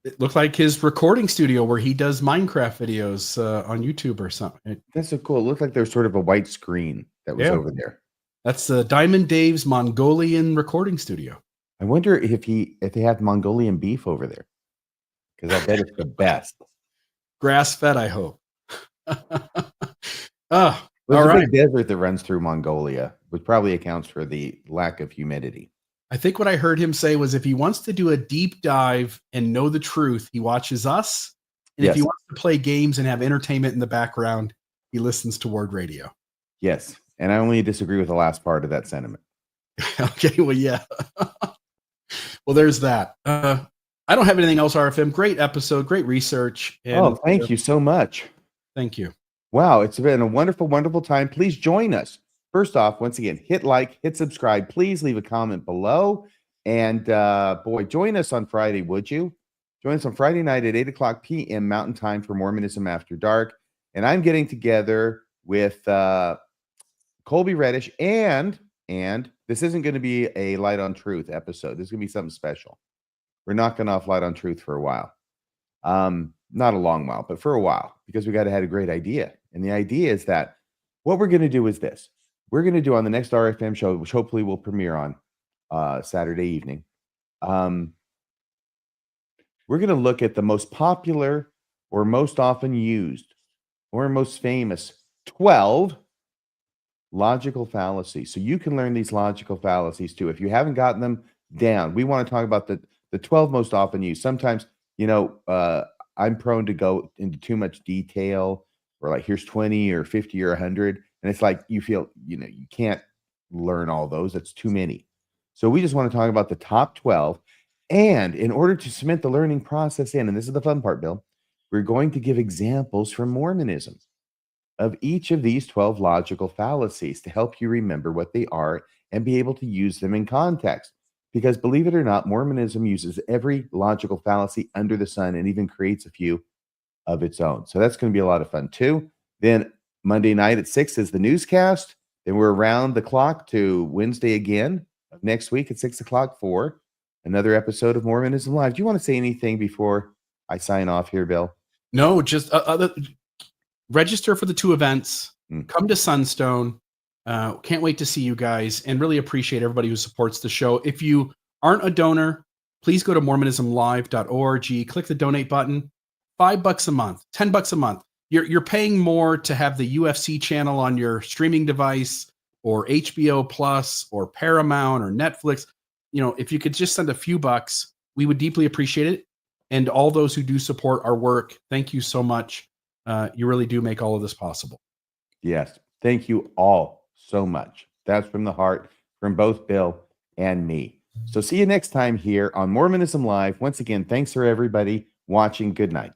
It looked like his recording studio where he does Minecraft videos on YouTube or something. That's so cool. It looked like there's sort of a white screen that was over there. That's Diamond Dave's Mongolian recording studio. I wonder if they have Mongolian beef over there, because I bet it's the best. Grass fed, I hope. There's a big desert that runs through Mongolia, which probably accounts for the lack of humidity. I think what I heard him say was if he wants to do a deep dive and know the truth, he watches us. And if he wants to play games and have entertainment in the background, he listens to Word Radio. Yes. And I only disagree with the last part of that sentiment. Okay. Well, yeah. Well, there's that. I don't have anything else, RFM. Great episode, great research. And, thank you so much. Thank you. Wow. It's been a wonderful, wonderful time. Please join us. First off, once again, hit like, hit subscribe. Please leave a comment below. And join us on Friday, would you? Join us on Friday night at 8:00 p.m. Mountain Time for Mormonism After Dark. And I'm getting together with Colby Reddish, and this isn't going to be a Light on Truth episode. This is going to be something special. We're knocking off Light on Truth for a while. Not a long while, but for a while, because we got to have a great idea. And the idea is that what we're going to do is this. We're going to do on the next RFM show, which hopefully will premiere on Saturday evening. We're going to look at the most popular or most often used or most famous 12 logical fallacies. So you can learn these logical fallacies too. If you haven't gotten them down, we want to talk about the 12 most often used. Sometimes, I'm prone to go into too much detail, or like here's 20 or 50 or 100. And it's like you feel, you can't learn all those. That's too many. So we just want to talk about the top 12. And in order to cement the learning process in, and this is the fun part, Bill, we're going to give examples from Mormonism of each of these 12 logical fallacies to help you remember what they are and be able to use them in context. Because believe it or not, Mormonism uses every logical fallacy under the sun and even creates a few of its own. So that's going to be a lot of fun too. Then Monday night at 6 is the newscast. Then we're around the clock to Wednesday again of next week at 6 o'clock for another episode of Mormonism Live. Do you want to say anything before I sign off here, Bill? No, just register for the 2 events. Come to Sunstone. Can't wait to see you guys, and really appreciate everybody who supports the show. If you aren't a donor, please go to MormonismLive.org, click the donate button. $5 a month, $10 a month. You're paying more to have the UFC channel on your streaming device, or HBO Plus, or Paramount, or Netflix. If you could just send a few bucks, we would deeply appreciate it. And all those who do support our work, thank you so much. You really do make all of this possible. Yes. Thank you all so much. That's from the heart, from both Bill and me. So see you next time here on Mormonism Live. Once again, thanks for everybody watching. Good night.